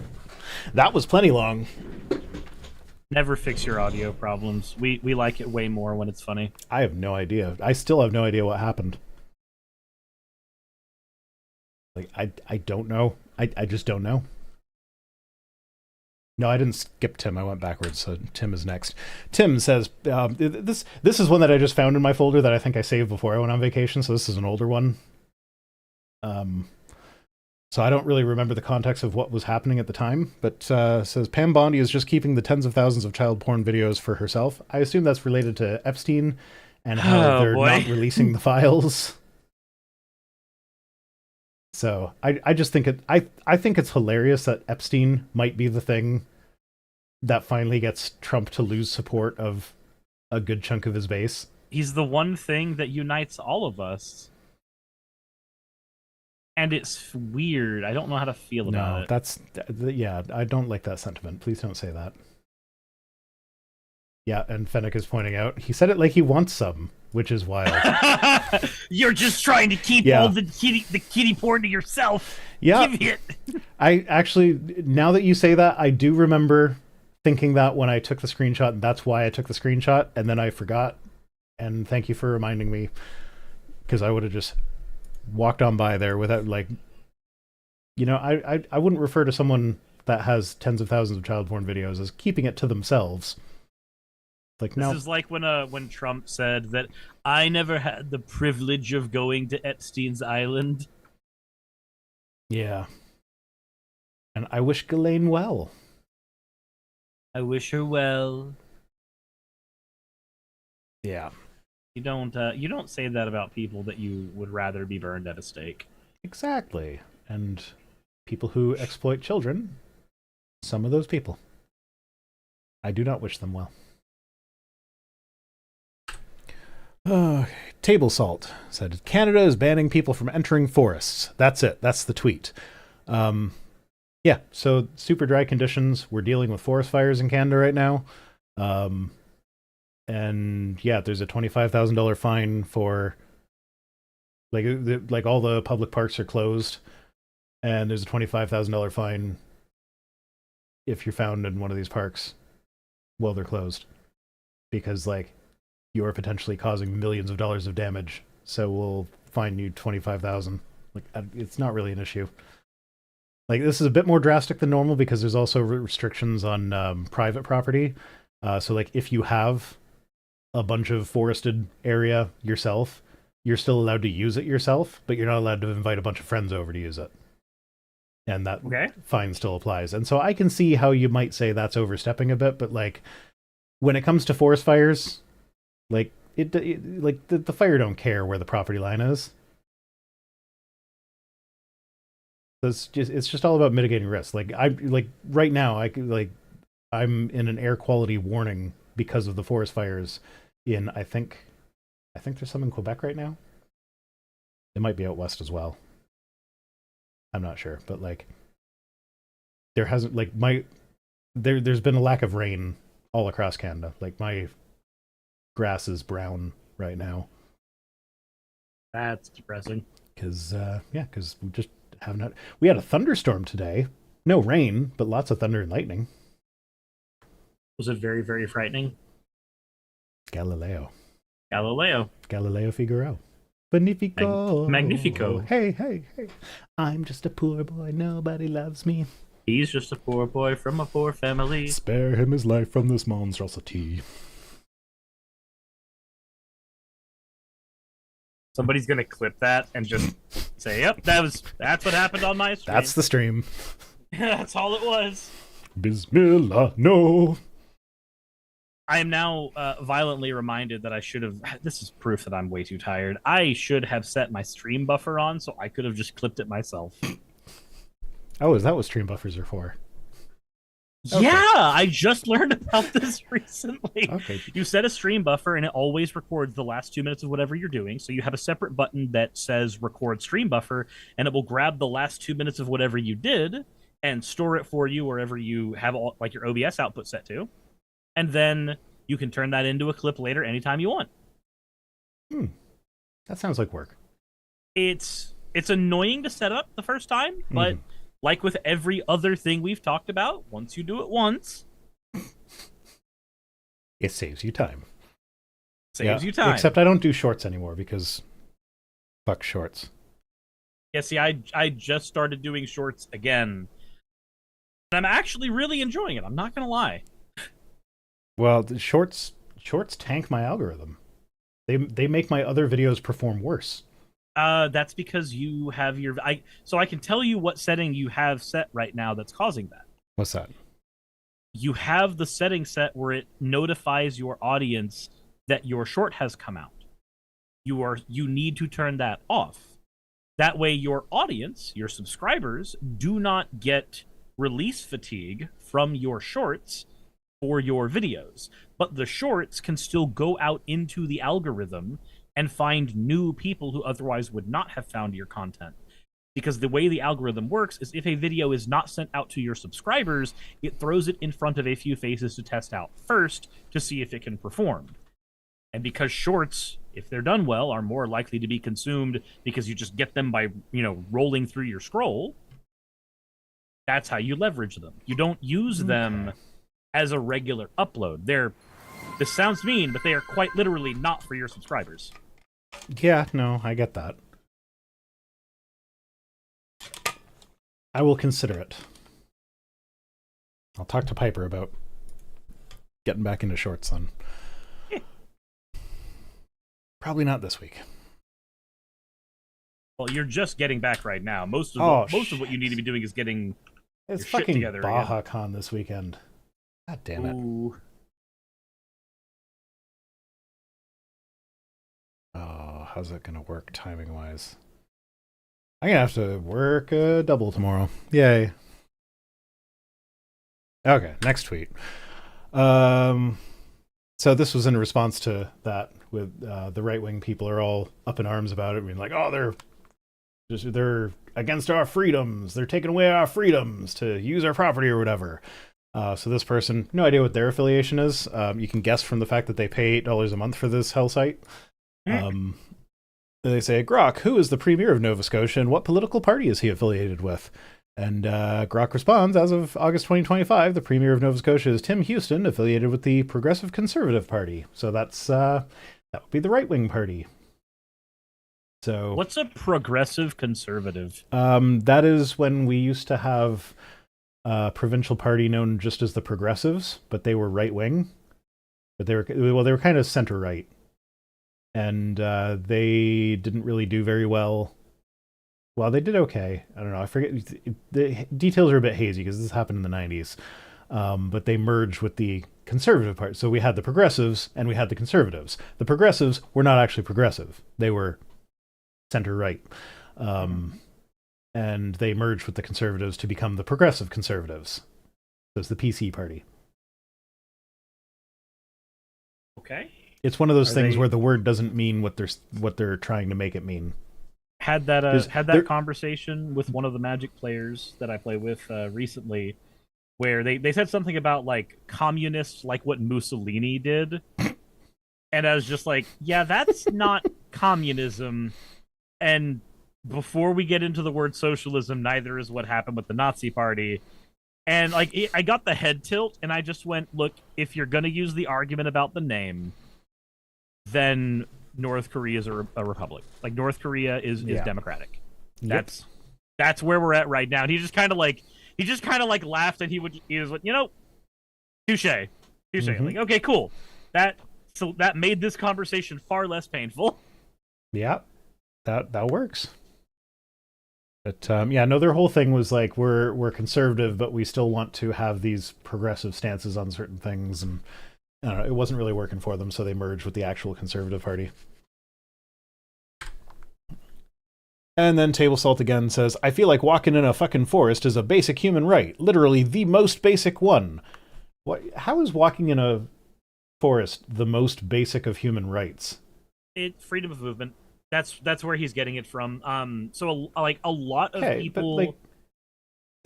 That was plenty long. Never fix your audio problems. We like it way more when it's funny. I have no idea. I still have no idea what happened. Like I don't know. I just don't know. No, I didn't skip Tim. I went backwards, so Tim is next. Tim says, this is one that I just found in my folder that I think I saved before I went on vacation, so this is an older one. So I don't really remember the context of what was happening at the time, but says, Pam Bondi is just keeping the tens of thousands of child porn videos for herself. I assume that's related to Epstein and how they're not releasing the files. So I just think I think it's hilarious that Epstein might be the thing that finally gets Trump to lose support of a good chunk of his base. He's the one thing that unites all of us. And it's weird. I don't know how to feel about it. I don't like that sentiment. Please don't say that. Yeah, and Fennec is pointing out, he said it like he wants some, which is wild. You're just trying to keep all the kitty porn to yourself. Yeah. Give it. I actually, now that you say that, I do remember thinking that when I took the screenshot, and that's why I took the screenshot, and then I forgot. And thank you for reminding me, because I would have just walked on by there without, like, I wouldn't refer to someone that has tens of thousands of child porn videos as keeping it to themselves. Like, this is like when Trump said that I never had the privilege of going to Epstein's island. Yeah. And I wish Ghislaine well. I wish her well. Yeah. You don't say that about people that you would rather be burned at a stake. Exactly. And people who exploit children, some of those people, I do not wish them well. Table Salt said, Canada is banning people from entering forests. That's it. That's the tweet. Yeah, so super dry conditions. We're dealing with forest fires in Canada right now. And yeah, there's a $25,000 fine for like all the public parks are closed, and there's a $25,000 fine if you're found in one of these parks while they're closed, because like you are potentially causing millions of dollars of damage. So we'll fine you $25,000. Like it's not really an issue. Like this is a bit more drastic than normal because there's also restrictions on private property. So like if you have a bunch of forested area yourself, you're still allowed to use it yourself, but you're not allowed to invite a bunch of friends over to use it. And that fine still applies. And so I can see how you might say that's overstepping a bit, but like when it comes to forest fires, like the fire don't care where the property line is. It's just all about mitigating risk. Like right now, I'm in an air quality warning because of the forest fires in I think there's some in Quebec right now. It might be out west as well. I'm not sure, but like there hasn't there's been a lack of rain all across Canada. Like my grass is brown right now. That's depressing. Because we just haven't had. We had a thunderstorm today. No rain, but lots of thunder and lightning. Was it very, very frightening? Galileo Figaro. Magnifico. Magnifico. Hey. I'm just a poor boy. Nobody loves me. He's just a poor boy from a poor family. Spare him his life from this monstrosity. Somebody's gonna clip that and just say, "Yep, that's what happened on my stream." That's the stream. That's all it was. Bismillah, no. I am now violently reminded that I should have. This is proof that I'm way too tired. I should have set my stream buffer on so I could have just clipped it myself. Oh, is that what stream buffers are for? Okay. Yeah, I just learned about this recently. Okay. You set a stream buffer and it always records the last 2 minutes of whatever you're doing. So you have a separate button that says record stream buffer and it will grab the last 2 minutes of whatever you did and store it for you wherever you have all like your OBS output set to, and then you can turn that into a clip later anytime you want. That sounds like work. It's annoying to set up the first time, but like with every other thing we've talked about, once you do it once, it saves you time. Saves you time. Except I don't do shorts anymore because fuck shorts. Yeah, see, I just started doing shorts again, and I'm actually really enjoying it. I'm not gonna lie. Well, the shorts tank my algorithm. They make my other videos perform worse. That's because you have so I can tell you what setting you have set right now that's causing that. What's that? You have the setting set where it notifies your audience that your short has come out. You need to turn that off. That way your audience, your subscribers, do not get release fatigue from your shorts for your videos. But the shorts can still go out into the algorithm and find new people who otherwise would not have found your content. Because the way the algorithm works is if a video is not sent out to your subscribers, it throws it in front of a few faces to test out first to see if it can perform. And because shorts, if they're done well, are more likely to be consumed because you just get them by, rolling through your scroll, that's how you leverage them. You don't use them as a regular upload. This sounds mean, but they are quite literally not for your subscribers. Yeah, no, I get that. I will consider it. I'll talk to Piper about getting back into shorts then. Probably not this week. Well, you're just getting back right now. Most of what you need to be doing is getting it's your fucking shit together Baja again. Con this weekend. God damn it. Ooh. Oh, how's it gonna work timing wise? I'm gonna have to work a double tomorrow. Yay. Okay, next tweet. So this was in response to that with the right-wing people are all up in arms about it, being like, oh, they're against our freedoms. They're taking away our freedoms to use our property or whatever. So this person, no idea what their affiliation is. You can guess from the fact that they pay $8 a month for this hell site. They say, Grok, who is the Premier of Nova Scotia and what political party is he affiliated with? And Grok responds, as of August 2025, the Premier of Nova Scotia is Tim Houston, affiliated with the Progressive Conservative Party. So that would be the right-wing party. So what's a progressive conservative? That is when we used to have a provincial party known just as the Progressives, but they were right-wing. But they were kind of center-right. And they didn't really do very well. Well, they did okay. I don't know. I forget. The details are a bit hazy because this happened in the 90s. But they merged with the conservative part. So we had the progressives and we had the conservatives. The progressives were not actually progressive. They were center-right. And they merged with the conservatives to become the progressive conservatives. So it's the PC party. Okay. It's one of those things where the word doesn't mean what they're trying to make it mean. Had that conversation with one of the Magic players that I play with recently, where they said something about like communists like what Mussolini did, and I was just like, yeah, that's not communism. And before we get into the word socialism, neither is what happened with the Nazi Party. And like I got the head tilt, and I just went, look, if you're gonna use the argument about the name, then North Korea is a republic. Like North Korea is democratic. Yep. That's where we're at right now. And he just kind of like laughed, and he was like, touche. Mm-hmm. Like, okay, cool. That made this conversation far less painful. Yeah, that works. But their whole thing was like we're conservative, but we still want to have these progressive stances on certain things, and I don't know, it wasn't really working for them, so they merged with the actual conservative party. And then Table Salt again says, I feel like walking in a fucking forest is a basic human right. Literally the most basic one. How is walking in a forest the most basic of human rights? Freedom of movement. That's where he's getting it from. So a lot of people...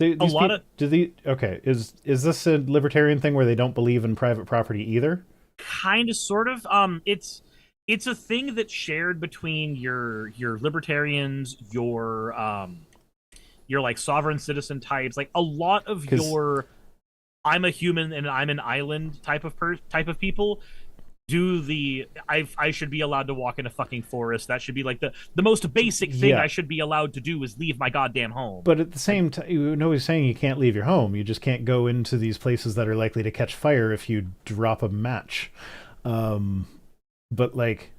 A These lot people of do the okay. Is this a libertarian thing where they don't believe in private property either? kind of sort of it's a thing that's shared between your libertarians, your like sovereign citizen types, like a lot of Because your I'm a human and I'm an island type of people do the I should be allowed to walk in a fucking forest. That should be like the most basic thing yeah, I should be allowed to do is leave my goddamn home. but at the Like same time, nobody's saying you can't leave your home. You just can't go into these places that are likely to catch fire if you drop a match. Um, but like,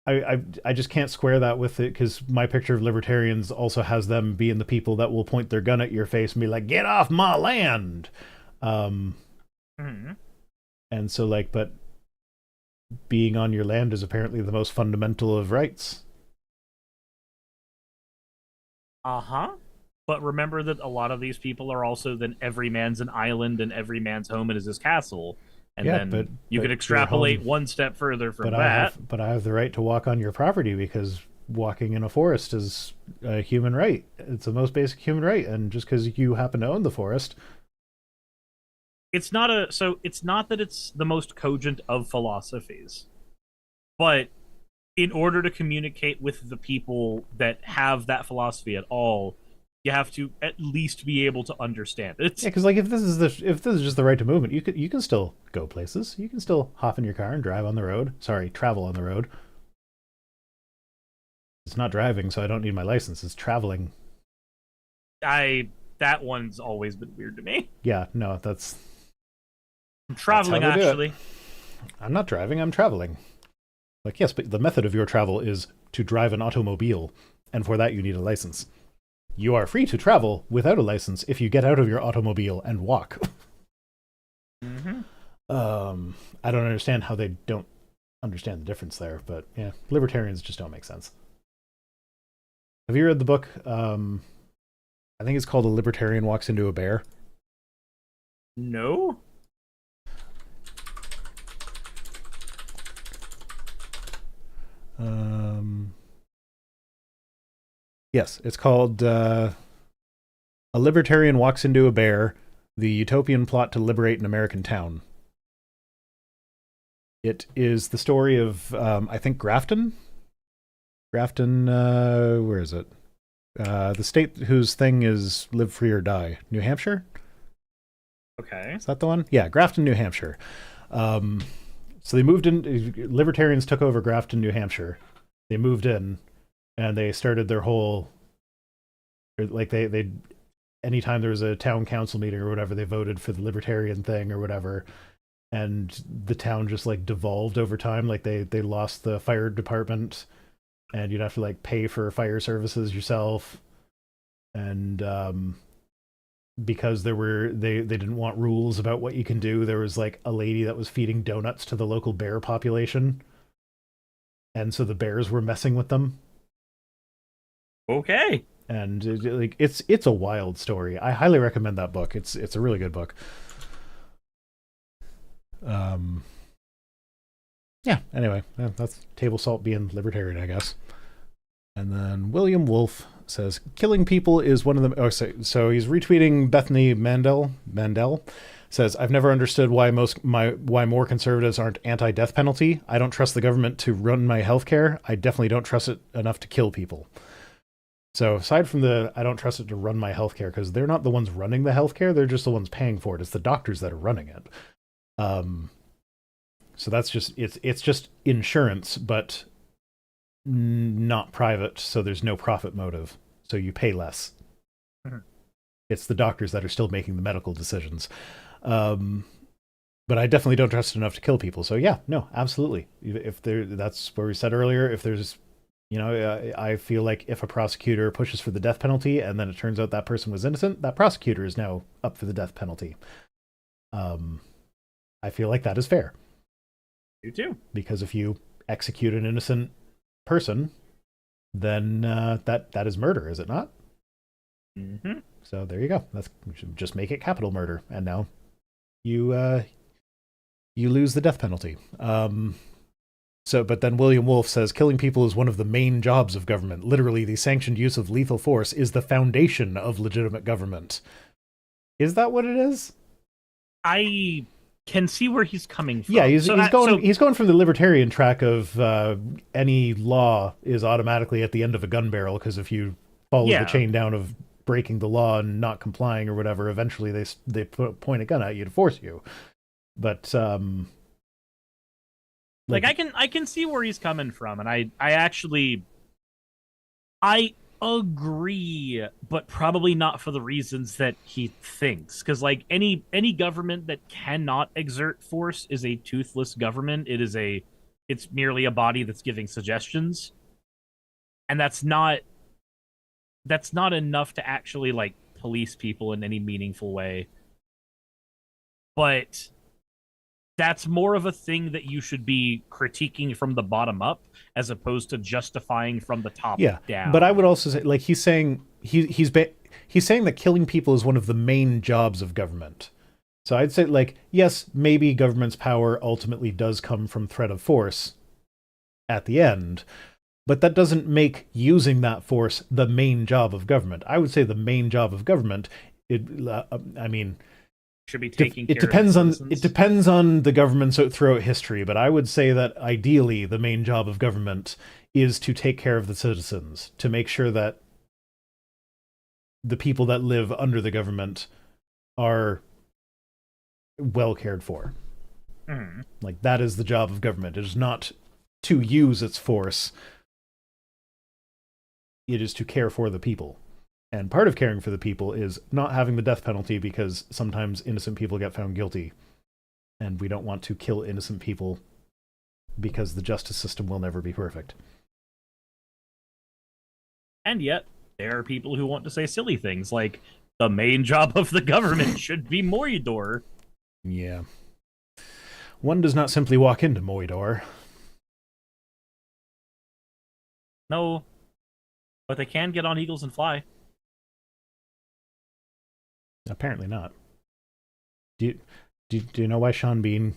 I just can't square that with it because my picture of libertarians also has them being the people that will point their gun at your face and be like, "Get off my land." Um, mhm. and so like, but being on your land is apparently the most fundamental of rights. Uh-huh. But remember that a lot of these people are also then every man's an island and every man's home is his castle. And Yeah, then you could your extrapolate home, one step further from but that. I have the right to walk on your property because walking in a forest is a human right. It's the most basic human right, and just because you happen to own the forest, It's not that it's the most cogent of philosophies, but in order to communicate with the people that have that philosophy at all, you have to at least be able to understand it. yeah, because like if this is just the right to movement, you can still go places. You can still hop in your car and drive on the road. Sorry, travel on the road. It's not driving, so I don't need my license. It's traveling. I That one's always been weird to me. Yeah, no, I'm that's how traveling they do it. actually. I'm not driving. I'm traveling. Like yes, but the method of your travel is to drive an automobile, and for that you need a license. You are free to travel without a license if you get out of your automobile and walk. Mm-hmm. I don't understand how they don't understand the difference there, but yeah, libertarians just don't make sense. Have you read the book? I think it's called "A Libertarian Walks into a Bear." No. Yes, it's called "A Libertarian Walks into a Bear: The Utopian Plot to Liberate an American Town." It is the story of I think Grafton. Grafton, where is it? The state whose thing is live free or die. New Hampshire? Okay. Is that the one? Yeah, Grafton, New Hampshire. So they moved in. Libertarians took over Grafton, New Hampshire. They moved in, and they started their whole. Like they anytime there was a town council meeting or whatever, they voted for the libertarian thing or whatever, and the town just like devolved over time. Like they lost the fire department, and you'd have to like pay for fire services yourself, and because they didn't want rules about what you can do. There was like a lady that was feeding donuts to the local bear population, and so the bears were messing with them. Okay. And like it's a wild story. I highly recommend that book. It's a really good book. Yeah. Anyway, that's table salt being libertarian, I guess. And then William Wolfe says killing people is one of the. Oh, so he's retweeting Bethany Mandel says I've never understood why why more conservatives aren't anti-death penalty. I don't trust the government to run my healthcare. I definitely don't trust it enough to kill people. So aside from the I don't trust it to run my healthcare because they're not the ones running the healthcare. They're just the ones paying for it. It's the doctors that are running it. So that's just it's just insurance, but not private, so there's no profit motive, so you pay less. Mm-hmm. It's the doctors that are still making the medical decisions. But I definitely don't trust enough to kill people. So yeah, no, absolutely. If there, that's where we said earlier, if there's, I feel like if a prosecutor pushes for the death penalty and then it turns out that person was innocent, that prosecutor is now up for the death penalty. I feel like that is fair. You too. Because if you execute an innocent person, then that is murder, is it not? Mm-hmm. So there you go. We should just make it capital murder, and now you lose the death penalty. So, but then William Wolfe says killing people is one of the main jobs of government. Literally, the sanctioned use of lethal force is the foundation of legitimate government. Is that what it is? I can see where he's coming from. Yeah, he's going from the libertarian track of any law is automatically at the end of a gun barrel, because if you follow the chain down of breaking the law and not complying or whatever, eventually they point a gun at you to force you. But like I can see where he's coming from, and I actually agree, but probably not for the reasons that he thinks. Because like any government that cannot exert force is a toothless government. It's merely a body that's giving suggestions, and that's not enough to actually like police people in any meaningful way. But that's more of a thing that you should be critiquing from the bottom up as opposed to justifying from the top down. But I would also say, like, he's saying that killing people is one of the main jobs of government. So I'd say, like, yes, maybe government's power ultimately does come from threat of force at the end, but that doesn't make using that force the main job of government. I would say the main job of government, should be taking it depends on the governments throughout history, but I would say that ideally the main job of government is to take care of the citizens, to make sure that the people that live under the government are well cared for. Like, that is the job of government. It is not to use its force. It is to care for the people. And part of caring for the people is not having the death penalty, because sometimes innocent people get found guilty. And we don't want to kill innocent people because the justice system will never be perfect. And yet, there are people who want to say silly things like, the main job of the government should be Moidor. Yeah. One does not simply walk into Moidor. No. But they can get on eagles and fly. Apparently not. Do you know why Sean Bean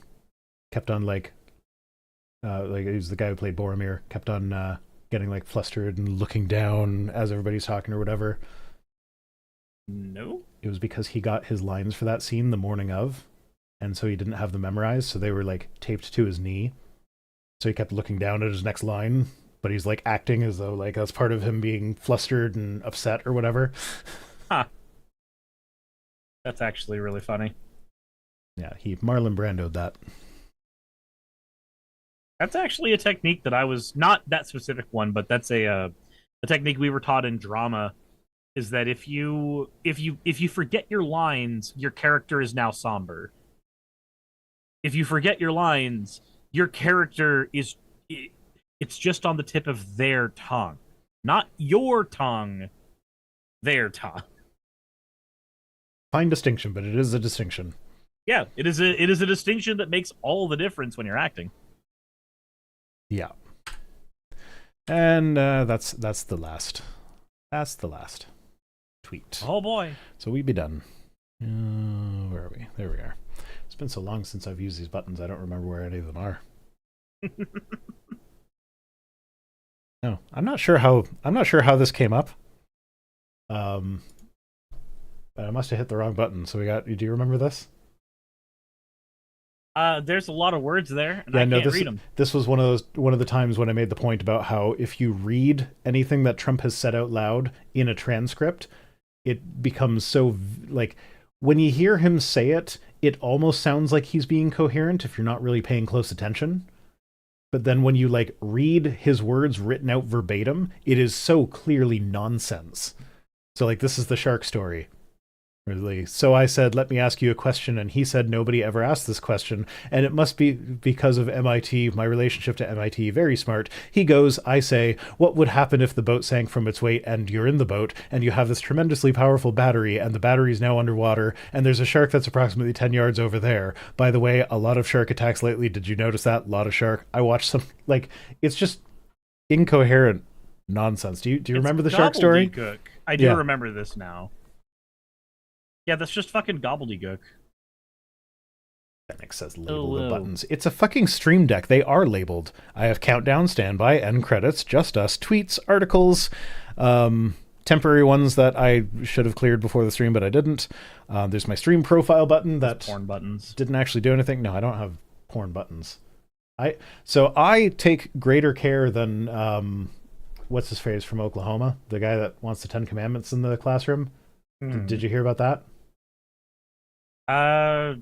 kept on like he was the guy who played Boromir, kept on getting like flustered and looking down as everybody's talking or whatever? No. It was because he got his lines for that scene the morning of, and so he didn't have them memorized, so they were like taped to his knee. So he kept looking down at his next line, but he's like acting as though like that's part of him being flustered and upset or whatever. Huh. That's actually really funny. Yeah, Marlon Brando'd that. That's actually a technique that I was, not that specific one, but that's a technique we were taught in drama. Is that if you forget your lines, your character is now somber. If you forget your lines, your character it's just on the tip of their tongue, not your tongue, their tongue. Fine distinction, but it is a distinction. Yeah, it is a distinction that makes all the difference when you're acting. Yeah. And that's the last tweet. Oh boy. So we be done. Where are we? There we are. It's been so long since I've used these buttons, I don't remember where any of them are. No, I'm not sure how this came up. But I must have hit the wrong button. So do you remember this? There's a lot of words there, and I can't read them. This was one of the times when I made the point about how if you read anything that Trump has said out loud in a transcript, it becomes so, like, when you hear him say it, it almost sounds like he's being coherent if you're not really paying close attention. But then when you like read his words written out verbatim, it is so clearly nonsense. So like, this is the shark story. Really. So I said, let me ask you a question. And he said, nobody ever asked this question. And it must be because of MIT, my relationship to MIT, very smart. He goes, I say, what would happen if the boat sank from its weight and you're in the boat and you have this tremendously powerful battery and the battery is now underwater and there's a shark that's approximately 10 yards over there. By the way, a lot of shark attacks lately. Did you notice that? A lot of shark. I watched some, like, it's just incoherent nonsense. Do you remember the shark story? I do remember this now. Yeah, that's just fucking gobbledygook. Fennec says label the Hello. buttons. It's a fucking Stream Deck. They are labeled. I have countdown, standby, end credits, just us, tweets, articles, temporary ones that I should have cleared before the stream, but I didn't. There's my stream profile button that Porn buttons. didn't actually do anything. No, I don't have porn buttons. So I take greater care than what's his face from Oklahoma, the guy that wants the 10 Commandments in the classroom. Did you hear about that? No.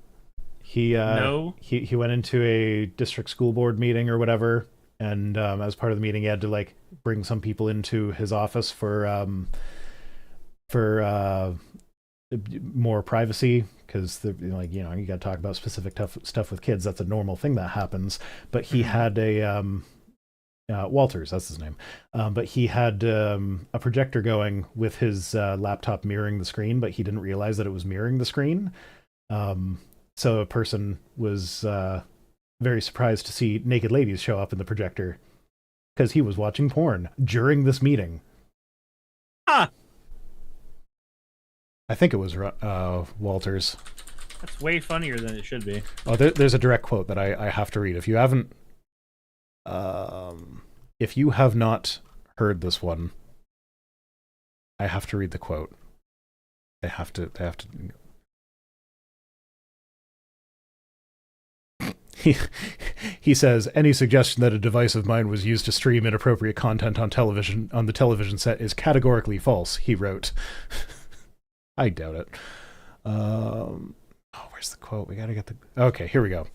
He went into a district school board meeting or whatever, and as part of the meeting, he had to like bring some people into his office for more privacy, because you got to talk about specific stuff with kids. That's a normal thing that happens. But he had a Walters, that's his name. But he had a projector going with his laptop mirroring the screen, but he didn't realize that it was mirroring the screen. So a person was very surprised to see naked ladies show up in the projector because he was watching porn during this meeting. Ah, I think it was Walters. that's way funnier than it should be. Oh, there's a direct quote that I have to read. If you have not heard this one, I have to read the quote. They have to. He says, any suggestion that a device of mine was used to stream inappropriate content on the television set is categorically false, he wrote. I doubt it. Where's the quote? We gotta get the... Okay, here we go.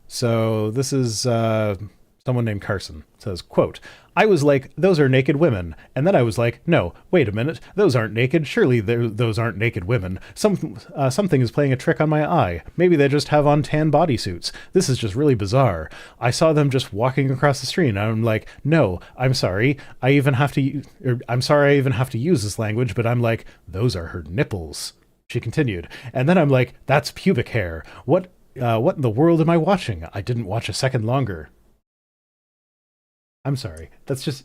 So this is someone named Carson. It says, quote, I was like, those are naked women. And then I was like, no, wait a minute. Those aren't naked. Surely those aren't naked women. Something is playing a trick on my eye. Maybe they just have on tan bodysuits. This is just really bizarre. I saw them just walking across the street, and I'm like, no, I'm sorry. I'm sorry I even have to use this language, but I'm like, those are her nipples. She continued. And then I'm like, that's pubic hair. What in the world am I watching? I didn't watch a second longer. I'm sorry. That's just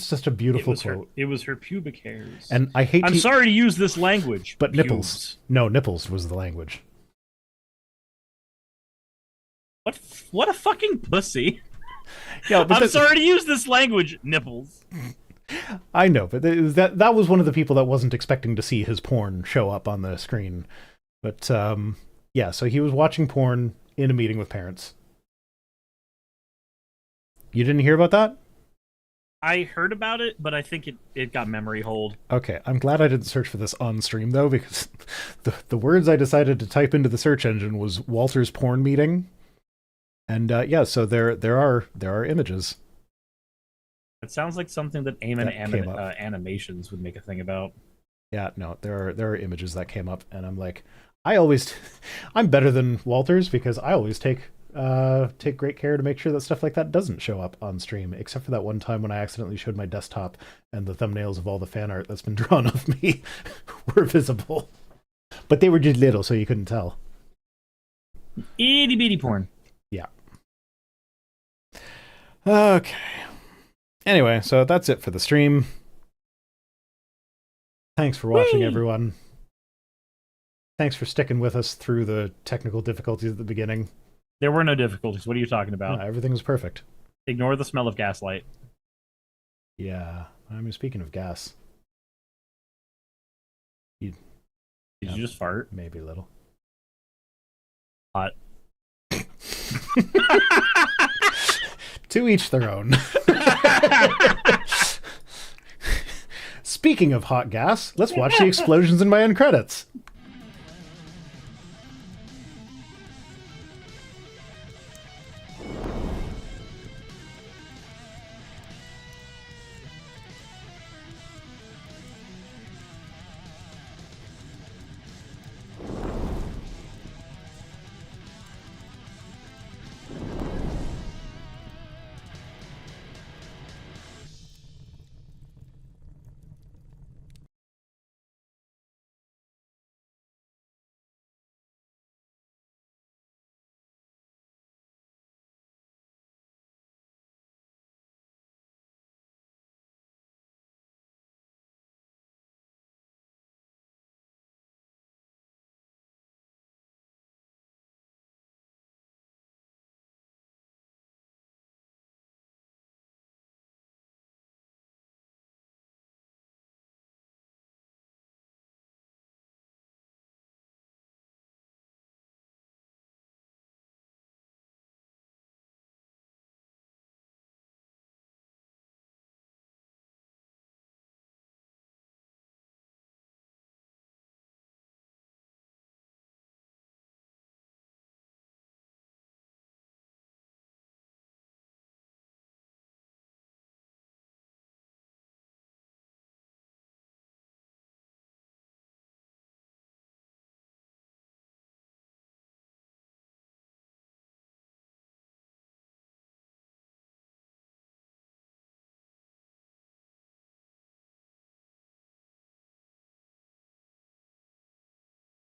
such a beautiful quote. It was her pubic hairs. And I hate. I'm sorry to use this language, but pubes. Nipples. No, nipples was the language. What a fucking pussy. Yeah, I'm sorry to use this language, nipples. I know, but that was one of the people that wasn't expecting to see his porn show up on the screen. But yeah, so he was watching porn in a meeting with parents. You didn't hear about that? I heard about it, but I think it got memory hold. Okay, I'm glad I didn't search for this on stream, though, because the words I decided to type into the search engine was Walter's porn meeting. And yeah, so there are images. It sounds like something that Animations would make a thing about. Yeah, no, there are images that came up, and I'm like, I'm better than Walters because I always take great care to make sure that stuff like that doesn't show up on stream, except for that one time when I accidentally showed my desktop and the thumbnails of all the fan art that's been drawn of me were visible. But they were just little, so you couldn't tell. Itty bitty porn. Yeah. Okay. Anyway, so that's it for the stream. Thanks for watching, everyone. Thanks for sticking with us through the technical difficulties at the beginning. There were no difficulties. What are you talking about? No, everything was perfect. Ignore the smell of gaslight. Yeah. I mean, speaking of gas. Did you just fart? Maybe a little. Hot. To each their own. Speaking of hot gas, let's watch the explosions in my end credits.